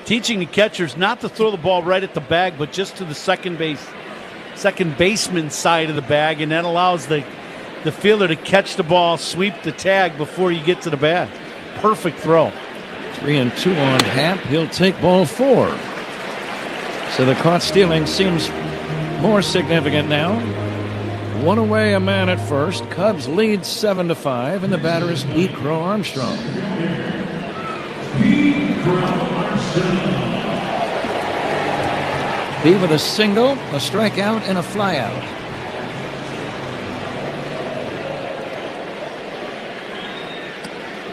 teaching the catchers not to throw the ball right at the bag, but just to the second baseman side of the bag, and that allows the fielder to catch the ball, sweep the tag before you get to the bag. Perfect throw. 3-2 on Happ. He'll take ball 4. So the caught stealing seems more significant now. One away, a man at first. Cubs lead 7-5, and the batter is Pete Crow Armstrong. Pete with a single, a strikeout, and a flyout.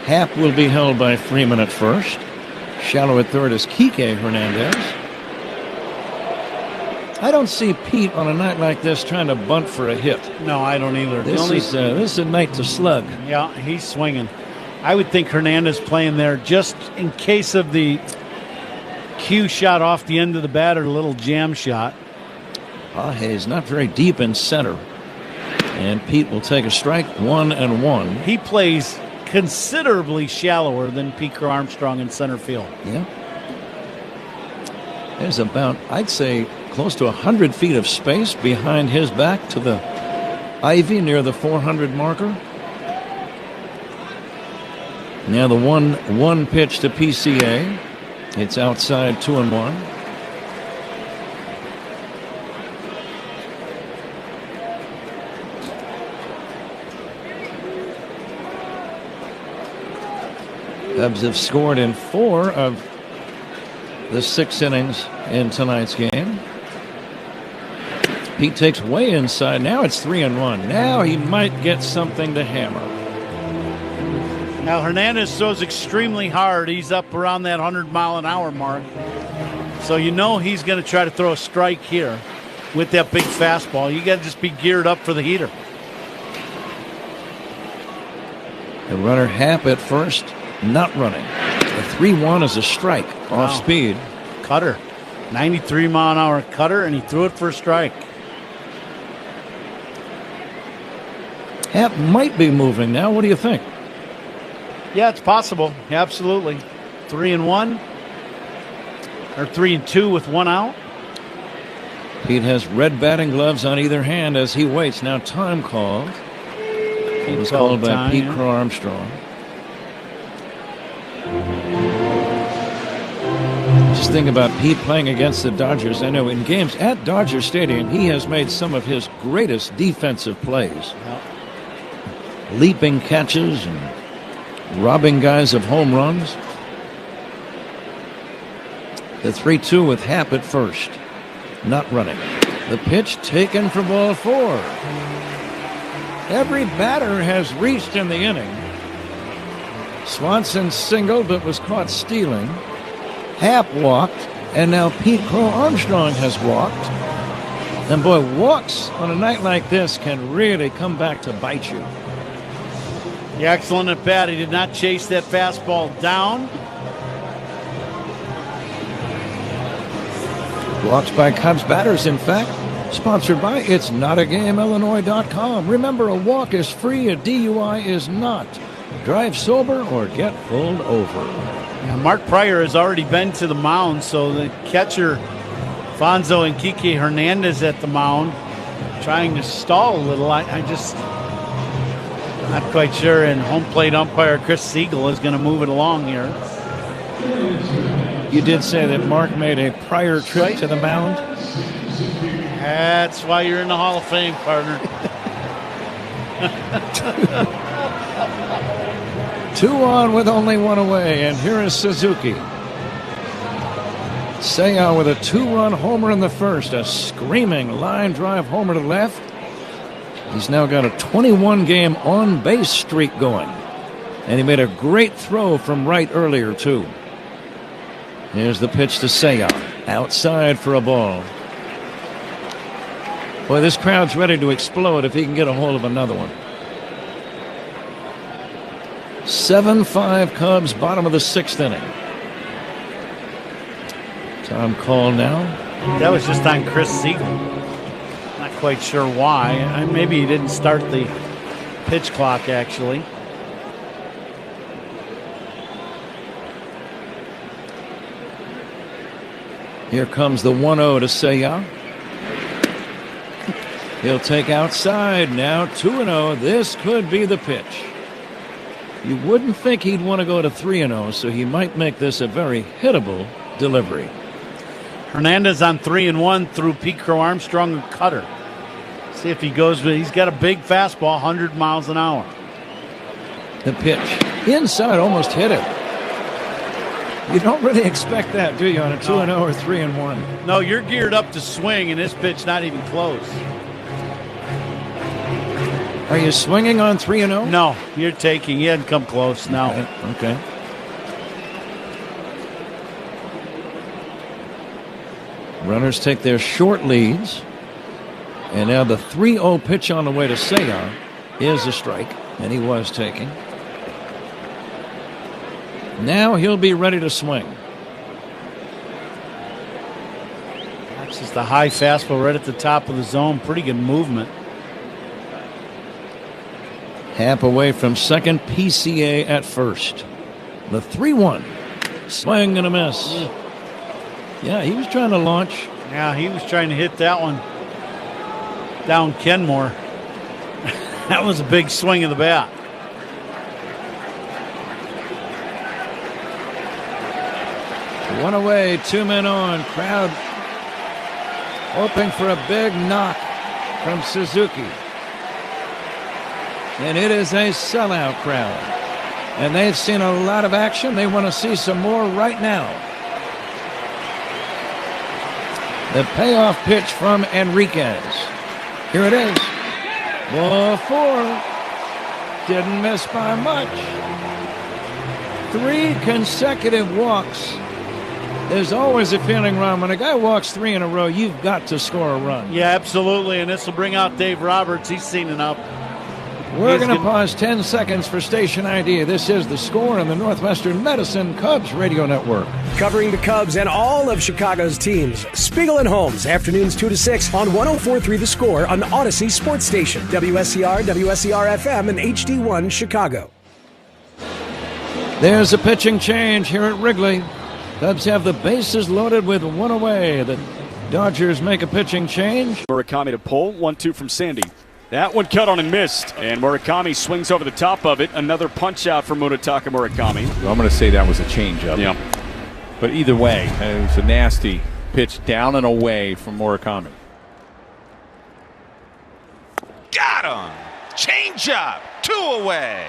Happ will be held by Freeman at first. Shallow at third is Kike Hernandez. I don't see Pete on a night like this trying to bunt for a hit. No, I don't either. This is a night to slug. Yeah, he's swinging. I would think Hernandez playing there just in case of the cue shot off the end of the bat or a little jam shot. He's not very deep in center. And Pete will take a strike, 1-1. He plays considerably shallower than Pete Crow Armstrong in center field. Yeah. There's about, I'd say, close to 100 feet of space behind his back to the ivy near the 400 marker. Now the 1-1 pitch to PCA. It's outside, 2-1. Cubs have scored in 4 of the 6 innings in tonight's game. Pete takes way inside. Now it's 3-1. Now he might get something to hammer. Now Hernandez throws extremely hard. He's up around that 100-mile-an-hour mark. So you know he's going to try to throw a strike here with that big fastball. You got to just be geared up for the heater. The runner Happ at first, not running. The 3-1 is a strike off speed. Cutter. 93-mile-an-hour cutter, and he threw it for a strike. Happ might be moving now. What do you think? Yeah, it's possible. Absolutely. 3-1 or 3-2 with one out. Pete has red batting gloves on either hand as he waits. Now time called. It was called by Pete Crow Armstrong. Just think about Pete playing against the Dodgers. I know in games at Dodger Stadium, he has made some of his greatest defensive plays. Leaping catches and robbing guys of home runs. The 3-2 with Happ at first. Not running. The pitch taken for ball 4. Every batter has reached in the inning. Swanson singled but was caught stealing. Happ walked, and now Pete Crow Armstrong has walked. And boy, walks on a night like this can really come back to bite you. Yeah, excellent at bat. He did not chase that fastball down. Walks by Cubs batters, in fact. Sponsored by It'sNotAGameIllinois.com. Remember, a walk is free, a DUI is not. Drive sober or get pulled over. Yeah, Mark Pryor has already been to the mound, so the catcher, Fonzo and Kike Hernandez at the mound, trying to stall a little. I just not quite sure, and home plate umpire Chris Siegel is going to move it along here. You did say that Mark made a prior trip to the mound? That's why you're in the Hall of Fame, partner. 2 on with only 1 away, and here is Suzuki. Seiya with a 2-run homer in the first, a screaming line drive homer to left. He's now got a 21-game on-base streak going, and he made a great throw from right earlier, too. Here's the pitch to Seiya, outside for a ball. Boy, this crowd's ready to explode if he can get a hold of another one. 7-5 Cubs, bottom of the 6th inning. Time call now. That was just on Chris Siegel. Not quite sure why. Maybe he didn't start the pitch clock, actually. Here comes the 1-0 to Seiya. He'll take outside. Now 2-0. This could be the pitch. You wouldn't think he'd want to go to 3-0, so he might make this a very hittable delivery. Hernandez on 3-1 through Pete Crow Armstrong and Cutter. See if he goes with. He's got a big fastball, 100 miles an hour. The pitch inside, almost hit it. You don't really expect that, do you, on a 2-0 or 3-1? No, you're geared up to swing, and this pitch not even close. Are you swinging on 3-0? No, you're taking. He hadn't come close. No. Okay. Runners take their short leads. And now the 3-0 pitch on the way to Seiya is a strike, and he was taking. Now he'll be ready to swing. That's just the high fastball right at the top of the zone. Pretty good movement. Happ away from second, PCA at first. The 3-1. Swing and a miss. Yeah, he was trying to launch. Yeah, he was trying to hit that one down Kenmore. That was a big swing of the bat. One away, 2 men on. Crowd hoping for a big knock from Suzuki. And it is a sellout crowd. And they've seen a lot of action. They want to see some more right now. The payoff pitch from Enriquez. Here it is. Ball 4. Didn't miss by much. 3 consecutive walks. There's always a feeling, Ron, when a guy walks 3 in a row, you've got to score a run. Yeah, absolutely. And this will bring out Dave Roberts. He's seen enough. We're going to pause 10 seconds for station ID. This is The Score on the Northwestern Medicine Cubs Radio Network. Covering the Cubs and all of Chicago's teams. Spiegel and Holmes, afternoons 2 to 6 on 104.3 The Score on the Odyssey Sports Station. WSCR, WSCR FM, and HD1 Chicago. There's a pitching change here at Wrigley. Cubs have the bases loaded with one away. The Dodgers make a pitching change. Murakami to pull. 1-2 from Sandy. That one cut on and missed. And Murakami swings over the top of it. Another punch out for Munetaka Murakami. Well, I'm going to say that was a changeup. Yeah. But either way, it was a nasty pitch down and away from Murakami. Got him! Changeup! 2 away.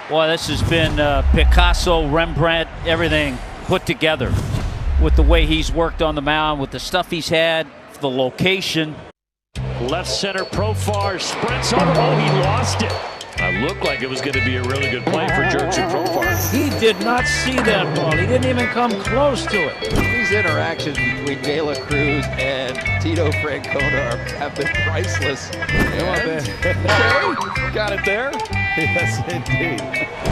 Boy, this has been Picasso, Rembrandt, everything put together with the way he's worked on the mound, with the stuff he's had, the location. Left center, Profar sprints over. Oh, he lost it. It looked like it was going to be a really good play for Jurickson Profar. He did not see that ball. He didn't even come close to it. These interactions between De La Cruz and Tito Francona have been priceless. Got it there. Yes, indeed.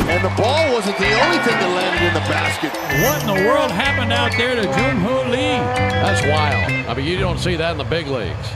And the ball wasn't the only thing that landed in the basket. What in the world happened out there to Jung-Hoo Lee? That's wild. I mean, you don't see that in the big leagues.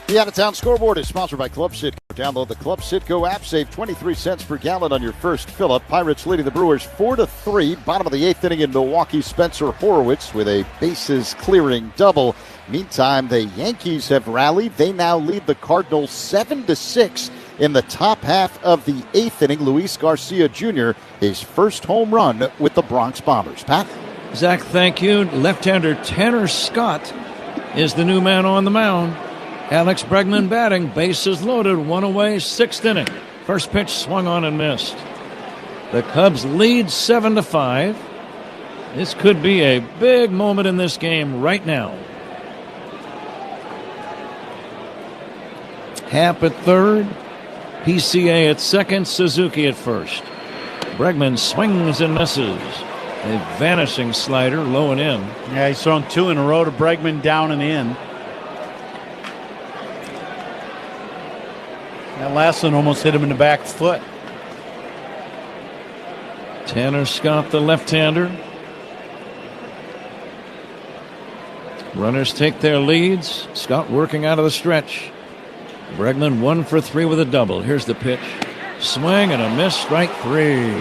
The Out-of-Town Scoreboard is sponsored by Club Citgo. Download the Club Citgo app. Save 23 cents per gallon on your first fill-up. Pirates leading the Brewers 4-3. Bottom of the 8th inning in Milwaukee, Spencer Horwitz with a bases-clearing double. Meantime, the Yankees have rallied. They now lead the Cardinals 7-6 in the top half of the 8th inning. Luis Garcia Jr., his first home run with the Bronx Bombers. Pat? Zach, thank you. Left-hander Tanner Scott is the new man on the mound. Alex Bregman batting, bases loaded, 1 away, 6th inning. First pitch swung on and missed. The Cubs lead 7-5. This could be a big moment in this game right now. Happ at third, PCA at second, Suzuki at first. Bregman swings and misses. A vanishing slider, low and in. Yeah, he's thrown 2 in a row to Bregman, down and in. That last one almost hit him in the back foot. Tanner Scott, the left-hander. Runners take their leads. Scott working out of the stretch. Bregman 1 for 3 with a double. Here's the pitch. Swing and a miss, strike 3.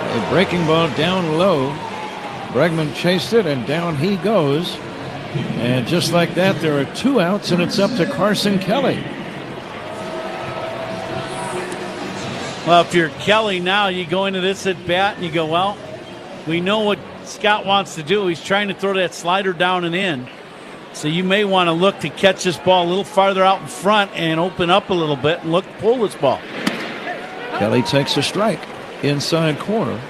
A breaking ball down low. Bregman chased it, and down he goes. And just like that, there are 2 outs, and it's up to Carson Kelly. Well, if you're Kelly now, you go into this at bat and you go, well, we know what Scott wants to do. He's trying to throw that slider down and in. So you may want to look to catch this ball a little farther out in front and open up a little bit and look to pull this ball. Kelly takes a strike. Inside corner.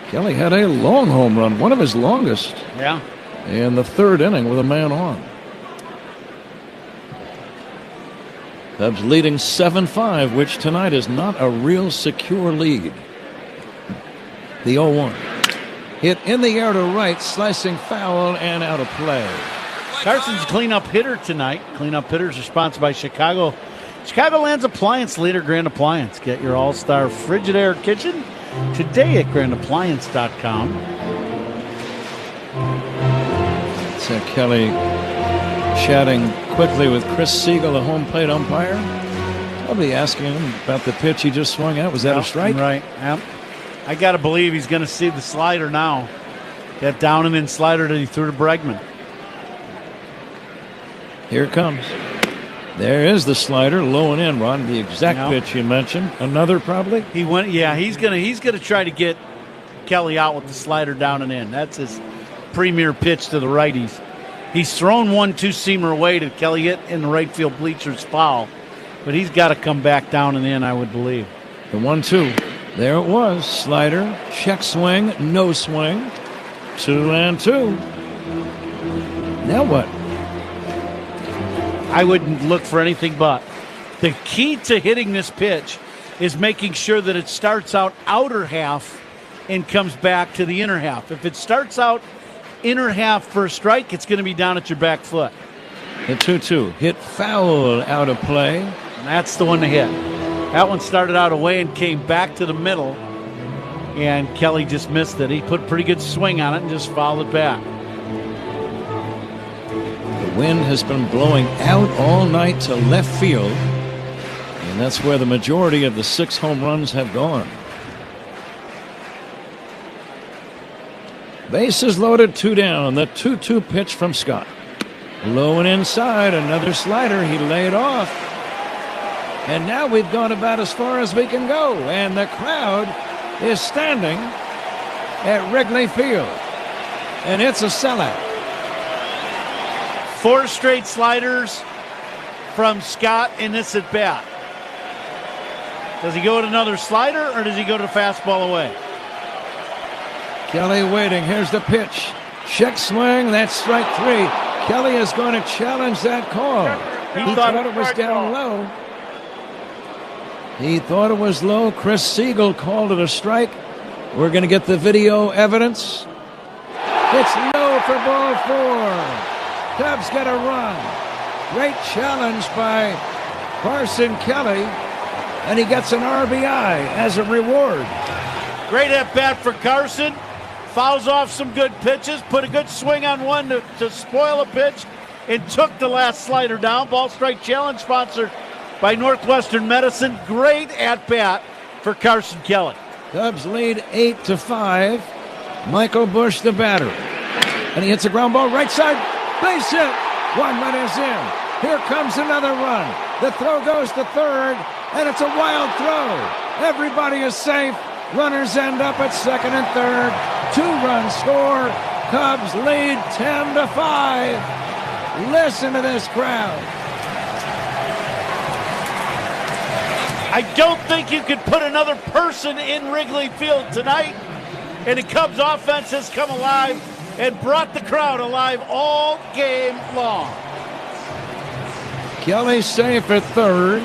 Kelly had a long home run, one of his longest. Yeah. In the 3rd inning with a man on. Cubs leading 7-5, which tonight is not a real secure lead. The 0-1. Hit in the air to right, slicing foul and out of play. Carson's cleanup hitter tonight. Cleanup hitters are sponsored by Chicagoland's appliance leader, Grand Appliance. Get your all-star Frigidaire kitchen today at grandappliance.com. So Kelly chatting quickly with Chris Siegel, the home plate umpire. Probably asking him about the pitch he just swung at. Was that a strike? Right. Yep. I got to believe he's going to see the slider now. That down and in slider that he threw to Bregman. Here it comes. There is the slider, low and in, Ron. The exact pitch you mentioned. Another probably. He went. Yeah, he's gonna try to get Kelly out with the slider down and in. That's his premier pitch to the righties. He's thrown one two-seamer away to Kelly hit in the right field bleachers foul, but he's got to come back down and in, I would believe. The 1-2. There it was. Slider, check swing, no swing. 2-2. Now what? I wouldn't look for anything but. The key to hitting this pitch is making sure that it starts out outer half and comes back to the inner half. If it starts out inner half for a strike, it's going to be down at your back foot. The 2-2 hit foul out of play. And that's the one to hit. That one started out away and came back to the middle. And Kelly just missed it. He put a pretty good swing on it and just fouled it back. The wind has been blowing out all night to left field. And that's where the majority of the 6 home runs have gone. Bases loaded, 2 down. The 2-2 pitch from Scott. Low and inside, another slider. He laid off. And now we've gone about as far as we can go. And the crowd is standing at Wrigley Field. And it's a sellout. 4 straight sliders from Scott in this at bat. Does he go with another slider or does he go to fastball away? Kelly waiting. Here's the pitch. Check swing. That's strike 3. Kelly is going to challenge that call. He thought it was down low. He thought it was low. Chris Siegel called it a strike. We're going to get the video evidence. It's low for ball 4. Cubs get a run. Great challenge by Carson Kelly. And he gets an RBI as a reward. Great at bat for Carson. Fouls off some good pitches, put a good swing on one to spoil a pitch, and took the last slider down. Ball strike challenge sponsored by Northwestern Medicine. Great at bat for Carson Kelly. Cubs lead 8-5. Michael Busch, the batter. And he hits a ground ball right side. Base hit. 1 run is in. Here comes another run. The throw goes to third, and it's a wild throw. Everybody is safe. Runners end up at second and third. 2-run score. Cubs lead 10-5. Listen to this crowd. I don't think you could put another person in Wrigley Field tonight. And the Cubs offense has come alive and brought the crowd alive all game long. Kelly safe at third.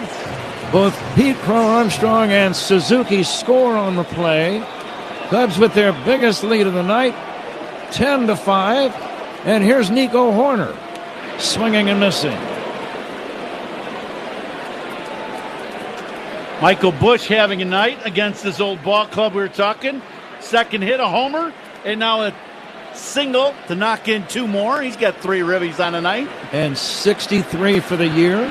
Both Pete Crow Armstrong and Suzuki score on the play. Cubs with their biggest lead of the night, 10-5. And here's Nico Horner, swinging and missing. Michael Busch having a night against this old ball club we were talking. Second hit, a homer, and now a single to knock in 2 more. He's got 3 ribbies on a night. And 63 for the year.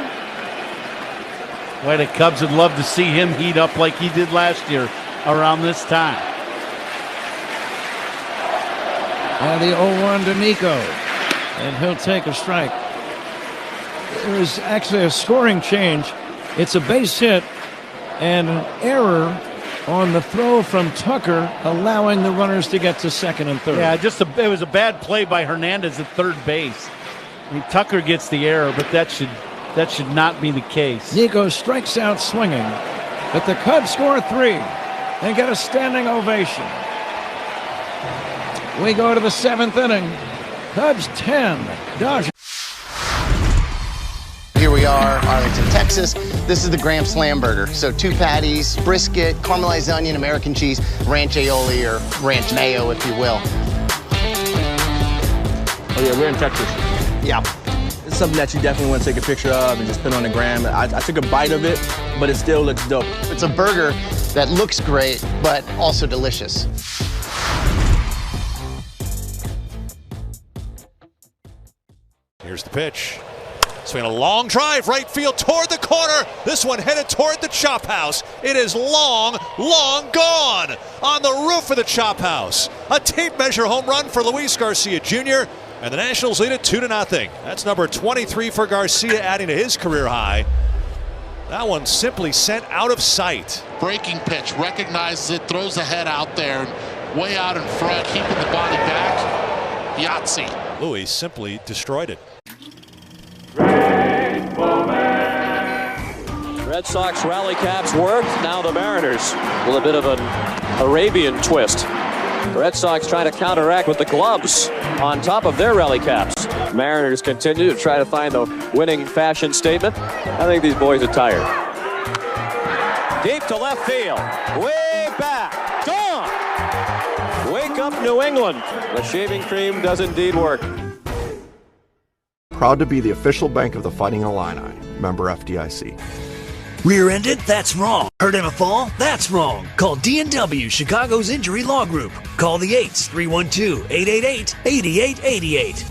Boy, the Cubs would love to see him heat up like he did last year around this time. And the 0-1 to Nico. And he'll take a strike. There is actually a scoring change. It's a base hit and an error on the throw from Tucker, allowing the runners to get to second and third. Yeah, it was a bad play by Hernandez at third base. I mean, Tucker gets the error, but that should not be the case. Nico strikes out swinging, but the Cubs score 3 and get a standing ovation. We go to the 7th inning. Cubs 10, Dodgers. Here we are, Arlington, Texas. This is the Graham Slam Burger. So 2 patties, brisket, caramelized onion, American cheese, ranch aioli or ranch mayo, if you will. Oh yeah, we're in Texas. Yeah. It's something that you definitely want to take a picture of and just put on the gram. I took a bite of it, but it still looks dope. It's a burger that looks great, but also delicious. Here's the pitch. Swing a long drive, right field toward the corner. This one headed toward the chop house. It is long, long gone on the roof of the chop house. A tape measure home run for Luis Garcia Jr. And the Nationals lead it 2-0. That's number 23 for Garcia, adding to his career high. That one simply sent out of sight. Breaking pitch, recognizes it, throws the head out there, way out in front, keeping the body back. Yahtzee. Luis simply destroyed it. Red Sox rally caps worked. Now the Mariners with a bit of an Arabian twist. The Red Sox trying to counteract with the gloves on top of their rally caps. Mariners continue to try to find the winning fashion statement. I think these boys are tired. Deep to left field. Way back. Gone. Wake up, New England. The shaving cream does indeed work. Proud to be the official bank of the Fighting Illini. Member FDIC. Rear-ended? That's wrong. Hurt in a fall? That's wrong. Call D&W, Chicago's Injury Law Group. Call the 8s, 312-888-8888.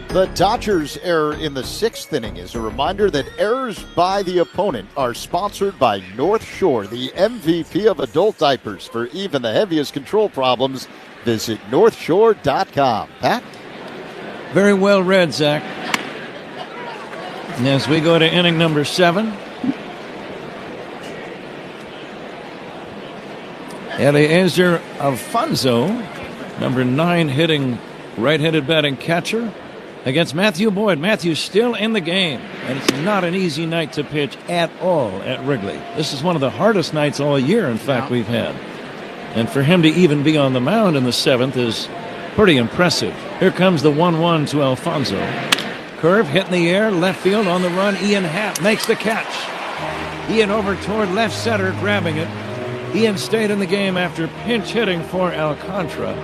The Dodgers' error in the 6th inning is a reminder that errors by the opponent are sponsored by North Shore, the MVP of adult diapers. For even the heaviest control problems, visit northshore.com. Pat? Very well read, Zach. As we go to inning number 7. Eliezer Alfonso, number 9, hitting right-handed batting catcher against Matthew Boyd. Matthew's still in the game, and it's not an easy night to pitch at all at Wrigley. This is one of the hardest nights all year, in fact, we've had. And for him to even be on the mound in the 7th is pretty impressive. Here comes the 1-1 to Alfonso. Curve hit in the air, left field on the run. Ian Happ makes the catch. Ian over toward left center, grabbing it. Ian stayed in the game after pinch hitting for Alcantara.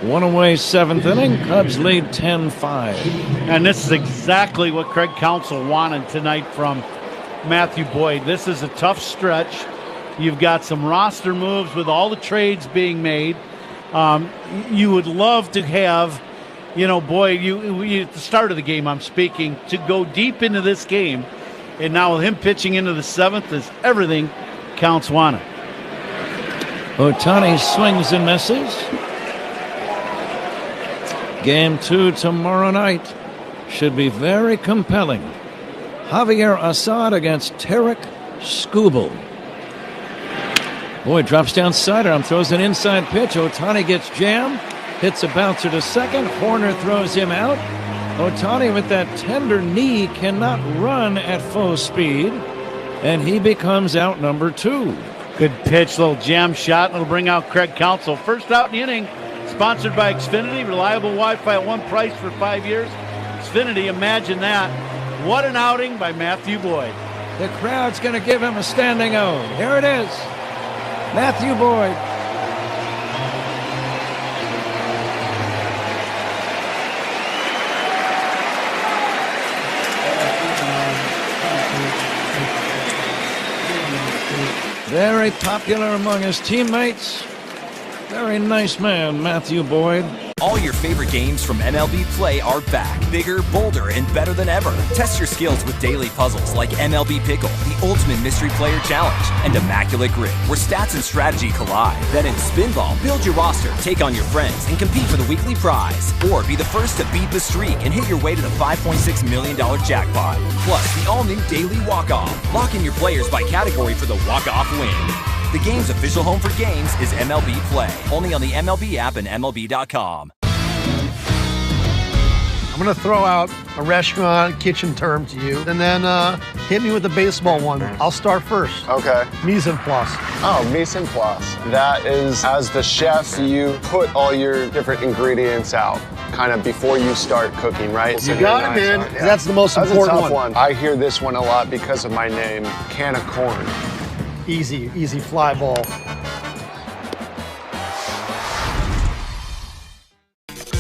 One away, 7th inning. Cubs lead 10-5. And this is exactly what Craig Counsell wanted tonight from Matthew Boyd. This is a tough stretch. You've got some roster moves with all the trades being made. You would love to have, Boyd, you at the start of the game, I'm speaking, to go deep into this game. And now with him pitching into the 7th is everything Counts wanted. Ohtani swings and misses. Game 2 tomorrow night should be very compelling. Javier Assad against Tarek Skubal. Boyd drops down sidearm, throws an inside pitch. Ohtani gets jammed, hits a bouncer to second. Horner throws him out. Ohtani with that tender knee cannot run at full speed, and he becomes out number 2. Good pitch, little jam shot. It'll bring out Craig Counsell. First out in the inning, sponsored by Xfinity. Reliable Wi-Fi at one price for 5 years. Xfinity, imagine that. What an outing by Matthew Boyd. The crowd's going to give him a standing O. Here it is. Matthew Boyd. Very popular among his teammates. Very nice man, Matthew Boyd. All your favorite games from MLB Play are back, bigger, bolder, and better than ever. Test your skills with daily puzzles like MLB Pickle, the Ultimate Mystery Player Challenge, and Immaculate Grid, where stats and strategy collide. Then in Spinball, build your roster, take on your friends, and compete for the weekly prize. Or be the first to beat the streak and hit your way to the $5.6 million jackpot. Plus, the all-new Daily Walk-Off. Lock in your players by category for the walk-off win. The game's official home for games is MLB Play. Only on the MLB app and MLB.com. I'm going to throw out a restaurant kitchen term to you, and then hit me with the baseball one. I'll start first. Okay. Mise en place. Oh, mise en place. That is, as the chef, you put all your different ingredients out kind of before you start cooking, right? You got it, man. Yeah. That's the most important That's a tough one. I hear this one a lot because of my name, Can of Corn. Easy fly ball.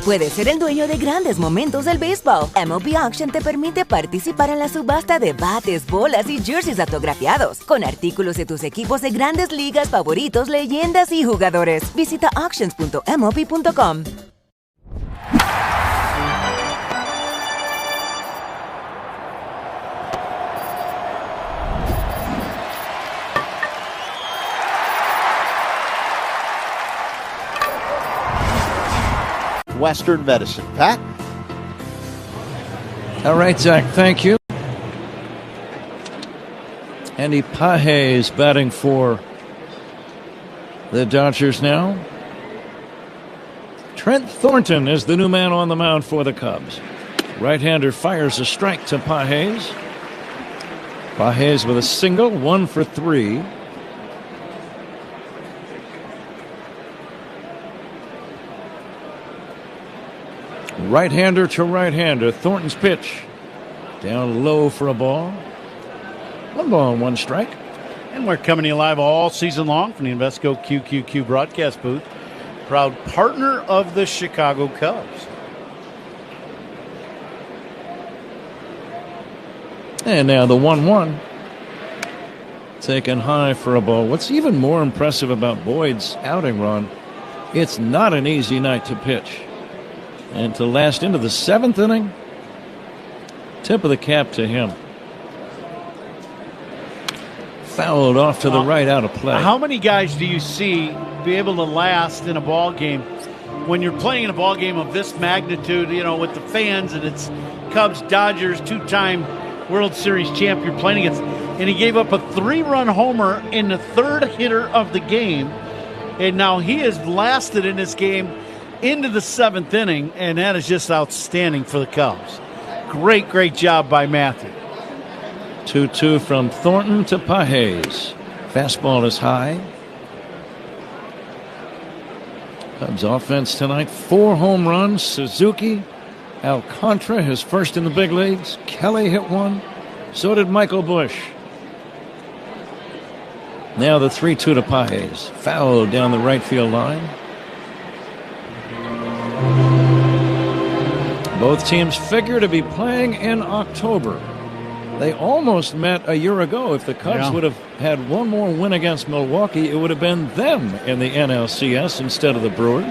Puedes ser el dueño de grandes momentos del béisbol. MLB Auction te permite participar en la subasta de bates, bolas y jerseys autografiados, con artículos de tus equipos de grandes ligas favoritos, leyendas y jugadores. Visita auctions.mlb.com. Western Medicine. Pat? All right, Zach, thank you. Andy Pages batting for the Dodgers now. Trent Thornton is the new man on the mound for the Cubs. Right-hander fires a strike to Pages. Pages with a single, 1 for 3. Right-hander to right-hander. Thornton's pitch. Down low for a ball. 1 ball, 1 strike. And we're coming to you live all season long from the Invesco QQQ broadcast booth. Proud partner of the Chicago Cubs. And now the 1-1. Taken high for a ball. What's even more impressive about Boyd's outing, Ron, it's not an easy night to pitch. And to last into the 7th inning, tip of the cap to him. Fouled off to the right, out of play. How many guys do you see be able to last in a ball game when you're playing in a ball game of this magnitude, you know, with the fans, and it's Cubs, Dodgers, 2-time World Series champ you're playing against, and he gave up a 3-run homer in the 3rd hitter of the game, and now he has lasted in this game into the 7th inning, and that is just outstanding for the Cubs. Great job by Matthew. 2-2 from Thornton to Pages. Fastball is high. Cubs offense tonight, 4 home runs. Suzuki, Alcantara, his first in the big leagues. Kelly hit 1. So did Michael Busch. Now the 3-2 to Pages. Fouled down the right field line. Both teams figure to be playing in October. They almost met a year ago. If the Cubs would have had one more win against Milwaukee, it would have been them in the NLCS instead of the Brewers.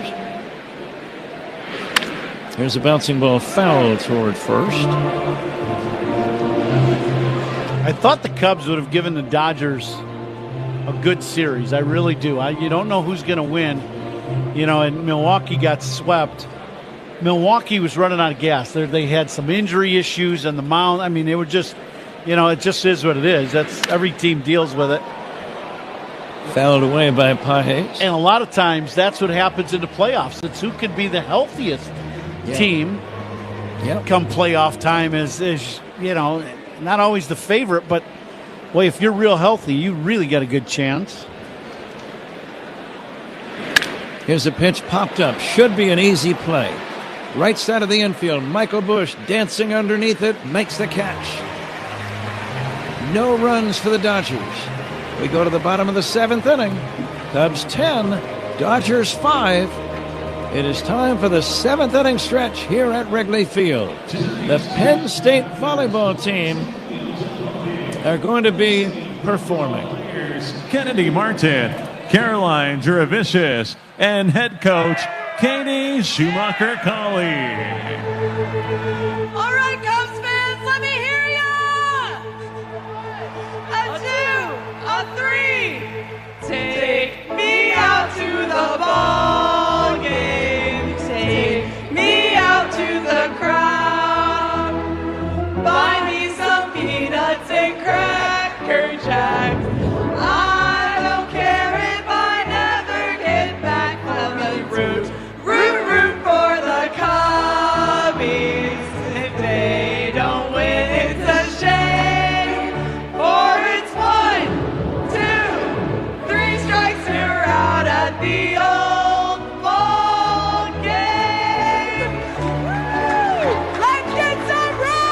Here's a bouncing ball foul toward first. I thought the Cubs would have given the Dodgers a good series. I really do. You don't know who's going to win. You know, and Milwaukee got swept. Milwaukee was running out of gas. They had some injury issues on the mound. I mean, they were just, you know, it just is what it is. That's every team deals with it. Fouled away by Pages. And a lot of times that's what happens in the playoffs. It's who could be the healthiest team come playoff time is, you know, not always the favorite, but boy, if you're real healthy, you really got a good chance. Here's a pitch popped up. Should be an easy play. Right side of the infield. Michael Busch dancing underneath it. Makes the catch. No runs for the Dodgers. We go to the bottom of the 7th inning. Cubs 10, Dodgers 5. It is time for the 7th inning stretch here at Wrigley Field. The Penn State volleyball team are going to be performing. Kennedy Martin, Caroline Juravicius, and head coach Katie Schumacher-Colley. All right, Cubs fans, let me hear ya! A 2, a 3. Take me out to the ball game. Take me out to the crowd. Buy me some peanuts and Cracker Jacks. I don't care if I never get back from the root. Root for the Cubbies. If they don't win, it's a shame. For it's 1, 2, 3 strikes, you're out at the old ball game. Let's get some runs.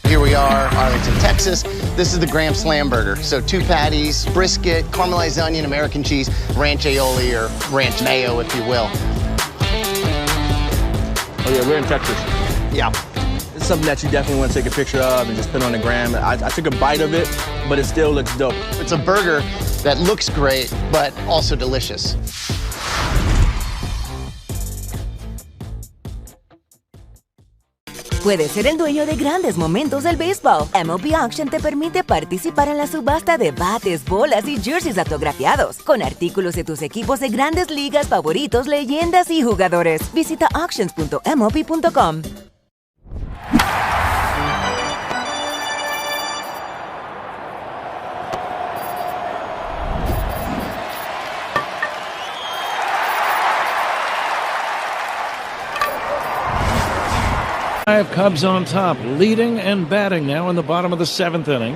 Here we are, Arlington, Texas. This is the Graham Slam Burger. So 2 patties, brisket, caramelized onion, American cheese, ranch aioli, or ranch mayo, if you will. Oh yeah, we're in Texas. Yeah. It's something that you definitely want to take a picture of and just put on the gram. I took a bite of it, but it still looks dope. It's a burger that looks great, but also delicious. Puedes ser el dueño de grandes momentos del béisbol. MLB Auction te permite participar en la subasta de bates, bolas y jerseys autografiados, con artículos de tus equipos de grandes ligas favoritos, leyendas y jugadores. Visita auctions.mlb.com. Cubs on top, leading and batting now in the bottom of the 7th inning.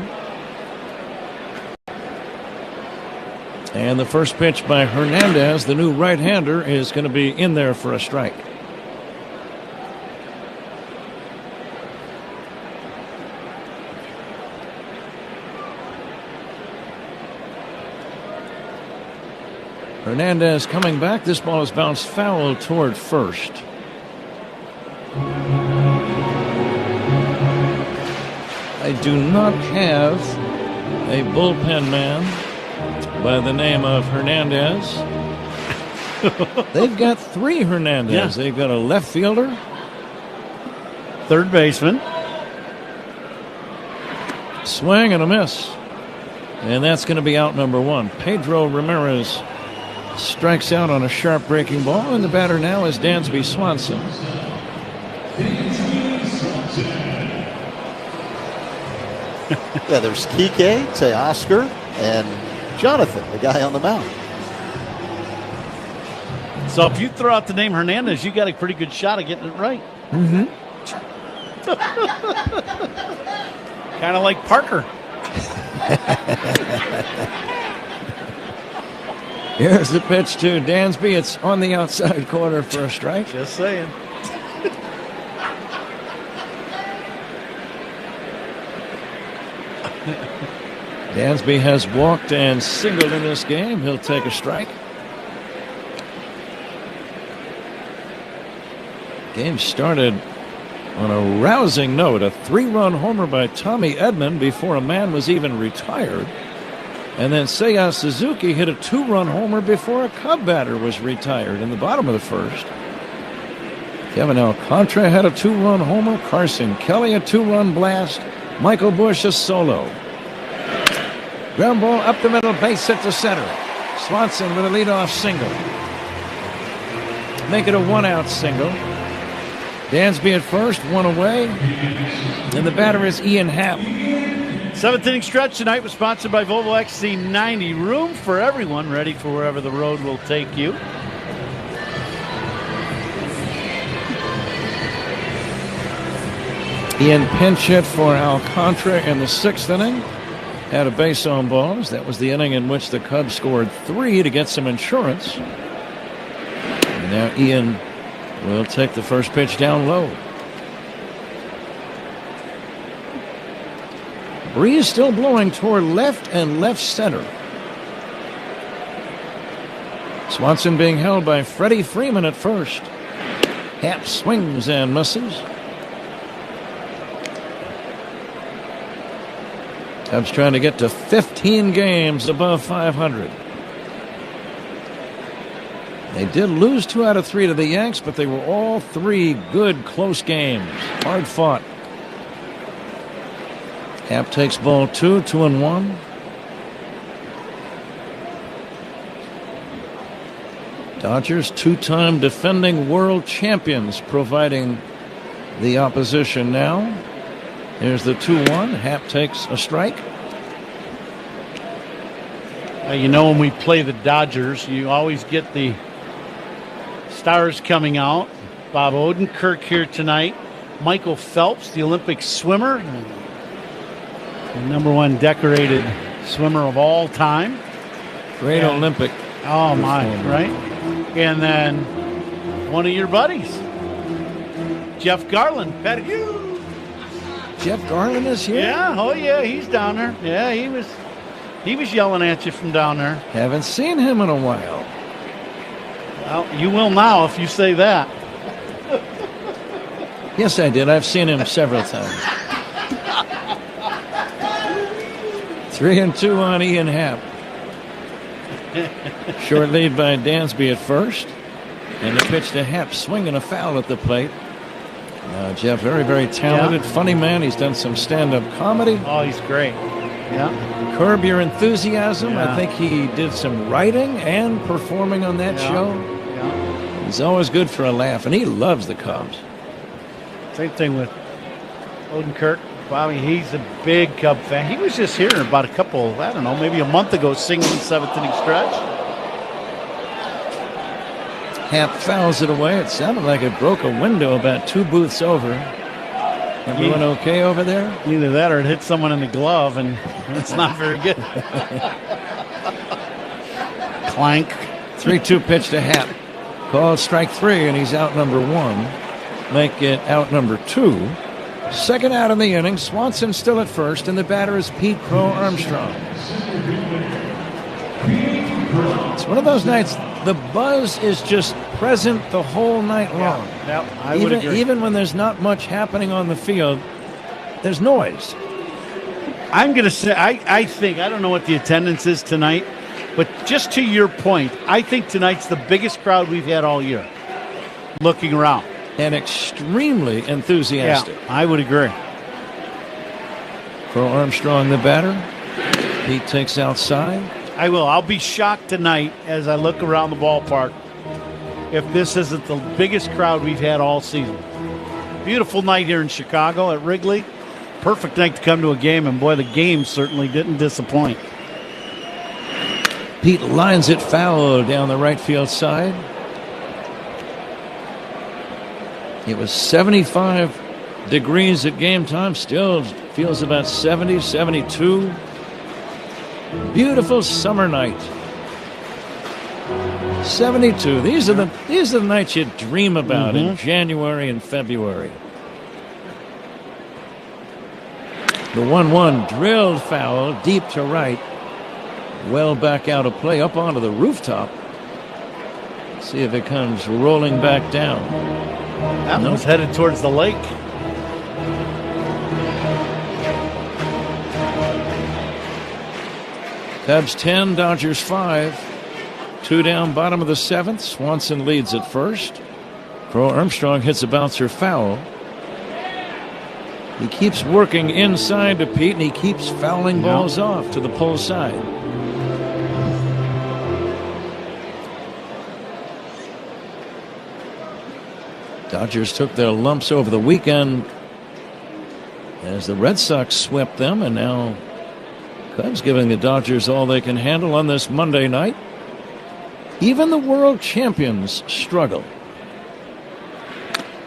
And the first pitch by Hernandez, the new right-hander, is going to be in there for a strike. Hernandez coming back. This ball is bounced foul toward first. I do not have a bullpen man by the name of Hernandez. They've got 3 Hernandez. Yeah. They've got a left fielder, third baseman, swing and a miss. And that's going to be out number 1. Pedro Ramirez strikes out on a sharp breaking ball, and the batter now is Dansby Swanson. Yeah, there's Kike, Teoscar, and Jonathan, the guy on the mound. So if you throw out the name Hernandez, you got a pretty good shot of getting it right. Mm-hmm. Kind of like Parker. Here's the pitch to Dansby. It's on the outside corner for a strike. Just saying. Dansby has walked and singled in this game. He'll take a strike. Game started on a rousing note. A 3-run homer by Tommy Edman before a man was even retired. And then Seiya Suzuki hit a 2-run homer before a Cub batter was retired in the bottom of the first. Kevin Alcantara had a 2-run homer. Carson Kelly a 2-run blast. Michael Busch a solo. Ground ball up the middle, base hit to center. Swanson with a leadoff single. Make it a 1-out single. Dansby at first, 1 away. And the batter is Ian Happ. 7th inning stretch tonight was sponsored by Volvo XC90. Room for everyone, ready for wherever the road will take you. Ian pinch hit for Alcantara in the 6th inning. Had a base on balls. That was the inning in which the Cubs scored 3 to get some insurance. And now Ian will take the first pitch down low. Breeze still blowing toward left and left center. Swanson being held by Freddie Freeman at first. Happ swings and misses. Cubs trying to get to 15 games above 500. They did lose 2 out of 3 to the Yanks, but they were all 3 good, close games. Hard fought. Happ takes ball 2, 2-1. Dodgers 2-time defending world champions providing the opposition now. Here's the 2-1. Happ takes a strike. You know, when we play the Dodgers, you always get the stars coming out. Bob Odenkirk here tonight. Michael Phelps, the Olympic swimmer. The #1 decorated swimmer of all time. Great Olympic. Oh, my, right? And then one of your buddies, Jeff Garland. Jeff Garland is here? Yeah, oh yeah, he's down there. Yeah, he was yelling at you from down there. Haven't seen him in a while. Well, you will now if you say that. Yes, I did. I've seen him several times. 3-2 on Ian Happ. Short lead by Dansby at first. And the pitch to Happ, swinging a foul at the plate. Jeff, very, very talented, funny man. He's done some stand-up comedy. Oh, he's great. Yeah. Curb Your Enthusiasm. Yeah. I think he did some writing and performing on that show. Yeah. He's always good for a laugh, and he loves the Cubs. Same thing with Odenkirk. Bobby, he's a big Cub fan. He was just here about maybe a month ago, singing the 7th inning stretch. Happ fouls it away. It sounded like it broke a window about 2 booths over. Everyone okay over there? Either that or it hit someone in the glove, and it's not very good. Clank. 3-2 pitch to Happ. Called strike 3, and he's out number 1. Make it out number 2. Second out in the inning. Swanson still at first, and the batter is Pete Crow Armstrong. It's one of those nights, the buzz is just present the whole night long. Yeah, I would agree. Even when there's not much happening on the field, there's noise. I'm going to say, I think, I don't know what the attendance is tonight, but just to your point, I think tonight's the biggest crowd we've had all year, looking around. And extremely enthusiastic. Yeah, I would agree. Crow Armstrong, the batter. Pete takes outside. I will. I'll be shocked tonight as I look around the ballpark if this isn't the biggest crowd we've had all season. Beautiful night here in Chicago at Wrigley. Perfect night to come to a game, and boy, the game certainly didn't disappoint. Pete lines it foul down the right field side. It was 75 degrees at game time. Still feels about 70, 72. Beautiful summer night. 72. These are the nights you dream about in January and February. The 1-1 drilled foul deep to right. Well back out of play, up onto the rooftop. See if it comes rolling back down. That one's headed towards the lake. Cubs 10, Dodgers 5. 2 down, bottom of the 7th. Swanson leads at first. Crow Armstrong hits a bouncer foul. He keeps working inside to Pete, and he keeps fouling balls off to the pole side. Dodgers took their lumps over the weekend as the Red Sox swept them, and now Cubs giving the Dodgers all they can handle on this Monday night. Even the world champions struggle.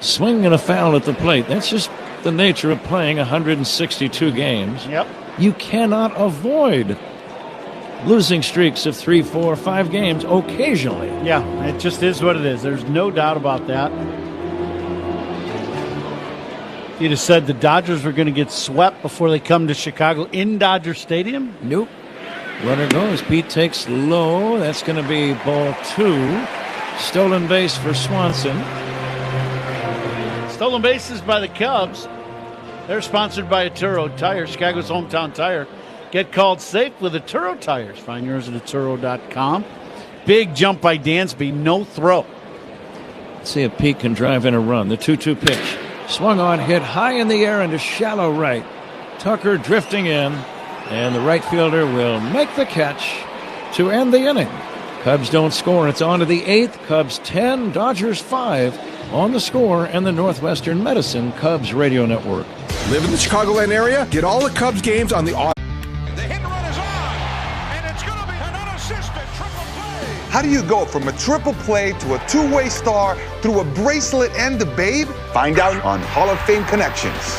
Swing and a foul at the plate. That's just the nature of playing 162 games. Yep. You cannot avoid losing streaks of 3, 4, 5 games occasionally. Yeah, it just is what it is. There's no doubt about that. You'd have said the Dodgers were going to get swept before they come to Chicago in Dodger Stadium? Nope. Runner goes. Pete takes low. That's going to be ball 2. Stolen base for Swanson. Stolen bases by the Cubs. They're sponsored by Atturo Tire, Chicago's hometown tire. Get called safe with Atturo Tires. Find yours at Atturo.com. Big jump by Dansby. No throw. Let's see if Pete can drive in a run. The 2-2 pitch. Swung on, hit high in the air into shallow right. Tucker drifting in, and the right fielder will make the catch to end the inning. Cubs don't score. It's on to the 8th. Cubs 10, Dodgers 5 on the Score and the Northwestern Medicine Cubs Radio Network. Live in the Chicagoland area? Get all the Cubs games on the How do you go from a triple play to a two-way star through a bracelet and the babe? Find out on Hall of Fame Connections.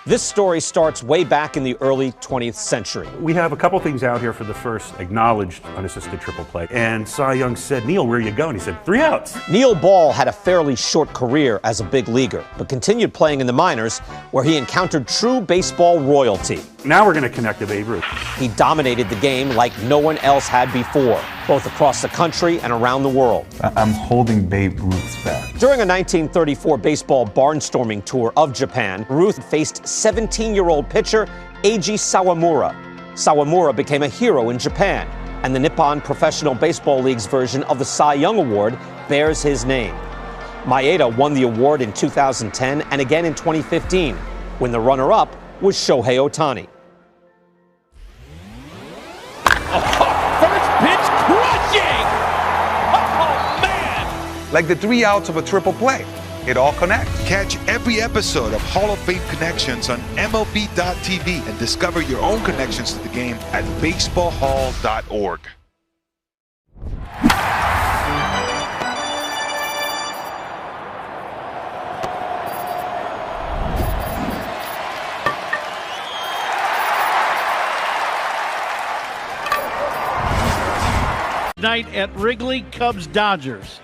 This story starts way back in the early 20th century. We have a couple things out here for the first acknowledged unassisted triple play. And Cy Young said, "Neil, where you going?" He said, 3 outs. Neil Ball had a fairly short career as a big leaguer, but continued playing in the minors, where he encountered true baseball royalty. Now we're going to connect to Babe Ruth. He dominated the game like no one else had before, both across the country and around the world. I'm holding Babe Ruth's back. During a 1934 baseball barnstorming tour of Japan, Ruth faced 17-year-old pitcher Eiji Sawamura. Sawamura became a hero in Japan, and the Nippon Professional Baseball League's version of the Cy Young Award bears his name. Maeda won the award in 2010 and again in 2015, when the runner-up was Shohei Ohtani. First pitch crushing! Oh, man! Like the 3 outs of a triple play. It all connects. Catch every episode of Hall of Fame Connections on MLB.tv and discover your own connections to the game at baseballhall.org. Night at Wrigley, Cubs Dodgers.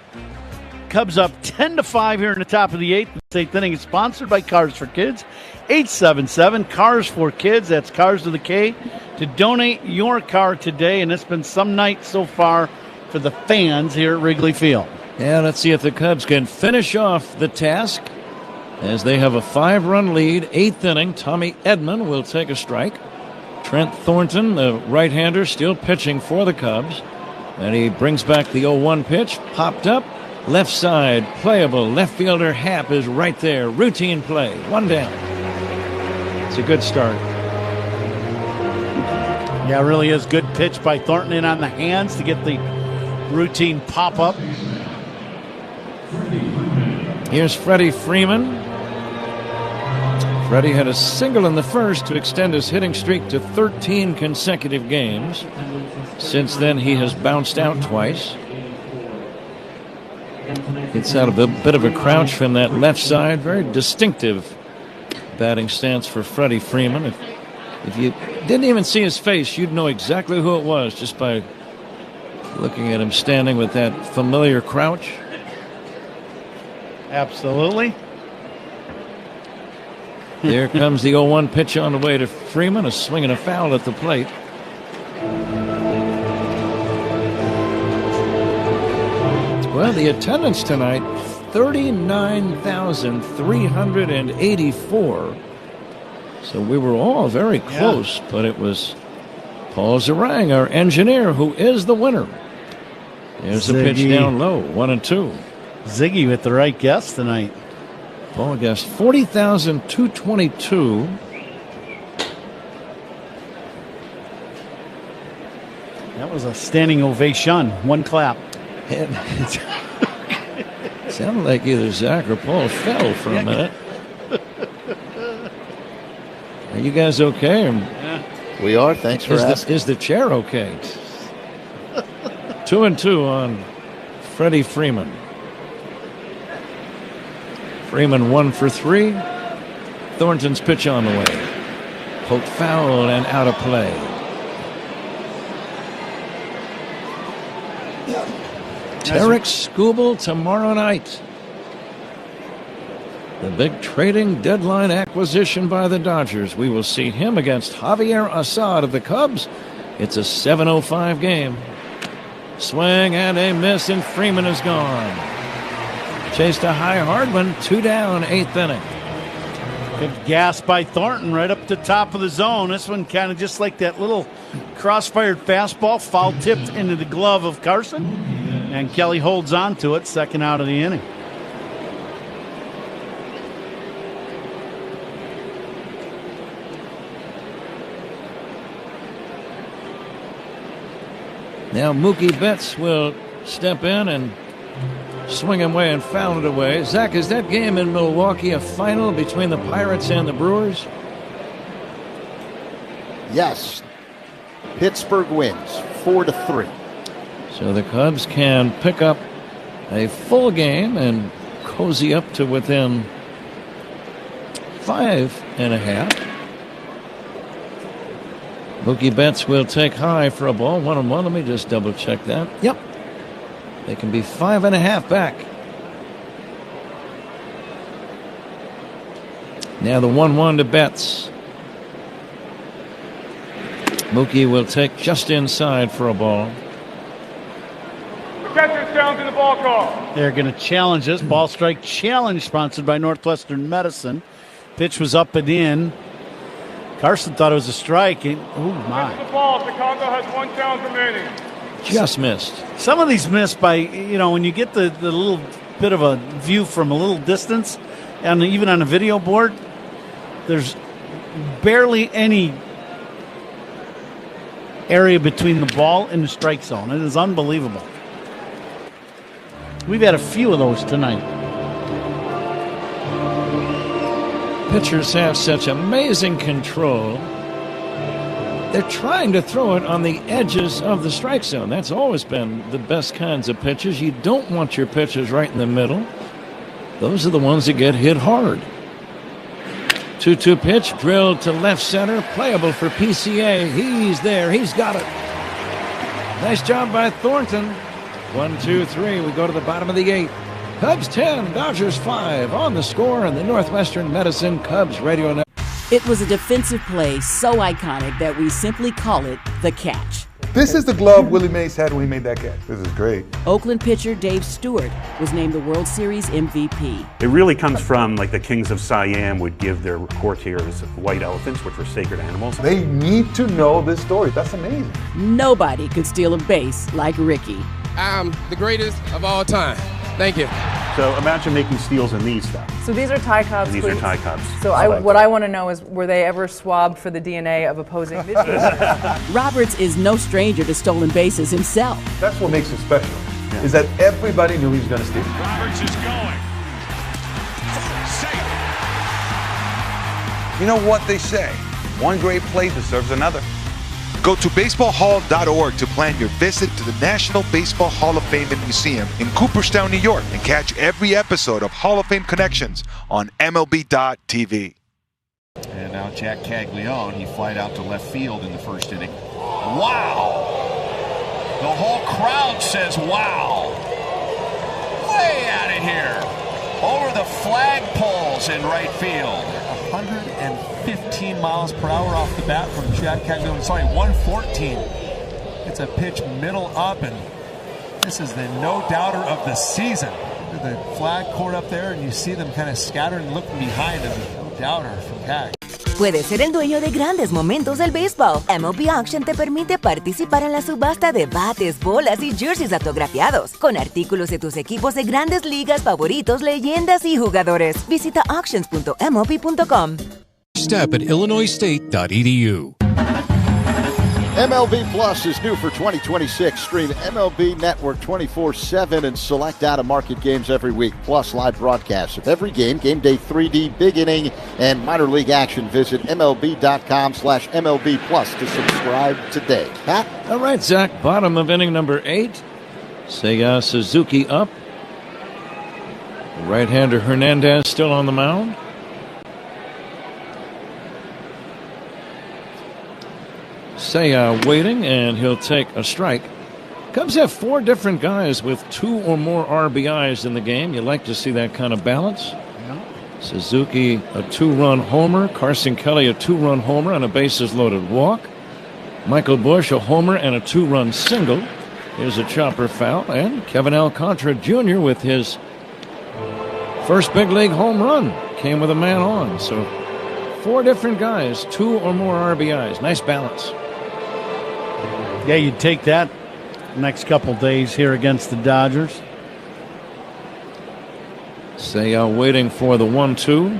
Cubs up 10-5 here in the top of the eighth. This eighth inning is sponsored by Cars for Kids. 877 Cars for Kids. That's Cars with a K. To donate your car today, and it's been some night so far for the fans here at Wrigley Field. Yeah, let's see if the Cubs can finish off the task as they have a 5-run lead. Eighth inning, Tommy Edman will take a strike. Trent Thornton, the right-hander, still pitching for the Cubs. And he brings back the 0-1 pitch, popped up, left side, playable. Left fielder Happ is right there. Routine play, one down. It's a good start. Yeah, it really is good pitch by Thornton in on the hands to get the routine pop-up. Here's Freddie Freeman. Freddie had a single in the first to extend his hitting streak to 13 consecutive games. Since then, he has bounced out twice. Gets out of a bit of a crouch from that left side. Very distinctive batting stance for Freddie Freeman. If you didn't even see his face, you'd know exactly who it was just by looking at him standing with that familiar crouch. Absolutely. There comes the 0-1 pitch on the way to Freeman. A swing and a foul at the plate. Well, the attendance tonight, 39,384. So we were all very close, but it was Paul Zarang, our engineer, who is the winner. There's the pitch down low, 1-2. Ziggy with the right guess tonight. Paul guessed 40,222. That was a standing ovation. One clap. It sounded like either Zach or Paul fell for a minute. Are you guys okay? Yeah. We are. Thanks for asking. Is the chair okay? 2-2 on Freddie Freeman. Freeman 1 for 3. Thornton's pitch on the way. Poked foul and out of play. Tarek Skubal tomorrow night. The big trading deadline acquisition by the Dodgers. We will see him against Javier Assad of the Cubs. It's a 7:05 game. Swing and a miss, and Freeman is gone. Chased a high hard one, 2 down, 8th inning. Good gas by Thornton right up the top of the zone. This one kind of just like that little cross-fired fastball, foul tipped into the glove of Carson. And Kelly holds on to it, second out of the inning. Now Mookie Betts will step in and swing away and foul it away. Zach, is that game in Milwaukee a final between the Pirates and the Brewers? Yes. Pittsburgh wins 4-3. So the Cubs can pick up a full game and cozy up to within 5.5. Mookie Betts will take high for a ball. 1-1. Let me just double check that. Yep. They can be 5.5 back. Now the 1-1 to Betts. Mookie will take just inside for a ball. Catcher's down to the ball call. They're going to challenge this. Ball strike challenge sponsored by Northwestern Medicine. Pitch was up and in. Carson thought it was a strike. Oh, my. The ball. Chicago has 1 count remaining. Just missed. Some of these missed by, when you get the little bit of a view from a little distance, and even on a video board, there's barely any area between the ball and the strike zone. It is unbelievable. We've had a few of those tonight. Pitchers have such amazing control. They're trying to throw it on the edges of the strike zone. That's always been the best kinds of pitches. You don't want your pitches right in the middle. Those are the ones that get hit hard. 2-2 pitch, drilled to left center, playable for PCA. He's there. He's got it. Nice job by Thornton. 1, 2, 3. We go to the bottom of the 8th. Cubs 10, Dodgers 5 on the score on the Northwestern Medicine Cubs Radio Network. It was a defensive play so iconic that we simply call it the catch. This is the glove Willie Mays had when he made that catch. This is great. Oakland pitcher Dave Stewart was named the World Series MVP. It really comes from like the kings of Siam would give their courtiers white elephants, which were sacred animals. They need to know this story. That's amazing. Nobody could steal a base like Ricky. I'm the greatest of all time. Thank you. So imagine making steals in these stuff. So these are Thai Cubs. These are Thai Cubs. So what I want to know is, were they ever swabbed for the DNA of opposing pitchers? Roberts is no stranger to stolen bases himself. That's what makes it special, is that everybody knew he was going to steal. Roberts is going. You know what they say, one great play deserves another. Go to baseballhall.org to plan your visit to the National Baseball Hall of Fame and Museum in Cooperstown, New York, and catch every episode of Hall of Fame Connections on MLB.tv. And now Jack Caglione, he flied out to left field in the first inning. Wow! The whole crowd says wow! Way out of here! Over the flagpoles in right field. 115 miles per hour off the bat from Jack Caglione. Sorry, 114. It's a pitch middle up, and this is the no-doubter of the season. Look at the flag court up there, and you see them kind of scattering, looking behind him. No-doubter from Cag. Puedes ser el dueño de grandes momentos del béisbol. MLB Auction te permite participar en la subasta de bates, bolas y jerseys autografiados, con artículos de tus equipos de grandes ligas favoritos, leyendas y jugadores. Visita auctions.mlb.com. Step at illinoisstate.edu. MLB Plus is due for 2026. Stream MLB Network 24/7 and select out-of-market games every week, plus live broadcasts of every game, game day 3D, big inning, and minor league action. Visit MLB.com/MLB Plus to subscribe today. Pat? All right, Zach, bottom of inning number 8. Seiya Suzuki up. Right-hander Hernandez still on the mound. Seiya waiting, and he'll take a strike. Cubs have 4 different guys with 2 or more RBIs in the game. You like to see that kind of balance. Suzuki, a 2-run homer. Carson Kelly, a 2-run homer and a bases-loaded walk. Michael Busch, a homer and a 2-run single. Here's a chopper foul. And Kevin Alcantara Jr. with his first big league home run. Came with a man on. So 4 different guys, 2 or more RBIs. Nice balance. Yeah, you'd take that next couple days here against the Dodgers. Seiya waiting for the 1-2.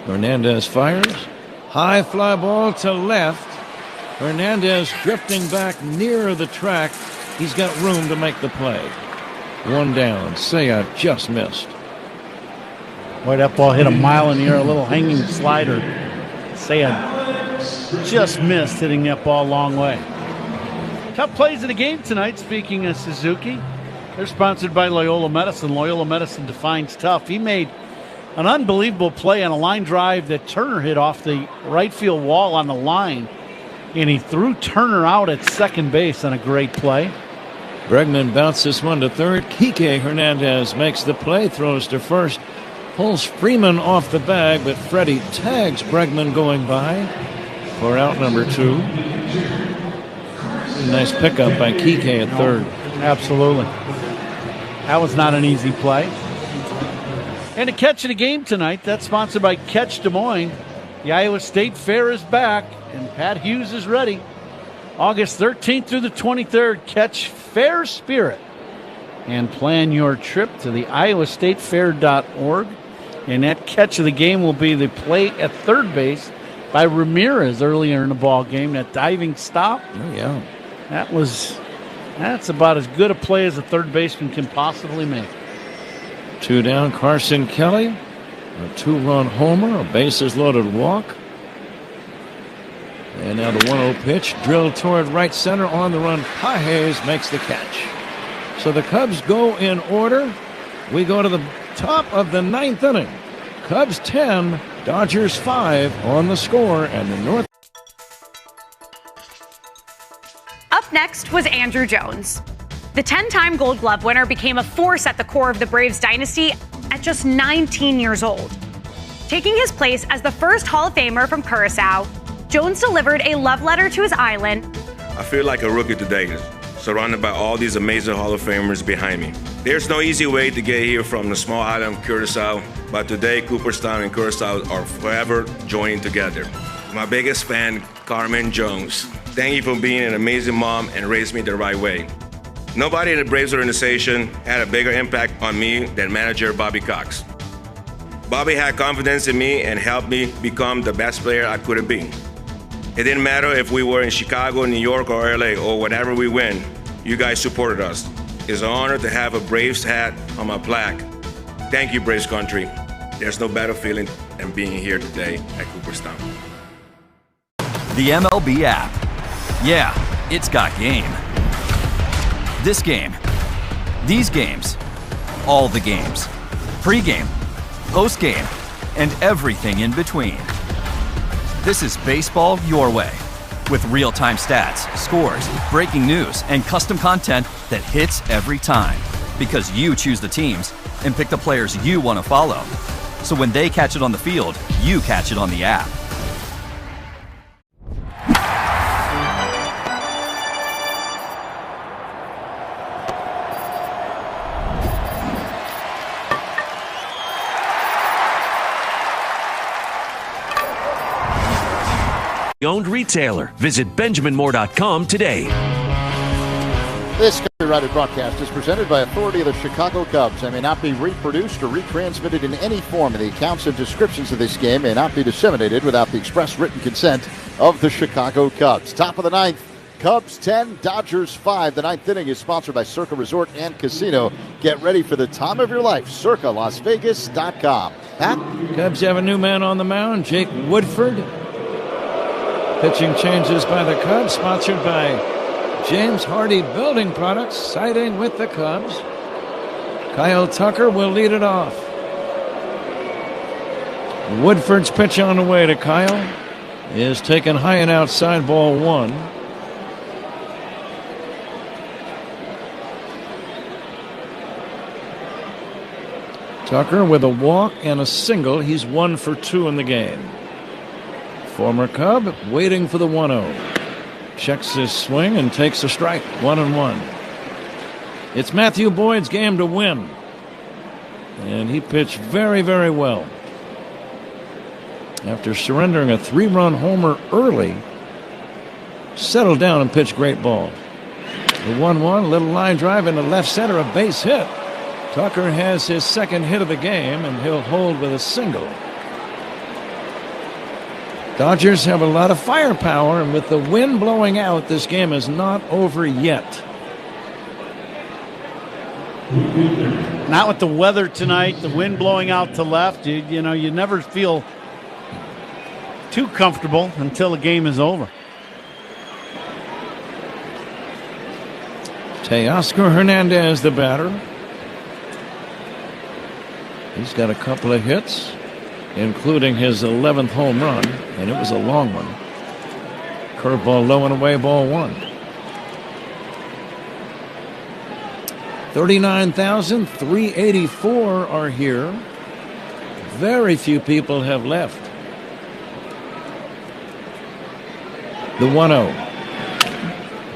Hernandez fires. High fly ball to left. Hernandez drifting back near the track. He's got room to make the play. 1 down. Seiya just missed. Boy, that ball hit a mile in the air, a little hanging slider. Seiya just missed hitting that ball a long way. Tough plays in the game tonight, speaking of Suzuki. They're sponsored by Loyola Medicine. Loyola Medicine defines tough. He made an unbelievable play on a line drive that Turner hit off the right field wall on the line, and he threw Turner out at second base on a great play. Bregman bounces one to third. Kike Hernandez makes the play, throws to first. Pulls Freeman off the bag, but Freddie tags Bregman going by for out number 2. Nice pickup by Kike at third. Absolutely. That was not an easy play. And a catch of the game tonight, that's sponsored by Catch Des Moines. The Iowa State Fair is back, and Pat Hughes is ready. August 13th through the 23rd, catch Fair Spirit and plan your trip to the iowastatefair.org. And that catch of the game will be the play at third base by Ramirez earlier in the ball game. That diving stop. Oh, yeah. That's about as good a play as a third baseman can possibly make. 2 down, Carson Kelly. A 2-run homer, a bases-loaded walk. And now the 1-0 pitch, drilled toward right center on the run. Pages makes the catch. So the Cubs go in order. We go to the top of the 9th inning. Cubs 10, Dodgers 5 on the score, and the North. Up next was Andrew Jones. The 10-time Gold Glove winner became a force at the core of the Braves dynasty at just 19 years old. Taking his place as the first Hall of Famer from Curaçao, Jones delivered a love letter to his island. I feel like a rookie today, surrounded by all these amazing Hall of Famers behind me. There's no easy way to get here from the small island of Curaçao, but today Cooperstown and Curaçao are forever joining together. My biggest fan, Carmen Jones. Thank you for being an amazing mom and raising me the right way. Nobody in the Braves organization had a bigger impact on me than manager Bobby Cox. Bobby had confidence in me and helped me become the best player I could have been. It didn't matter if we were in Chicago, New York, or LA, or whatever we win, you guys supported us. It's an honor to have a Braves hat on my plaque. Thank you, Braves country. There's no better feeling than being here today at Cooperstown. The MLB app. Yeah, it's got game. This game. These games. All the games. Pre-game, post-game, and everything in between. This is baseball your way. With real-time stats, scores, breaking news, and custom content that hits every time. Because you choose the teams and pick the players you want to follow. So when they catch it on the field, you catch it on the app. Owned retailer. Visit BenjaminMoore.com today. This copyrighted broadcast is presented by authority of the Chicago Cubs and may not be reproduced or retransmitted in any form. And the accounts and descriptions of this game may not be disseminated without the express written consent of the Chicago Cubs. Top of the ninth, Cubs 10, Dodgers 5. The ninth inning is sponsored by Circa Resort and Casino. Get ready for the time of your life. CircaLasVegas.com. Pat? Cubs have a new man on the mound, Jake Woodford. Pitching changes by the Cubs, sponsored by James Hardy Building Products, siding with the Cubs. Kyle Tucker will lead it off. Woodford's pitch on the way to Kyle is taken high and outside, ball one. Tucker with a walk and a single. He's 1 for 2 in the game. Former Cub waiting for the 1-0. Checks his swing and takes a strike. 1-1. It's Matthew Boyd's game to win. And he pitched very, very well. After surrendering a 3-run homer early, settled down and pitched great ball. The 1-1, little line drive into left center, a base hit. Tucker has his second hit of the game, and he'll hold with a single. Dodgers have a lot of firepower, and with the wind blowing out, this game is not over yet. Not with the weather tonight, the wind blowing out to left. You know, you never feel too comfortable until the game is over. Teoscar Hernandez, the batter. He's got a couple of hits, including his 11th home run, and it was a long one. Curveball low and away, ball one. 39,384 are here. Very few people have left. The 1-0.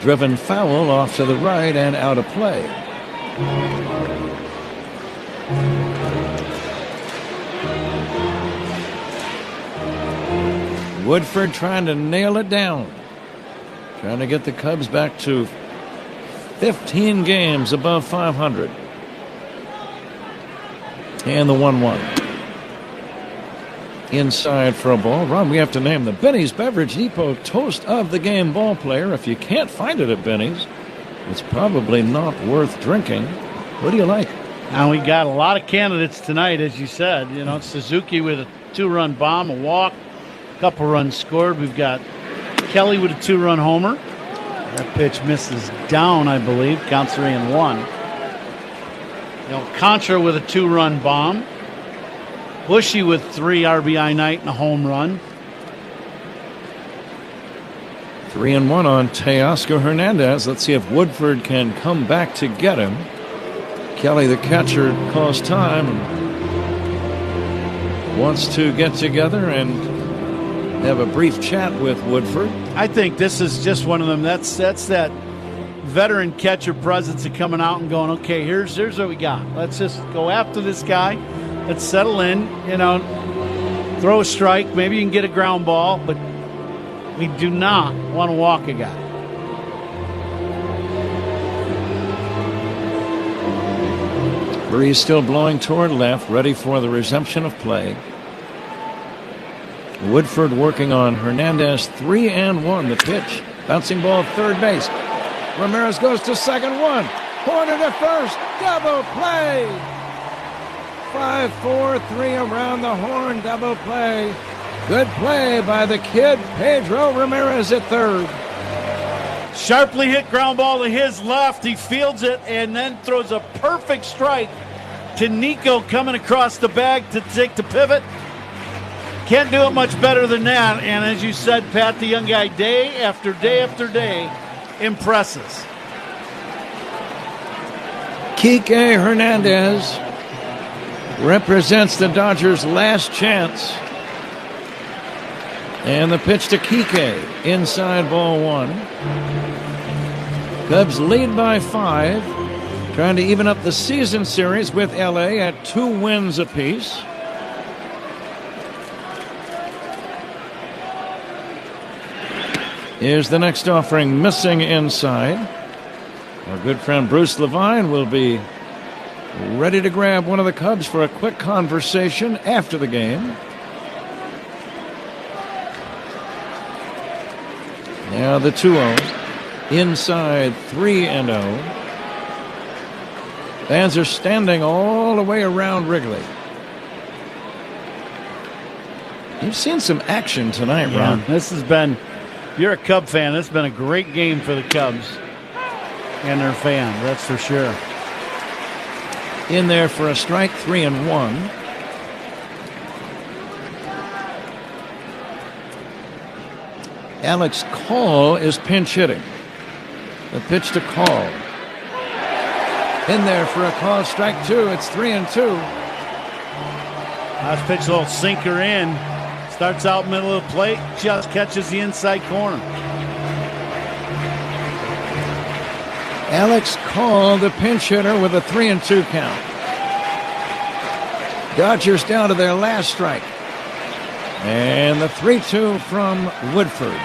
Driven foul off to the right and out of play. Woodford trying to nail it down. Trying to get the Cubs back to 15 games above 500. And the 1-1. Inside for a ball. Ron, we have to name the Benny's Beverage Depot Toast of the Game ball player. If you can't find it at Benny's, it's probably not worth drinking. What do you like? Now, we got a lot of candidates tonight, as you said. You know, Suzuki with a 2-run bomb, a walk. Couple runs scored. We've got Kelly with a 2-run homer. That pitch misses down, I believe. Counts 3-1. Contra with a 2-run bomb. Bushy with 3 RBI night and a home run. 3-1 on Teoscar Hernandez. Let's see if Woodford can come back to get him. Kelly, the catcher, calls time and wants to get together and have a brief chat with Woodford. I think this is just one of them. That's that veteran catcher presence of coming out and going, okay, here's what we got. Let's just go after this guy. Let's settle in, throw a strike. Maybe you can get a ground ball, but we do not want to walk a guy. Breeze still blowing toward left, ready for the resumption of play. Woodford working on Hernandez. 3-1 the pitch. Bouncing ball third base. Ramirez goes to second, one. Corner to first. Double play. 5-4-3 around the horn. Double play. Good play by the kid, Pedro Ramirez at third. Sharply hit ground ball to his left. He fields it and then throws a perfect strike to Nico coming across the bag to take the pivot. Can't do it much better than that. And as you said, Pat, the young guy, day after day after day, impresses. Kike Hernandez represents the Dodgers' last chance. And the pitch to Kike, inside ball one. Cubs lead by 5, trying to even up the season series with LA at 2 wins apiece. Here's the next offering, missing inside. Our good friend Bruce Levine will be ready to grab one of the Cubs for a quick conversation after the game. Now the 2-0. Inside 3-0. Fans are standing all the way around Wrigley. You've seen some action tonight, Ron. This has been, if you're a Cub fan, this has been a great game for the Cubs and their fans, that's for sure. In there for a strike, 3-1. Alex Call is pinch hitting. The pitch to Call. In there for a call, strike 2. It's 3-2. Last pitch, a little sinker in. Starts out middle of the plate, just catches the inside corner. Alex Call, the pinch hitter, with a 3-2 count. Dodgers down to their last strike. And the 3-2 from Woodford.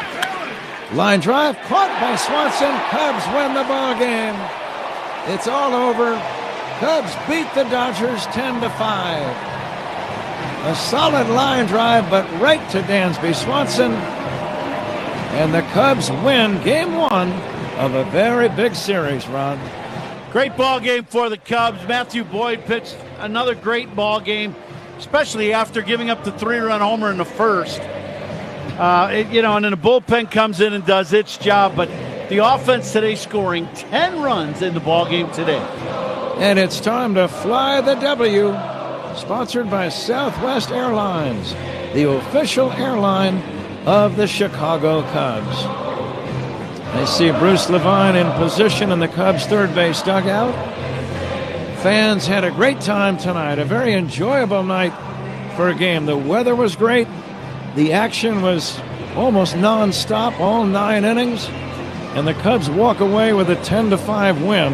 Line drive caught by Swanson. Cubs win the ball game. It's all over. Cubs beat the Dodgers 10-5. A solid line drive, but right to Dansby Swanson. And the Cubs win game 1 of a very big series, Ron. Great ball game for the Cubs. Matthew Boyd pitched another great ball game, especially after giving up the 3-run homer in the first. And then the bullpen comes in and does its job, but the offense today scoring 10 runs in the ball game today. And it's time to fly the W, sponsored by Southwest Airlines, the official airline of the Chicago Cubs. I see Bruce Levine in position in the Cubs' third base dugout. Fans had a great time tonight, a very enjoyable night for a game. The weather was great. The action was almost nonstop, all 9 innings. And the Cubs walk away with a 10-5 win.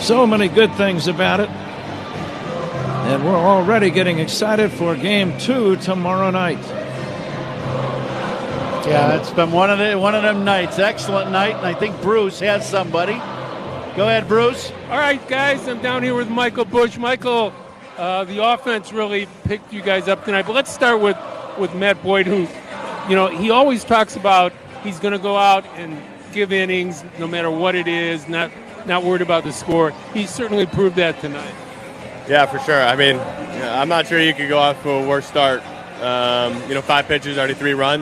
So many good things about it. And we're already getting excited for game 2 tomorrow night. Yeah, it's been one of them nights. Excellent night, and I think Bruce has somebody. Go ahead, Bruce. All right, guys, I'm down here with Michael Bush. Michael, the offense really picked you guys up tonight, but let's start with Matt Boyd, who, he always talks about he's going to go out and give innings no matter what it is, not worried about the score. He certainly proved that tonight. Yeah, for sure. I mean, I'm not sure you could go off to a worse start. 5 pitches, already 3 runs.